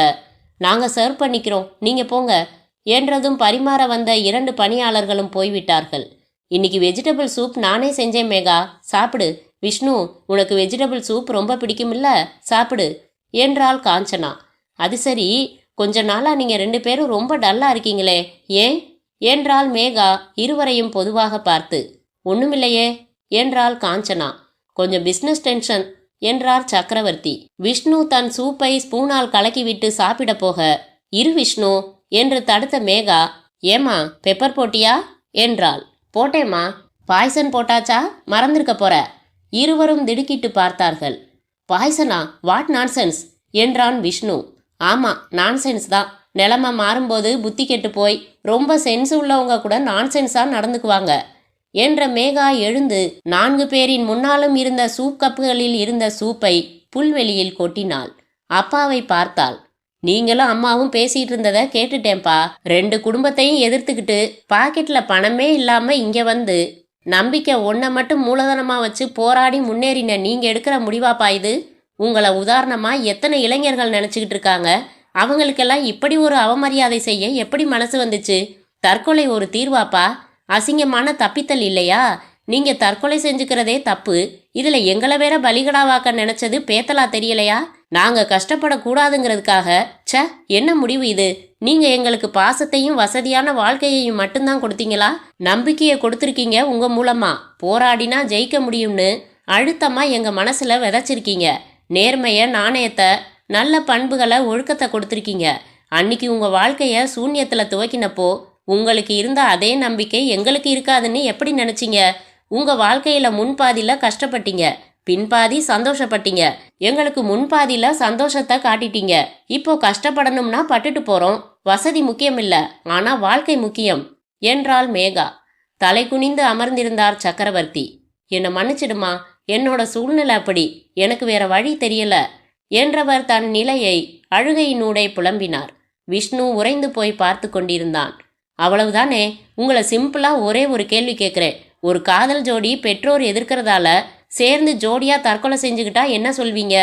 நாங்க சர்வ் பண்ணிக்கிறோம், நீங்க போங்க என்றதும் பரிமாற வந்த 2 பணியாளர்களும் போய்விட்டார்கள். இன்னைக்கு வெஜிடபிள் சூப் நானே செஞ்சேன் மேகா, சாப்பிடு. விஷ்ணு, உனக்கு வெஜிடபிள் சூப் ரொம்ப பிடிக்குமில்ல, சாப்பிடு என்றாள் காஞ்சனா. அது சரி, கொஞ்ச நாளா நீங்க 2 பேரும் ரொம்ப டல்லா இருக்கீங்களே, ஏன் என்றாள் மேகா இருவரையும் பொதுவாக பார்த்து. ஒண்ணுமில்லையே என்றாள் காஞ்சனா. கொஞ்சம் பிஸ்னஸ் டென்ஷன் என்றார் சக்கரவர்த்தி. விஷ்ணு தன் சூப்பை ஸ்பூனால் கலக்கிவிட்டு சாப்பிட போக, இரு விஷ்ணு என்று தடுத்த மேகா, ஏமா பெப்பர் போட்டியா என்றாள். போட்டேம்மா. பாய்சன் போட்டாச்சா? மறந்திருக்க போற. இருவரும் திடுக்கிட்டு பார்த்தார்கள். பாய்சனா? வாட் நான்சென்ஸ் என்றான் விஷ்ணு. ஆமா, நான்சென்ஸ் தான். நிலைமை மாறும்போது புத்தி கெட்டு போய் ரொம்ப சென்ஸ் உள்ளவங்க கூட நான்சென்ஸா நடந்துக்குவாங்க. என்ற மேகா எழுந்து 4 பேரின் முன்னாலும் இருந்த சூப் கப்புகளில் இருந்த சூப்பை புல்வெளியில் கொட்டினாள். அப்பாவை பார்த்தாள். நீங்களும் அம்மாவும் பேசிட்டு இருந்ததை கேட்டுட்டேன்பா. 2 குடும்பத்தையும் எதிர்த்துக்கிட்டு பாக்கெட்ல பணமே இல்லாம இங்க வந்து நம்பிக்கை ஒன்றை மட்டும் மூலதனமா வச்சு போராடி முன்னேறின நீங்க எடுக்கிற முடிவாப்பா இது? உங்களை உதாரணமா எத்தனை இளைஞர்கள் நினைச்சுக்கிட்டு இருக்காங்க. அவங்களுக்கெல்லாம் இப்படி ஒரு அவமரியாதை செய்ய எப்படி மனசு வந்துச்சு? தற்கொலை ஒரு தீர்வாப்பா? அசிங்கமான தப்பித்தல் இல்லையா? நீங்க தற்கொலை செஞ்சுக்கிறதே தப்பு. இதுல எங்களை வேற பலிகடாவாக்க நினைச்சது பேத்தலா தெரியலையா? நாங்க கஷ்டப்படக்கூடாதுங்கிறதுக்காக என்ன முடிவு இது? நீங்க எங்களுக்கு பாசத்தையும் வசதியான வாழ்க்கையையும் மட்டும்தான் கொடுத்தீங்களா? நம்பிக்கையை கொடுத்துருக்கீங்க. உங்க மூலமா போராடினா ஜெயிக்க முடியும்னு அழுத்தமா எங்க மனசுல விதைச்சிருக்கீங்க. நேர்மைய, நாணயத்தை, நல்ல பண்புகளை, ஒழுக்கத்தை கொடுத்துருக்கீங்க. அன்னைக்கு உங்க வாழ்க்கைய சூன்யத்துல துவக்கினப்போ உங்களுக்கு இருந்த அதே நம்பிக்கை எங்களுக்கு இருக்காதுன்னு எப்படி நினைச்சீங்க? உங்க வாழ்க்கையில முன்பாதியில கஷ்டப்பட்டீங்க, பின்பாதி சந்தோஷப்பட்டீங்க. எங்களுக்கு முன்பாதியில சந்தோஷத்தை காட்டிட்டீங்க. இப்போ கஷ்டப்படணும்னா பட்டுட்டு போறோம். வசதி முக்கியம் இல்ல, ஆனா வாழ்க்கை முக்கியம் என்றாள் மேகா. தலை குனிந்து அமர்ந்திருந்தார் சக்கரவர்த்தி. என்னை மன்னிச்சிடுமா, என்னோட சூழ்நிலை அப்படி, எனக்கு வேற வழி தெரியல என்றவர் தன் நிலையை அழுகையினூடே புலம்பினார். விஷ்ணு உறைந்து போய் பார்த்து கொண்டிருந்தான். அவ்வளவுதானே? உங்களை சிம்பிளா ஒரே ஒரு கேள்வி கேட்குறேன். ஒரு காதல் ஜோடி பெற்றோர் எதிர்க்கிறதால சேர்ந்து ஜோடியா தற்கொலை செஞ்சுக்கிட்டா என்ன சொல்வீங்க?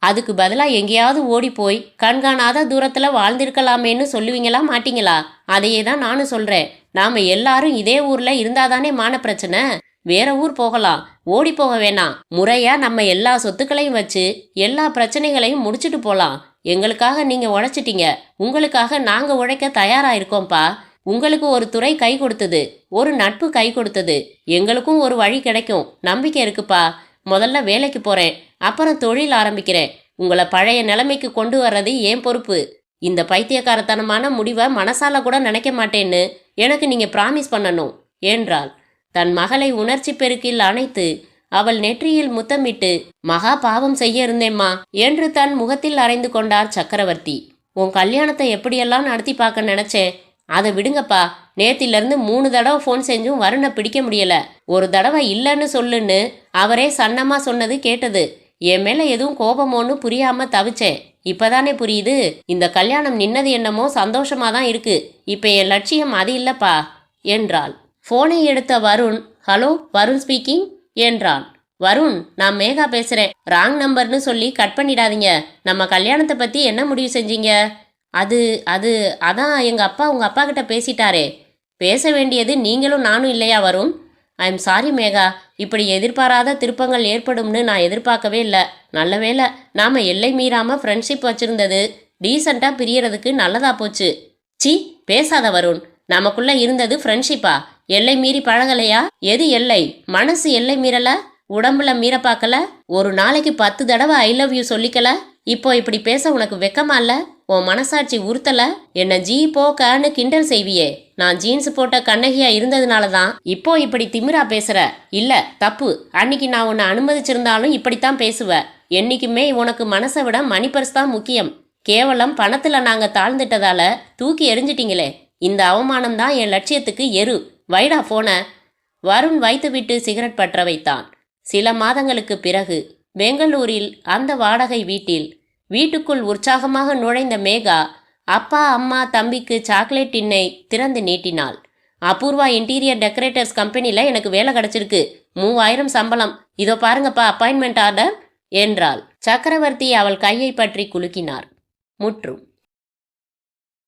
அதுக்கு பதிலா எங்கேயாவது ஓடி போய் கண்காணாத தூரத்துல வாழ்ந்திருக்கலாமேன்னு சொல்லுவீங்களா, மாட்டீங்களா? அதையே தான் நானும் சொல்றேன். நாம எல்லாரும் இதே ஊர்ல இருந்தாதானே மான பிரச்சனை. வேற ஊர் போகலாம், ஓடி போக வேணாம். முறையா நம்ம எல்லா சொத்துக்களையும் வச்சு எல்லா பிரச்சனைகளையும் முடிச்சுட்டு போலாம். எங்களுக்காக நீங்க உழைச்சிட்டீங்க, உங்களுக்காக நாங்க உழைக்க தயாரா இருக்கோம்ப்பா. உங்களுக்கு ஒரு துறை கை கொடுத்தது, ஒரு நட்பு கை கொடுத்தது. எங்களுக்கும் ஒரு வழி கிடைக்கும், நம்பிக்கை இருக்குப்பா. முதல்ல வேலைக்கு போறேன், அப்புறம் தொழில் ஆரம்பிக்கிறேன். உங்களை பழைய நிலைமைக்கு கொண்டு வர்றது ஏன் பொறுப்பு. இந்த பைத்தியக்காரத்தனமான முடிவை மனசால கூட நினைக்க மாட்டேன்னு எனக்கு நீங்க பிராமிஸ் பண்ணணும் என்றாள். தன் மகளை உணர்ச்சி பெருக்கில் அணைத்து அவள் நெற்றியில் முத்தமிட்டு, மகா பாவம் செய்ய இருந்தேம்மா என்று தன் முகத்தில் அறைந்து கொண்டார் சக்கரவர்த்தி. உன் கல்யாணத்தை எப்படியெல்லாம் நடத்தி பார்க்க நினைச்சேன். அதை விடுங்கப்பா. நேத்திலிருந்து 3 தடவை ஃபோன் செஞ்சும் வருணை பிடிக்க முடியல. ஒரு தடவை இல்லைன்னு சொல்லுன்னு அவரே சன்னமா சொன்னது கேட்டது. என் மேல எதுவும் கோபமோன்னு புரியாம தவிச்சேன். இப்பதானே புரியுது. இந்த கல்யாணம் நின்னது என்னமோ சந்தோஷமா தான் இருக்கு. இப்ப என் லட்சியம் அது இல்லப்பா என்றாள். போனை எடுத்த வருண், ஹலோ, வருண் ஸ்பீக்கிங் என்றான். வருண், நான் மேகா பேசுறேன். ராங் நம்பர்னு சொல்லி கட் பண்ணிடாதீங்க. நம்ம கல்யாணத்தை பத்தி என்ன முடிவு செஞ்சீங்க? அதான் எங்க அப்பா உங்க அப்பா கிட்ட பேசிட்டாரே. பேச வேண்டியது நீங்களும் நானும் இல்லையா Varun? I am sorry Megha, இப்படி எதிர்பாராத திருப்பங்கள் ஏற்படும்னு நான் எதிர்பார்க்கவே இல்லை. நல்ல வேளை நாம எல்லை மீறாம ஃப்ரெண்ட்ஷிப் வச்சிருந்தது டீசெண்டா பிரியறதுக்கு நல்லதா போச்சு. சி, பேசாத வருண். நமக்குள்ள இருந்தது ஃப்ரெண்ட்ஷிப்பா? எல்லை மீறி பழகலையா? எது எல்லை? மனசு எல்லை மீறல, உடம்புல மீற பார்க்கல, ஒரு நாளைக்கு 10 தடவை ஐ லவ் யூ சொல்லிக்கல. இப்போ இப்படி பேச உனக்கு வெக்கமா இல்ல? உன் மனசாட்சி உறுத்தல? என்ன ஜீ போக்கன்னு கிண்டல் செய்வியே. நான் ஜீன்ஸ் போட்ட கண்ணகியா இருந்ததுனால தான் இப்போ இப்படி திமிரா பேசுற. இல்ல, தப்பு. அன்னைக்கு நான் உன்னை அனுமதிச்சிருந்தாலும் இப்படித்தான் பேசுவ. என்னைக்குமே உனக்கு மனசை விட மணி பர்ஸ் தான் முக்கியம். கேவலம் பணத்துல நாங்க தாழ்ந்துட்டதால தூக்கி எறிஞ்சிட்டீங்களே. இந்த அவமானம் தான் என் லட்சியத்துக்கு எரு. வைடா போன. வருண் வைத்துவிட்டு சிகரெட் பற்ற வைத்தான். சில மாதங்களுக்கு பிறகு பெங்களூரில் அந்த வாடகை வீட்டுக்குள் உற்சாகமாக நுழைந்த மேகா அப்பா, அம்மா, தம்பிக்கு சாக்லேட் டின்னை திறந்து நீட்டினாள். அபூர்வா இன்டீரியர் டெக்கரேட்டர்ஸ் கம்பெனியில் எனக்கு வேலை கிடைச்சிருக்கு. 3000 சம்பளம். இதோ பாருங்கப்பா அப்பாயின்மெண்ட் ஆர்டர் என்றாள். சக்கரவர்த்தி அவள் கையை பற்றி குலுக்கினார். முற்றும்.